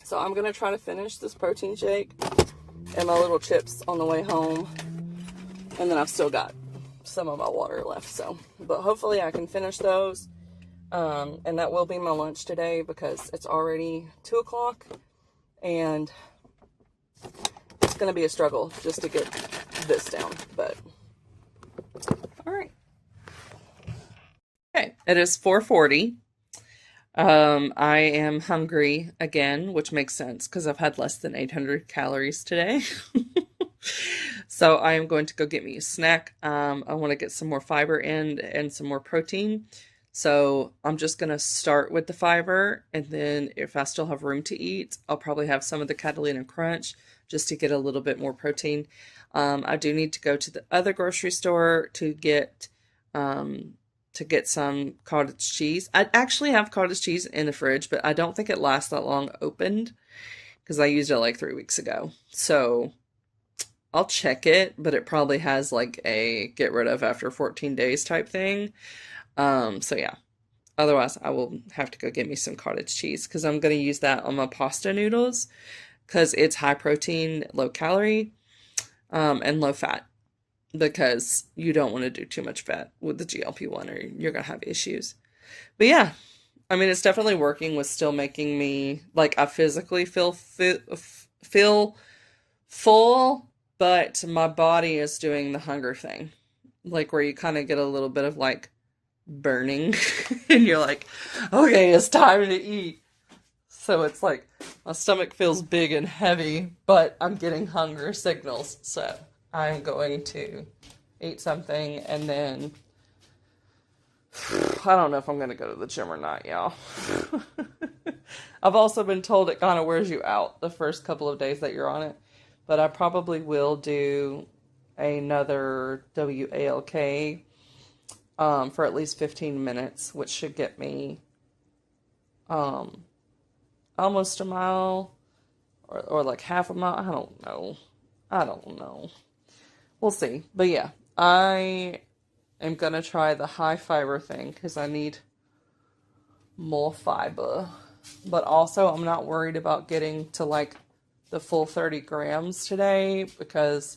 So I'm going to try to finish this protein shake and my little chips on the way home. And then I've still got some of my water left. So, but hopefully I can finish those And that will be my lunch today because it's already 2 o'clock and it's going to be a struggle just to get this down, but all right. Okay, it is 4:40. I am hungry again, which makes sense because I've had less than 800 calories today. So I am going to go get me a snack. I want to get some more fiber in and some more protein. So I'm just going to start with the fiber, and then if I still have room to eat, I'll probably have some of the Catalina Crunch just to get a little bit more protein. I do need to go to the other grocery store to get some cottage cheese. I actually have cottage cheese in the fridge, but I don't think it lasts that long opened because I used it like 3 weeks ago. So I'll check it, but it probably has like a get rid of after 14 days type thing. So yeah. Otherwise, I will have to go get me some cottage cheese because I'm going to use that on my pasta noodles because it's high protein, low calorie, and low fat because you don't want to do too much fat with the GLP1 or you're going to have issues. But yeah, I mean, it's definitely working with still making me, like, I physically feel full, but my body is doing the hunger thing. Like, where you kind of get a little bit of, like, burning. And you're like, okay, it's time to eat. So it's like, my stomach feels big and heavy, but I'm getting hunger signals. So I'm going to eat something and then I don't know if I'm going to go to the gym or not, y'all. I've also been told it kind of wears you out the first couple of days that you're on it. But I probably will do another WALK for at least 15 minutes, which should get me almost a mile or like half a mile. I don't know. We'll see. But yeah, I am going to try the high fiber thing because I need more fiber. But also, I'm not worried about getting to like the full 30 grams today because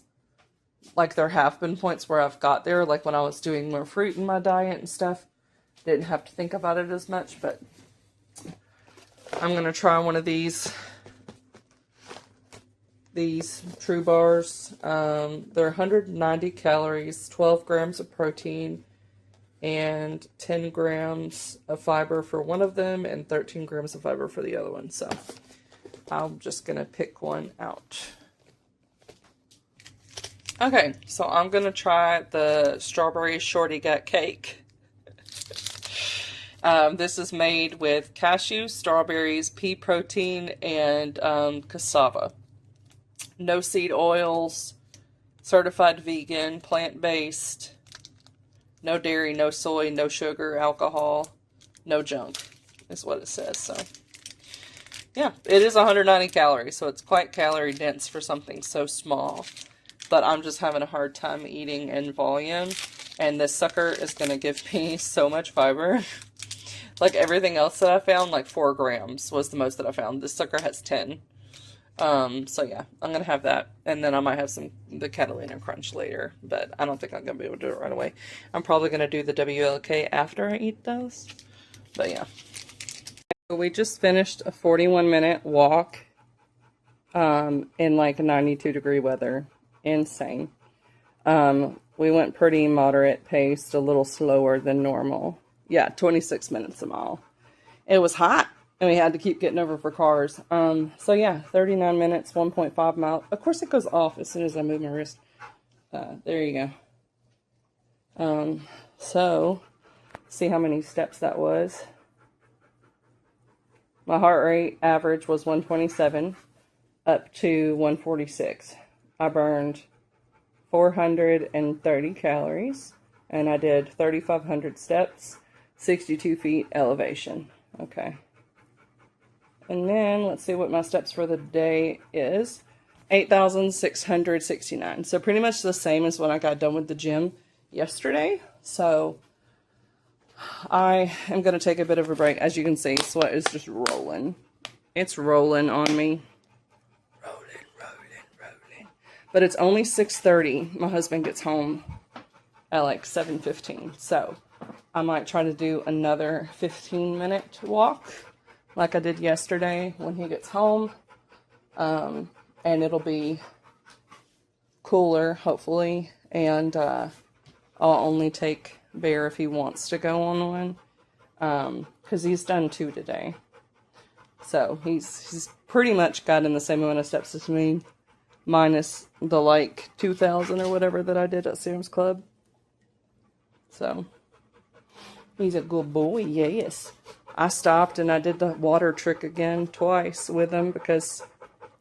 like there have been points where I've got there, like when I was doing more fruit in my diet and stuff, didn't have to think about it as much. But I'm going to try one of these True Bars. They're 190 calories, 12 grams of protein, and 10 grams of fiber for one of them, and 13 grams of fiber for the other one. So I'm just going to pick one out. Okay, so I'm going to try the strawberry shorty gut cake. This is made with cashews, strawberries, pea protein, and cassava. No seed oils, certified vegan, plant-based, no dairy, no soy, no sugar, alcohol, no junk, is what it says. So, yeah, it is 190 calories, so it's quite calorie dense for something so small. But I'm just having a hard time eating in volume, and this sucker is going to give me so much fiber. Like everything else that I found, like 4 grams was the most that I found. This sucker has 10. So yeah, I'm going to have that. And then I might have the Catalina Crunch later, but I don't think I'm going to be able to do it right away. I'm probably going to do the WLK after I eat those. But yeah. We just finished a 41-minute walk, in like 92-degree weather. Insane. We went pretty moderate paced, a little slower than normal. Yeah, 26 minutes a mile. It was hot. And we had to keep getting over for cars. So yeah, 39 minutes, 1.5 miles. Of course it goes off as soon as I move my wrist. There you go. So, see how many steps that was. My heart rate average was 127 up to 146. I burned 430 calories. And I did 3,500 steps, 62 feet elevation. Okay. And then, let's see what my steps for the day is. 8,669. So pretty much the same as when I got done with the gym yesterday. So I am going to take a bit of a break. As you can see, sweat is just rolling. It's rolling on me. Rolling. But it's only 6:30. My husband gets home at like 7:15. So I might try to do another 15-minute walk like I did yesterday when he gets home. And it'll be cooler, hopefully, and I'll only take Bear if he wants to go on one, because he's done 2 today. So he's pretty much got in the same amount of steps as me, minus the like 2,000 or whatever that I did at Sam's Club. So he's a good boy, yes. I stopped and I did the water trick again twice with him because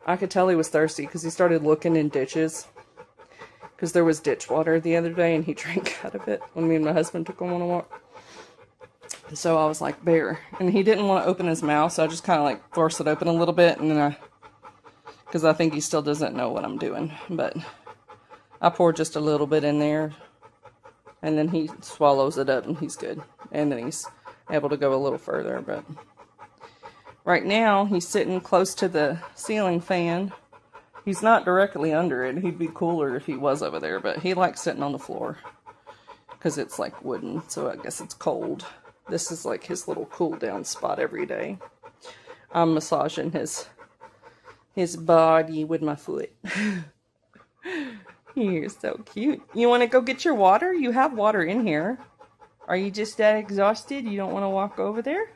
I could tell he was thirsty because he started looking in ditches. Because there was ditch water the other day and he drank out of it when me and my husband took him on a walk. So I was like, Bear. And he didn't want to open his mouth, so I just kind of like forced it open a little bit. And then because I think he still doesn't know what I'm doing. But I poured just a little bit in there. And then he swallows it up and he's good. And then he's able to go a little further. But right now, he's sitting close to the ceiling fan. He's not directly under it. He'd be cooler if he was over there, but he likes sitting on the floor because it's like wooden, so I guess it's cold. This is like his little cool down spot every day. I'm massaging his body with my foot. You're so cute. You want to go get your water? You have water in here. Are you just that exhausted? You don't want to walk over there?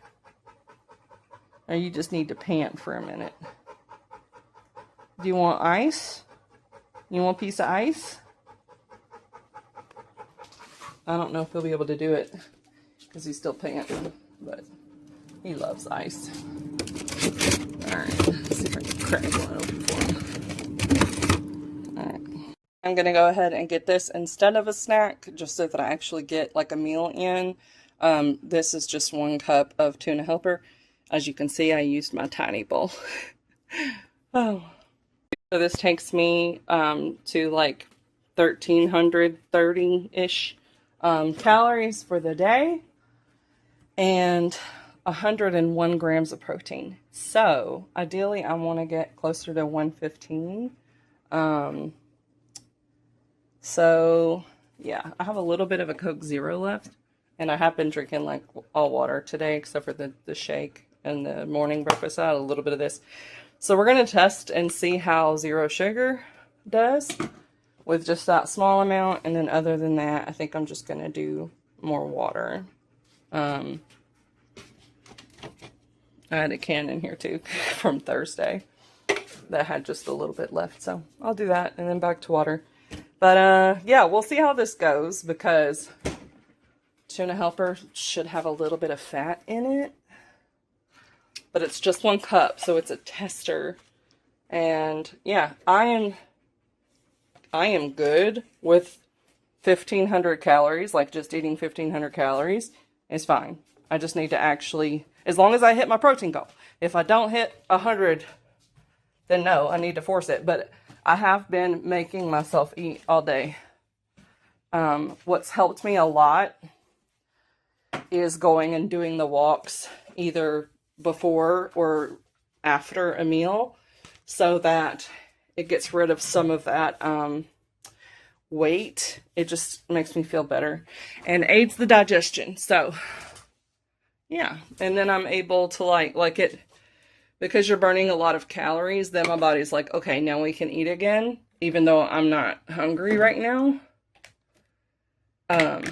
Or you just need to pant for a minute? Do you want ice? You want a piece of ice? I don't know if he'll be able to do it because he's still panting, but he loves ice. Alright, let's see if I can crack one open for him. Alright. I'm going to go ahead and get this instead of a snack, just so that I actually get like a meal in. This is just 1 cup of tuna helper. As you can see, I used my tiny bowl. Oh. So this takes me to like 1,330-ish calories for the day and 101 grams of protein. So ideally I want to get closer to 115. So yeah, I have a little bit of a Coke Zero left, and I have been drinking like all water today except for the shake and the morning breakfast. I had a little bit of this. So we're going to test and see how zero sugar does with just that small amount. And then other than that, I think I'm just going to do more water. I had a can in here too from Thursday that had just a little bit left. So I'll do that and then back to water. But yeah, we'll see how this goes because tuna helper should have a little bit of fat in it. But it's just 1 cup, so it's a tester. And yeah, I am good with 1,500 calories, like just eating 1,500 calories is fine. I just need to actually, as long as I hit my protein goal. If I don't hit 100, then no, I need to force it. But I have been making myself eat all day. What's helped me a lot is going and doing the walks either before or after a meal so that it gets rid of some of that weight. It just makes me feel better and aids the digestion. So yeah, and then I'm able to like it because you're burning a lot of calories. Then my body's like, okay, now we can eat again, even though I'm not hungry right now. The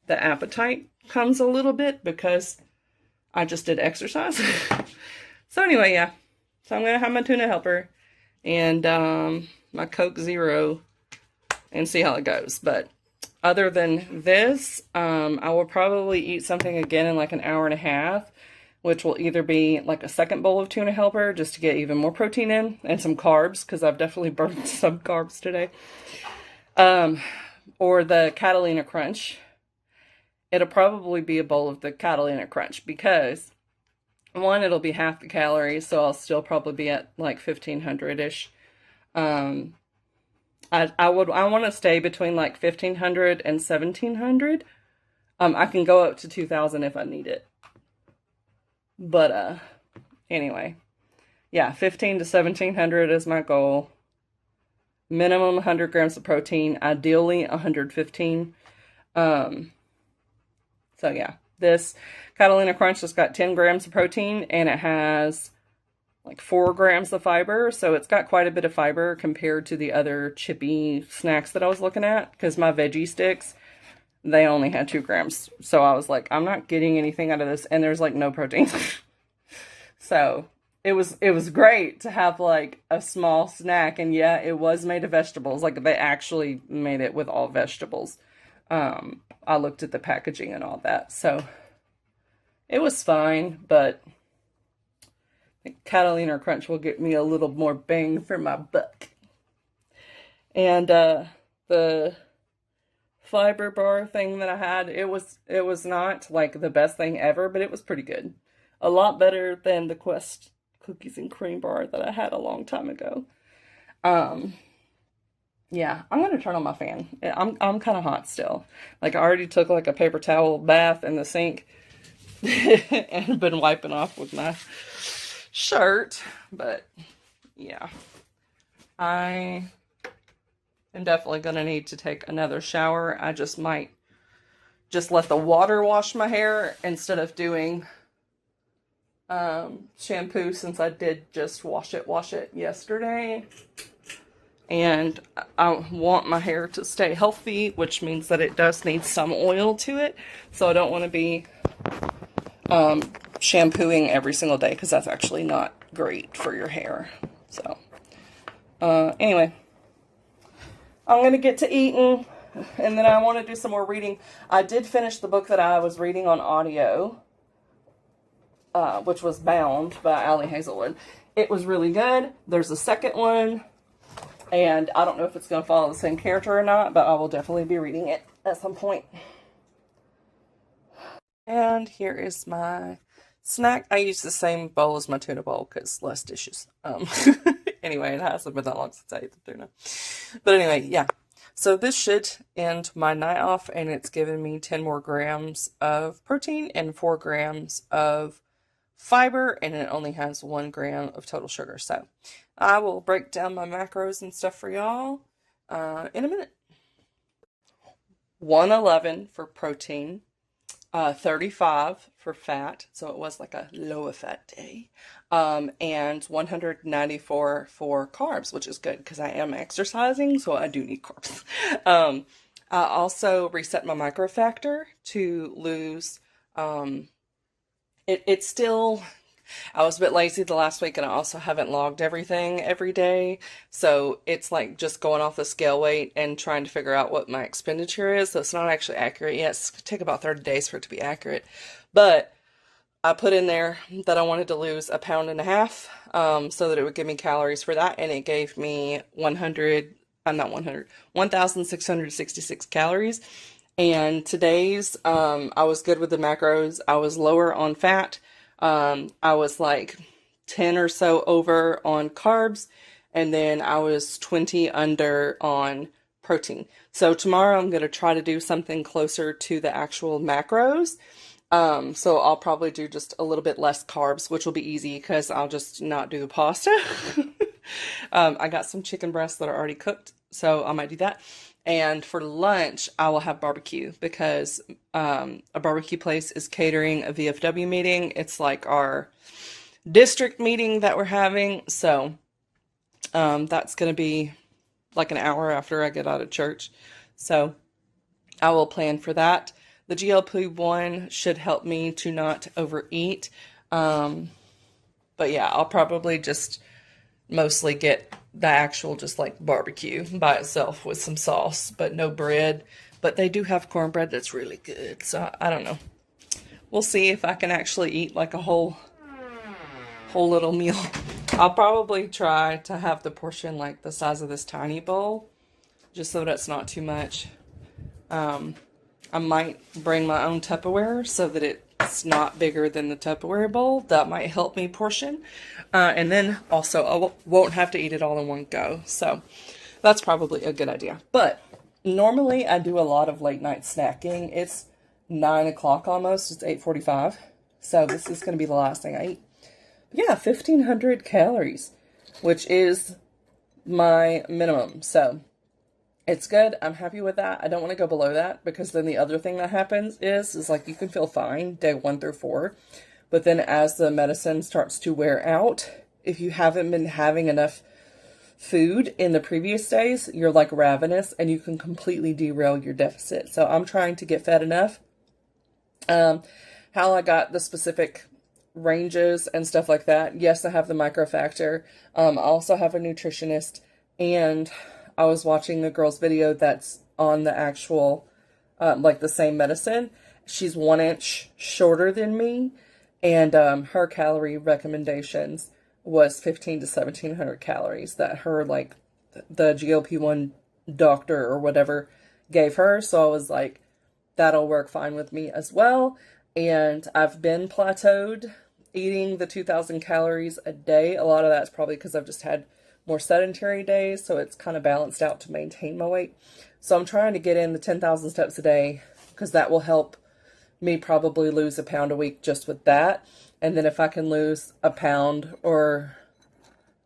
appetite comes a little bit because I just did exercise. So anyway, yeah. So I'm going to have my tuna helper and my Coke Zero and see how it goes. But other than this, I will probably eat something again in like an hour and a half, which will either be like a second bowl of tuna helper just to get even more protein in and some carbs because I've definitely burned some carbs today. Or the Catalina Crunch. It'll probably be a bowl of the Catalina Crunch because, one, it'll be half the calories, so I'll still probably be at like 1,500-ish. I want to stay between like 1,500 and 1,700. I can go up to 2,000 if I need it. But anyway, yeah, 1,500 to 1,700 is my goal. Minimum 100 grams of protein, ideally 115. So yeah, this Catalina Crunch has got 10 grams of protein and it has like 4 grams of fiber. So it's got quite a bit of fiber compared to the other chippy snacks that I was looking at, because my veggie sticks, they only had 2 grams. So I was like, I'm not getting anything out of this, and there's like no protein. So it was great to have like a small snack, and yeah, it was made of vegetables. Like they actually made it with all vegetables. I looked at the packaging and all that, so it was fine, but I think Catalina Crunch will get me a little more bang for my buck. And the fiber bar thing that I had, it was not like the best thing ever, but it was pretty good. A lot better than the Quest cookies and cream bar that I had a long time ago. Yeah, I'm gonna turn on my fan. I'm kind of hot still. Like I already took like a paper towel bath in the sink and been wiping off with my shirt. But yeah, I am definitely gonna need to take another shower. I just might just let the water wash my hair instead of doing shampoo, since I did just wash it yesterday. And I want my hair to stay healthy, which means that it does need some oil to it. So I don't want to be shampooing every single day, because that's actually not great for your hair. So anyway, I'm going to get to eating, and then I want to do some more reading. I did finish the book that I was reading on audio, which was Bound by Allie Hazelwood. It was really good. There's a second one, and I don't know if it's going to follow the same character or not, but I will definitely be reading it at some point. And here is my snack. I use the same bowl as my tuna bowl because less dishes. Anyway, it hasn't been that long since I ate the tuna. But anyway, yeah. So this should end my night off, and it's given me 10 more grams of protein and 4 grams of fiber, and it only has 1 gram of total sugar. So I will break down my macros and stuff for y'all in a minute. 111 for protein, 35 for fat, so it was like a lower fat day, and 194 for carbs, which is good because I am exercising, so I do need carbs. I also reset my micro factor to lose, it's still, I was a bit lazy the last week, and I also haven't logged everything every day, so it's like just going off the scale weight and trying to figure out what my expenditure is, so it's not actually accurate yet. It's going to take about 30 days for it to be accurate, but I put in there that I wanted to lose 1.5 pounds, so that it would give me calories for that, and it gave me 1,666 calories. And today's, I was good with the macros. I was lower on fat. I was like 10 or so over on carbs, and then I was 20 under on protein. So tomorrow I'm going to try to do something closer to the actual macros. So I'll probably do just a little bit less carbs, which will be easy because I'll just not do the pasta. I got some chicken breasts that are already cooked, so I might do that. And for lunch, I will have barbecue because a barbecue place is catering a VFW meeting. It's like our district meeting that we're having. So that's going to be like an hour after I get out of church. So I will plan for that. The GLP1 should help me to not overeat. But yeah, I'll probably just mostly get the actual just like barbecue by itself with some sauce, but no bread. But they do have cornbread that's really good, so I don't know. We'll see if I can actually eat like a whole little meal. I'll probably try to have the portion like the size of this tiny bowl, just so that it's not too much. I might bring my own Tupperware so that it's not bigger than the Tupperware bowl. That might help me portion. And then also I won't have to eat it all in one go. So that's probably a good idea. But normally I do a lot of late night snacking. It's 9 o'clock almost. It's 8:45. So this is going to be the last thing I eat. Yeah, 1,500 calories, which is my minimum. So It's good. I'm happy with that. I don't want to go below that because then the other thing that happens is like you can feel fine day 1 through 4. But then as the medicine starts to wear out, if you haven't been having enough food in the previous days, you're like ravenous and you can completely derail your deficit. So I'm trying to get fed enough. How I got the specific ranges and stuff like that. Yes, I have the microfactor. I also have a nutritionist, and I was watching a girl's video that's on the actual, like the same medicine. She's 1 inch shorter than me, and her calorie recommendations was 15 to 1700 calories that her, like, the GLP1 doctor or whatever gave her. So I was like, that'll work fine with me as well. And I've been plateaued eating the 2000 calories a day. A lot of that's probably because I've just had more sedentary days, so it's kind of balanced out to maintain my weight. So I'm trying to get in the 10,000 steps a day because that will help me probably lose a pound a week just with that. And then if I can lose a pound or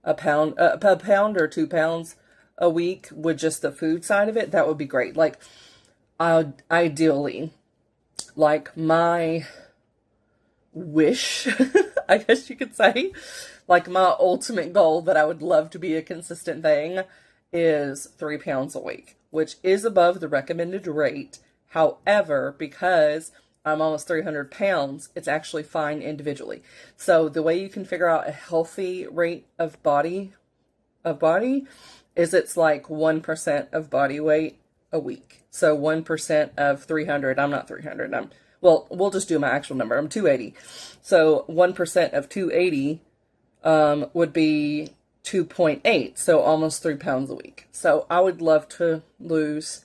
a pound or 2 pounds a week with just the food side of it, that would be great. Like, ideally, like my wish, I guess you could say, like my ultimate goal that I would love to be a consistent thing is 3 pounds a week, which is above the recommended rate. However, because I'm almost 300 pounds, it's actually fine individually. So the way you can figure out a healthy rate of body is it's like 1% of body weight a week. So 1% of 300, I'm not 300, well, we'll just do my actual number. I'm 280. So 1% of 280 would be 2.8, so almost 3 pounds a week. So I would love to lose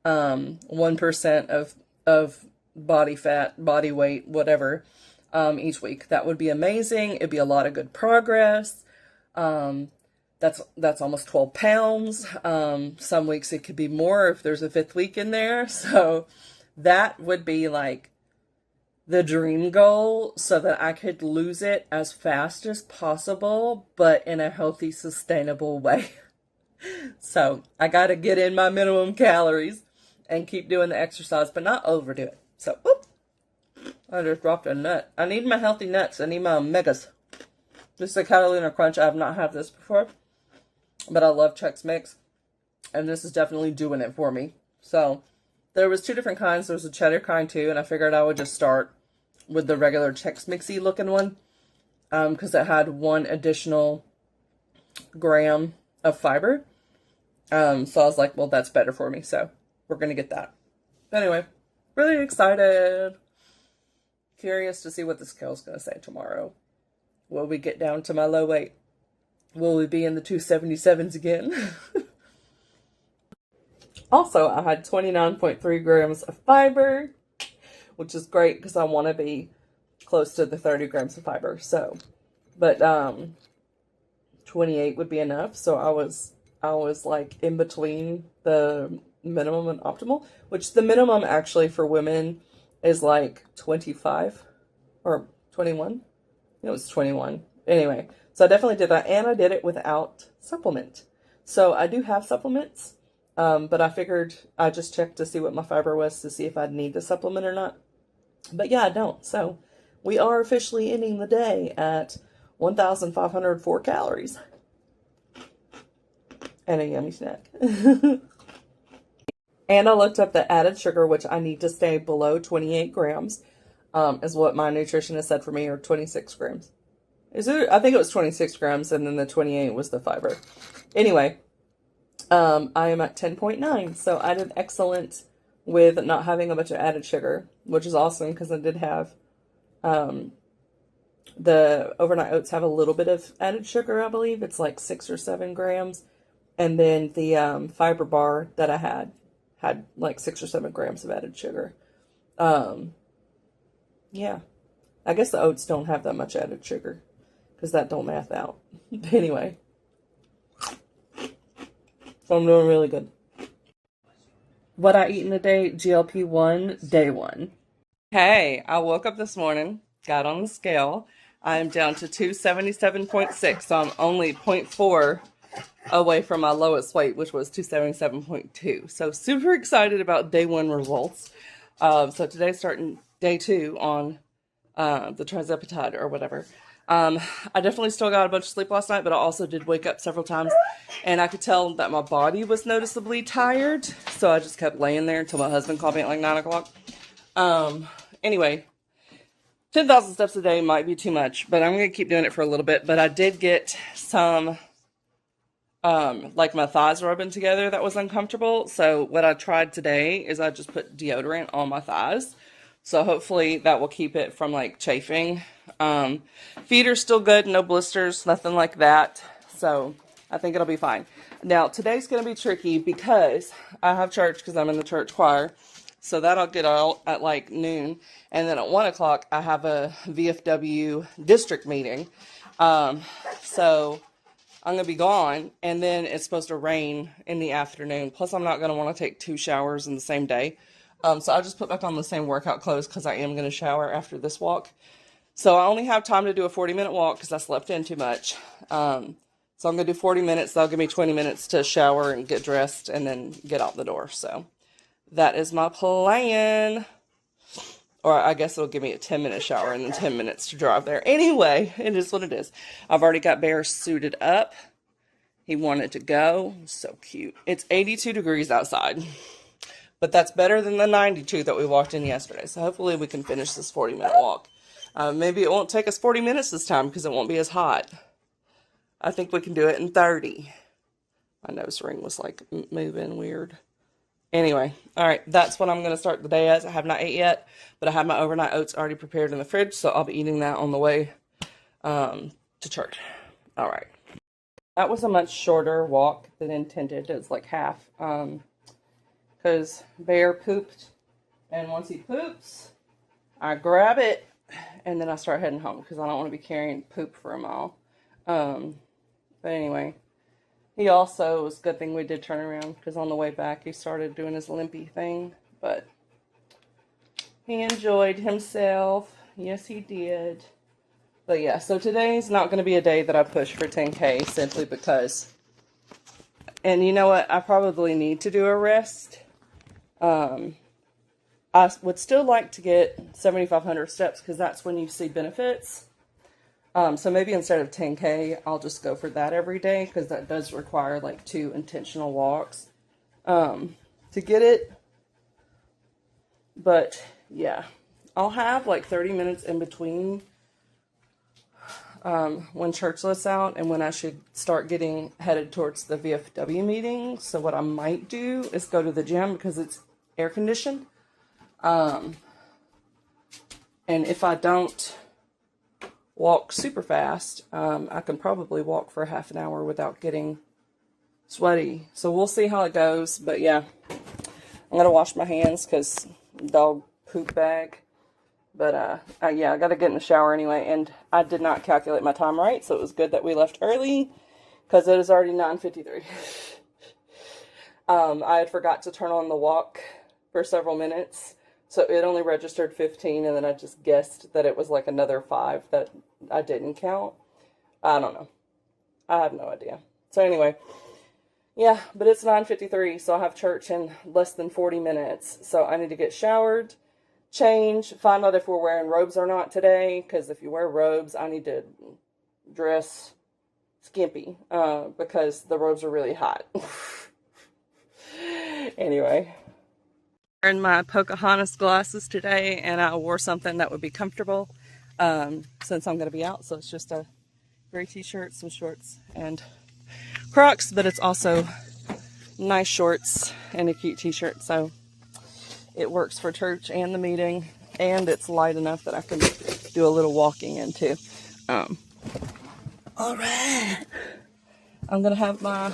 1% of body fat, body weight, whatever, each week. That would be amazing. It'd be a lot of good progress. That's almost 12 pounds. Some weeks it could be more if there's a 5th week in there. So that would be like the dream goal, so that I could lose it as fast as possible, but in a healthy, sustainable way. So I got to get in my minimum calories and keep doing the exercise, but not overdo it. So, whoop, I just dropped a nut. I need my healthy nuts. I need my omegas. This is a Catalina Crunch. I have not had this before, but I love Chex Mix, and this is definitely doing it for me. So there was 2 different kinds. There was a cheddar kind too, and I figured I would just start with the regular Chex Mixy looking one, because it had 1 additional gram of fiber. So I was like, well, that's better for me. So we're going to get that. But anyway, really excited. Curious to see what the scale's going to say tomorrow. Will we get down to my low weight? Will we be in the 277s again? Also, I had 29.3 grams of fiber, which is great because I want to be close to the 30 grams of fiber. So, but 28 would be enough. So I was like in between the minimum and optimal, which the minimum actually for women is like 25 or 21. It was 21. Anyway, so I definitely did that, and I did it without supplement. So I do have supplements, but I figured I just checked to see what my fiber was to see if I'd need the supplement or not. But yeah, I don't. So we are officially ending the day at 1,504 calories. And a yummy snack. And I looked up the added sugar, which I need to stay below 28 grams, is what my nutritionist said for me, or 26 grams. I think it was 26 grams, and then the 28 was the fiber. Anyway, I am at 10.9, so I did excellent with not having a bunch of added sugar, which is awesome because I did have, the overnight oats have a little bit of added sugar, I believe. It's like 6 or 7 grams. And then the fiber bar that I had like 6 or 7 grams of added sugar. Yeah. I guess the oats don't have that much added sugar because that don't math out. But anyway. So I'm doing really good. What I eat in a day, GLP1, day 1. Hey, I woke up this morning, got on the scale. I am down to 277.6, so I'm only 0.4 away from my lowest weight, which was 277.2. So super excited about day 1 results. So today's starting day 2 on the trizepatide or whatever. I definitely still got a bunch of sleep last night, but I also did wake up several times, and I could tell that my body was noticeably tired, so I just kept laying there until my husband called me at like 9 o'clock. Anyway, 10,000 steps a day might be too much, but I'm going to keep doing it for a little bit. But I did get some, like my thighs rubbing together that was uncomfortable. So what I tried today is I just put deodorant on my thighs. So hopefully that will keep it from like chafing. Feet are still good, no blisters, nothing like that. So I think it'll be fine. Now today's going to be tricky because I have church because I'm in the church choir. So that'll get out at like noon. And then at 1 o'clock I have a VFW district meeting. So I'm going to be gone, and then it's supposed to rain in the afternoon. Plus I'm not going to want to take 2 showers in the same day. So I'll just put back on the same workout clothes because I am going to shower after this walk. So I only have time to do a 40-minute walk because I slept in too much. So I'm going to do 40 minutes. That'll give me 20 minutes to shower and get dressed and then get out the door. So that is my plan. Or I guess it'll give me a 10-minute shower and then 10 minutes to drive there. Anyway, it is what it is. I've already got Bear suited up. He wanted to go. So cute. It's 82 degrees outside. But that's better than the 92 that we walked in yesterday. So hopefully we can finish this 40-minute walk. Maybe it won't take us 40 minutes this time because it won't be as hot. I think we can do it in 30. My nose ring was like moving weird. Anyway, all right, that's what I'm going to start the day as. I have not ate yet, but I have my overnight oats already prepared in the fridge, so I'll be eating that on the way to church. All right. That was a much shorter walk than intended. It's like half. Because Bear pooped, and once he poops, I grab it, and then I start heading home, because I don't want to be carrying poop for a mile. But anyway, he also, it was a good thing we did turn around, because on the way back, he started doing his limpy thing, but he enjoyed himself. Yes, he did. But yeah, so today's not going to be a day that I push for 10K, simply because, and you know what, I probably need to do a rest. I would still like to get 7,500 steps because that's when you see benefits. So maybe instead of 10K, I'll just go for that every day because that does require like 2 intentional walks to get it. But yeah, I'll have like 30 minutes in between when church lets out and when I should start getting headed towards the VFW meeting. So what I might do is go to the gym because it's air conditioned. And if I don't walk super fast, I can probably walk for half an hour without getting sweaty. So we'll see how it goes. But yeah, I'm going to wash my hands because dog poop bag. But yeah, I got to get in the shower anyway. And I did not calculate my time right. So it was good that we left early because it is already 9:53. I had forgot to turn on the walk for several minutes. So it only registered 15, and then I just guessed that it was like another 5 that I didn't count. I don't know. I have no idea. So anyway, yeah, but it's 9:53, so I have church in less than 40 minutes. So I need to get showered, change, find out if we're wearing robes or not today, because if you wear robes, I need to dress skimpy, because the robes are really hot. Anyway. Wearing my Pocahontas glasses today, and I wore something that would be comfortable since I'm going to be out. So it's just a gray t-shirt, some shorts, and Crocs, but it's also nice shorts and a cute t-shirt. So it works for church and the meeting, and it's light enough that I can do a little walking in too. All right, I'm going to have my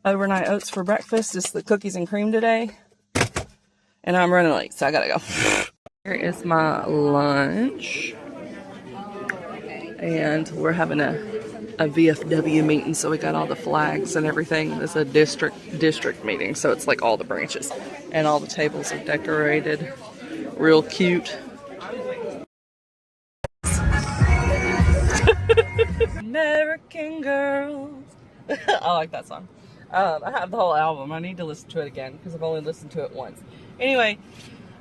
overnight oats for breakfast. It's the cookies and cream today. And I'm running late, so I gotta go. Here is my lunch. And we're having a VFW meeting, so we got all the flags and everything. It's a district meeting, so it's like all the branches. And all the tables are decorated. Real cute. American girls I like that song. I have the whole album. I need to listen to it again because I've only listened to it once. Anyway,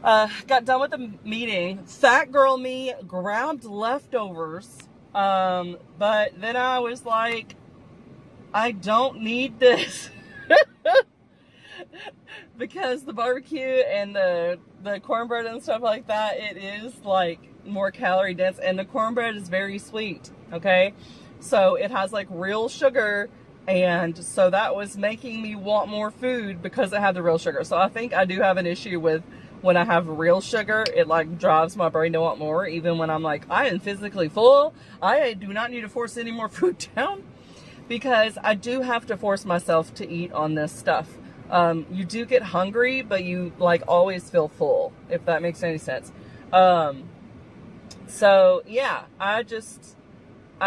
got done with the meeting. Fat girl me grabbed leftovers. But then I was like, I don't need this. Because the barbecue and the cornbread and stuff like that, it is like more calorie dense, and the cornbread is very sweet, okay? So it has like real sugar, and so that was making me want more food because it had the real sugar. So I think I do have an issue with when I have real sugar, it like drives my brain to want more, even when I'm like, I am physically full. I do not need to force any more food down, because I do have to force myself to eat on this stuff. You do get hungry, but you like always feel full, if that makes any sense. So yeah, I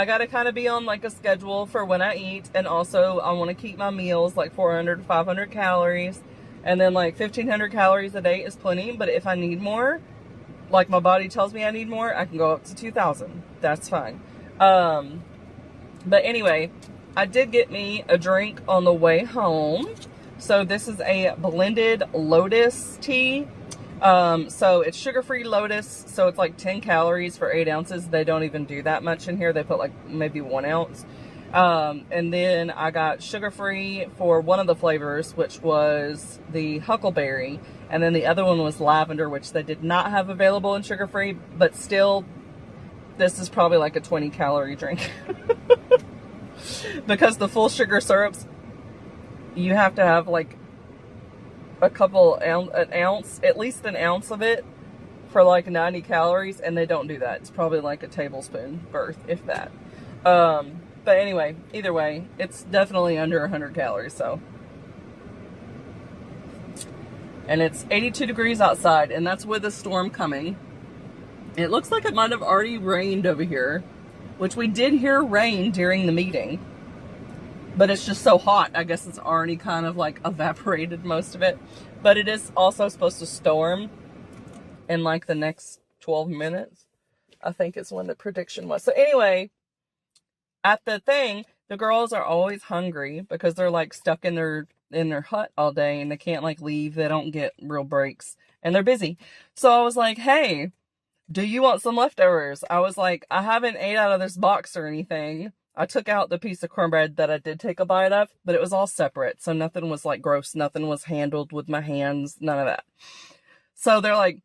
gotta kind of be on like a schedule for when I eat. And also I want to keep my meals like 400 to 500 calories. And then like 1500 calories a day is plenty. But if I need more, like my body tells me I need more, I can go up to 2000. That's fine. But anyway, I did get me a drink on the way home. So this is a blended lotus tea. So it's sugar-free lotus. So it's like 10 calories for 8 ounces. They don't even do that much in here. They put like maybe 1 ounce. And then I got sugar-free for one of the flavors, which was the huckleberry. And then the other one was lavender, which they did not have available in sugar-free. But still, this is probably like a 20 calorie drink. Because the full sugar syrups, you have to have like an ounce, at least an ounce of it for like 90 calories, and they don't do that. It's probably like a tablespoon worth, if that. But anyway, either way, it's definitely under 100 calories, so. And it's 82 degrees outside, and that's with a storm coming. It looks like it might have already rained over here, which we did hear rain during the meeting. But it's just so hot, I guess it's already kind of like evaporated most of it. But it is also supposed to storm in like the next 12 minutes. I think is when the prediction was. So anyway, at the thing, the girls are always hungry because they're like stuck in their hut all day and they can't like leave. They don't get real breaks and they're busy. So I was like, hey, do you want some leftovers? I was like, I haven't ate out of this box or anything. I took out the piece of cornbread that I did take a bite of, but it was all separate. So nothing was like gross. Nothing was handled with my hands. None of that. So they're like,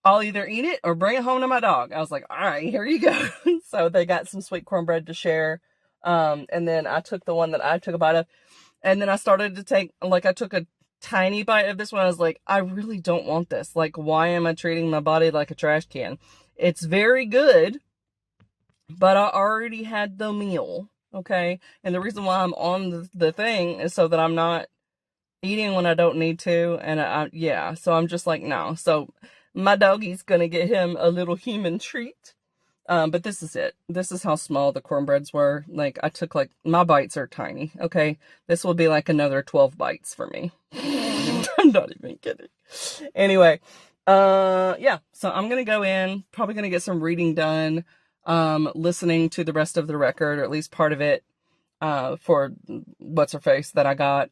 I'll either eat it or bring it home to my dog. I was like, all right, here you go. So they got some sweet cornbread to share. And then I took the one that I took a bite of. And then I started to take, like, I took a tiny bite of this one. I was like, I really don't want this. Like, why am I treating my body like a trash can? It's very good, but I already had the meal, okay? And the reason why I'm on the thing is so that I'm not eating when I don't need to. And yeah, so I'm just like, no. So my doggy's gonna get him a little human treat. But this is it. This is how small the cornbreads were. Like, I took like, my bites are tiny, okay? This will be like another 12 bites for me. I'm not even kidding. Anyway, yeah, so I'm gonna go in, probably gonna get some reading done, listening to the rest of the record, or at least part of it, for what's her face that I got,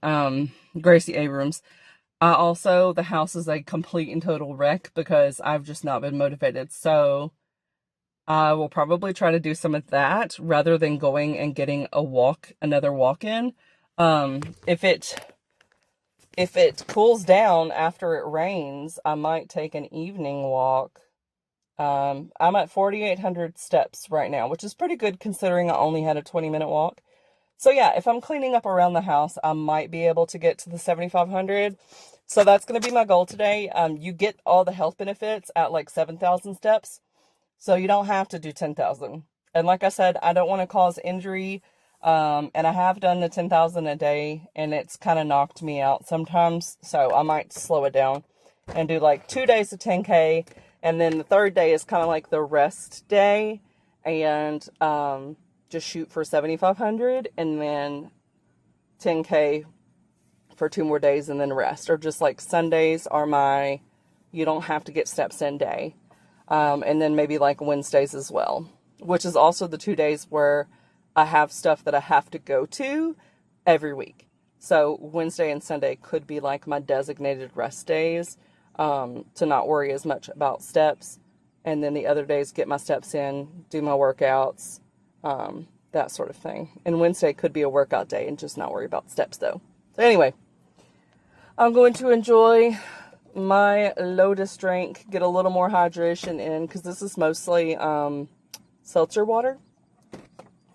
Gracie Abrams. Also, the house is a complete and total wreck because I've just not been motivated. So I will probably try to do some of that rather than going and getting another walk-in. If it cools down after it rains, I might take an evening walk. I'm at 4,800 steps right now, which is pretty good considering I only had a 20-minute walk. So yeah, if I'm cleaning up around the house, I might be able to get to the 7,500. So that's going to be my goal today. You get all the health benefits at like 7,000 steps. So you don't have to do 10,000. And like I said, I don't want to cause injury. And I have done the 10,000 a day and it's kind of knocked me out sometimes. So I might slow it down and do like 2 days of 10K. And then the third day is kind of like the rest day. And just shoot for 7,500 and then 10K for 2 more days and then rest. Or just like Sundays are my, you don't have to get steps in day. And then maybe like Wednesdays as well, which is also the 2 days where I have stuff that I have to go to, every week. So Wednesday and Sunday could be like my designated rest days, to not worry as much about steps. And then the other days, get my steps in, do my workouts, that sort of thing. And Wednesday could be a workout day and just not worry about steps though. So anyway, I'm going to enjoy my Lotus drink, get a little more hydration in, because this is mostly seltzer water.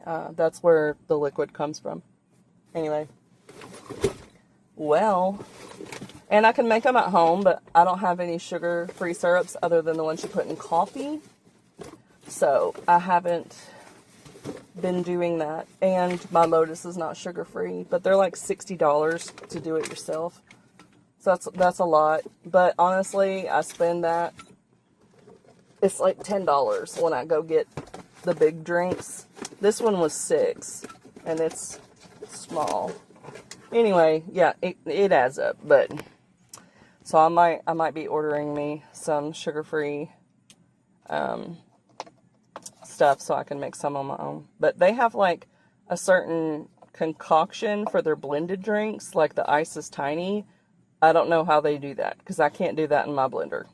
That's where the liquid comes from. Anyway, well, and I can make them at home, but I don't have any sugar-free syrups other than the ones you put in coffee. So I haven't been doing that. And my Lotus is not sugar-free, but they're like $60 to do it yourself. So that's a lot. But honestly, I spend that. It's like $10 when I go get the big drinks. This one was $6, and it's small. Anyway, yeah, it adds up. But so I might be ordering me some sugar-free stuff so I can make some on my own. But they have like a certain concoction for their blended drinks, like the ice is tiny. I don't know how they do that, because I can't do that in my blender.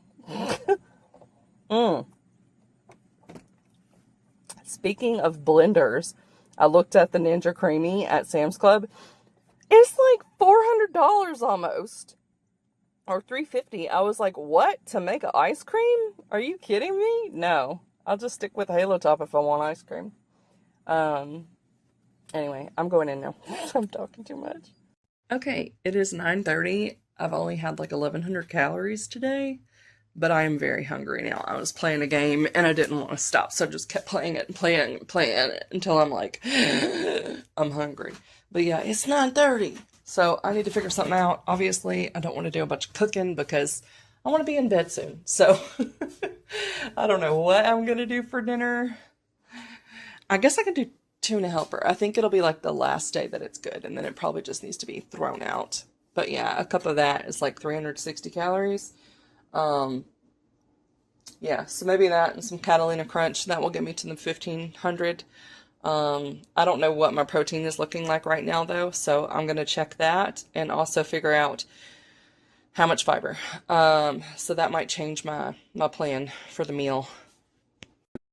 Speaking of blenders, I looked at the Ninja Creamy at Sam's Club. It's like $400 almost. Or $350. I was like, what? To make ice cream? Are you kidding me? No. I'll just stick with Halo Top if I want ice cream. Anyway, I'm going in now. I'm talking too much. Okay, it is 9:30. I've only had like 1,100 calories today, but I am very hungry now. I was playing a game and I didn't want to stop, so I just kept playing it and playing it until I'm like, I'm hungry. But yeah, it's 9:30, so I need to figure something out. Obviously, I don't want to do a bunch of cooking because I want to be in bed soon. So I don't know what I'm going to do for dinner. I guess I could do tuna helper. I think it'll be like the last day that it's good, and then it probably just needs to be thrown out. But yeah, a cup of that is like 360 calories. Yeah, so maybe that and some Catalina Crunch. That will get me to the 1,500. I don't know what my protein is looking like right now, though, so I'm going to check that and also figure out how much fiber. So that might change my plan for the meal.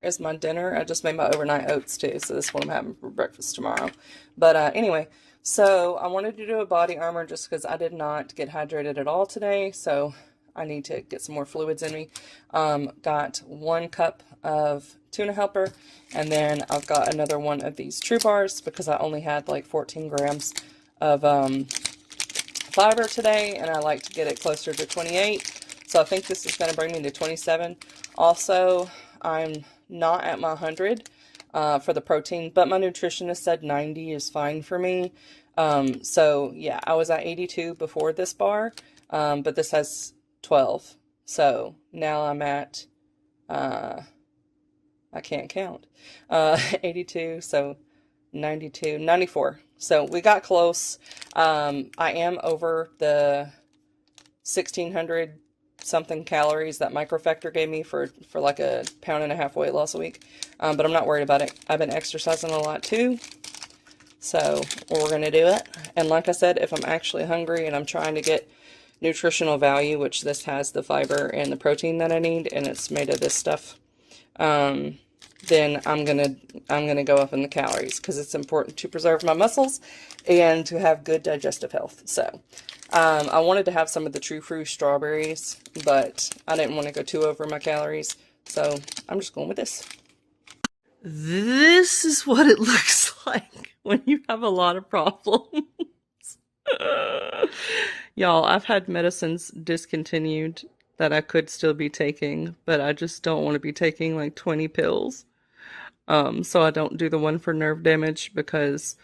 Here's my dinner. I just made my overnight oats, too, so this is what I'm having for breakfast tomorrow. But anyway, so I wanted to do a body armor just because I did not get hydrated at all today, so I need to get some more fluids in me. Got 1 cup of tuna helper, and then I've got another one of these True Bars because I only had like 14 grams of fiber today, and I like to get it closer to 28. So I think this is going to bring me to 27. Also, I'm not at my 100 for the protein, but my nutritionist said 90 is fine for me. So yeah, I was at 82 before this bar, but this has 12. So now I'm at, I can't count, 82, so 92, 94. So we got close. I am over the 1,600 something calories that Microfactor gave me for like a 1.5 pound weight loss a week. But I'm not worried about it. I've been exercising a lot too. So we're going to do it. And like I said, if I'm actually hungry and I'm trying to get nutritional value, which this has the fiber and the protein that I need, and it's made of this stuff, then I'm gonna go up in the calories because it's important to preserve my muscles and to have good digestive health. So I wanted to have some of the True Fruit strawberries, but I didn't want to go too over my calories, so I'm just going with this. This is what it looks like when you have a lot of problems. Y'all, I've had medicines discontinued that I could still be taking, but I just don't want to be taking like 20 pills. So I don't do the one for nerve damage because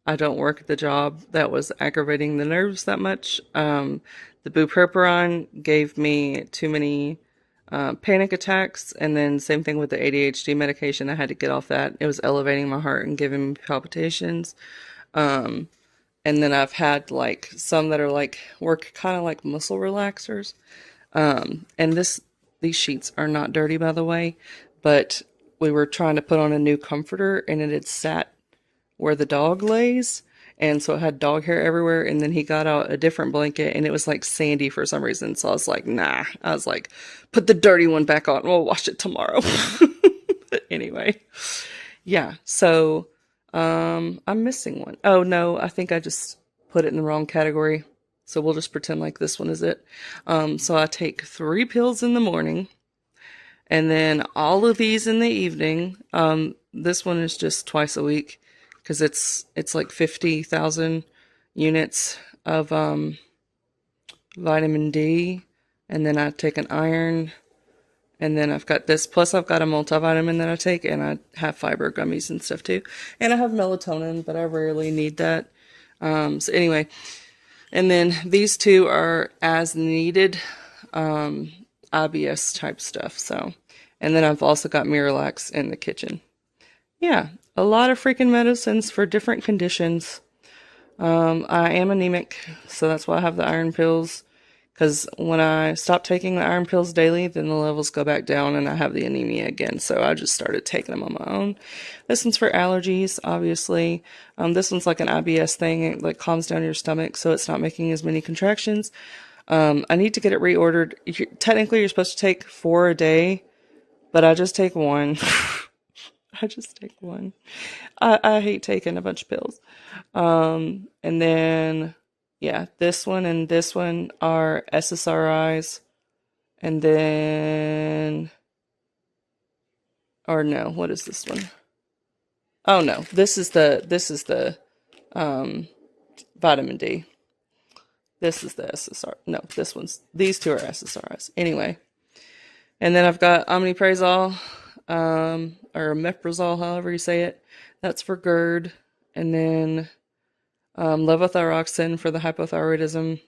I don't work at the job that was aggravating the nerves that much. The bupropion gave me too many panic attacks, and then same thing with the ADHD medication. I had to get off that. It was elevating my heart and giving me palpitations. And then I've had like some that are like work kind of like muscle relaxers. And these sheets are not dirty, by the way, but we were trying to put on a new comforter and it had sat where the dog lays, and so it had dog hair everywhere. And then he got out a different blanket, and it was like sandy for some reason. So I was like, nah. I was like, put the dirty one back on. We'll wash it tomorrow. But anyway, yeah. So I'm missing one. Oh no, I think I just put it in the wrong category. So we'll just pretend like this one is it. So I take 3 pills in the morning, and then all of these in the evening. This one is just twice a week because it's like 50,000 units of vitamin D, and then I take an iron, and then I've got this. Plus I've got a multivitamin that I take, and I have fiber gummies and stuff too. And I have melatonin, but I rarely need that. So anyway. And then these 2 are as needed, IBS type stuff. So, and then I've also got Miralax in the kitchen. Yeah, a lot of freaking medicines for different conditions. I am anemic, so that's why I have the iron pills. Because when I stop taking the iron pills daily, then the levels go back down and I have the anemia again. So I just started taking them on my own. This one's for allergies, obviously. This one's like an IBS thing. It like calms down your stomach so it's not making as many contractions. I need to get it reordered. Technically, you're supposed to take 4 a day, but I just take 1. I just take 1. I hate taking a bunch of pills. And then... yeah, this one and this one are SSRIs. And then, or no, what is this one? Oh no, this is the vitamin D. This is the SSR. No, these 2 are SSRIs. Anyway. And then I've got omeprazole, or meprazole, however you say it. That's for GERD. And then levothyroxine for the hypothyroidism.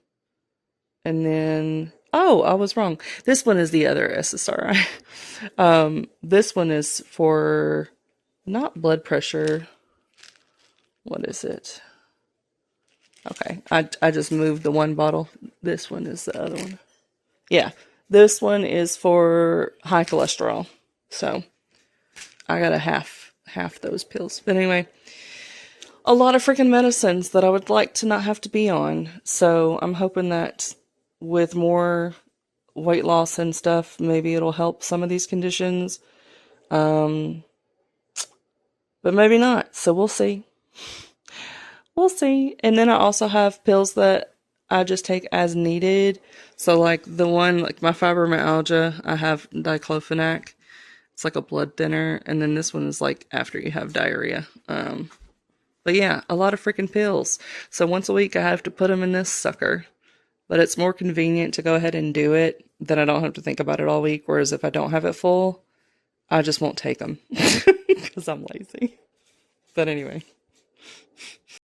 And then, oh, I was wrong. This one is the other SSRI. This one is for not blood pressure. What is it? Okay, I just moved the one bottle. This one is the other one. Yeah, this one is for high cholesterol. So I got a half those pills. But anyway, a lot of freaking medicines that I would like to not have to be on. So I'm hoping that with more weight loss and stuff, maybe it'll help some of these conditions. But maybe not. So we'll see. We'll see. And then I also have pills that I just take as needed. So like the one, like my fibromyalgia, I have diclofenac. It's like a blood thinner. And then this one is like after you have diarrhea. But yeah, a lot of freaking pills. So once a week I have to put them in this sucker. But it's more convenient to go ahead and do it than I don't have to think about it all week. Whereas if I don't have it full, I just won't take them. Because I'm lazy. But anyway.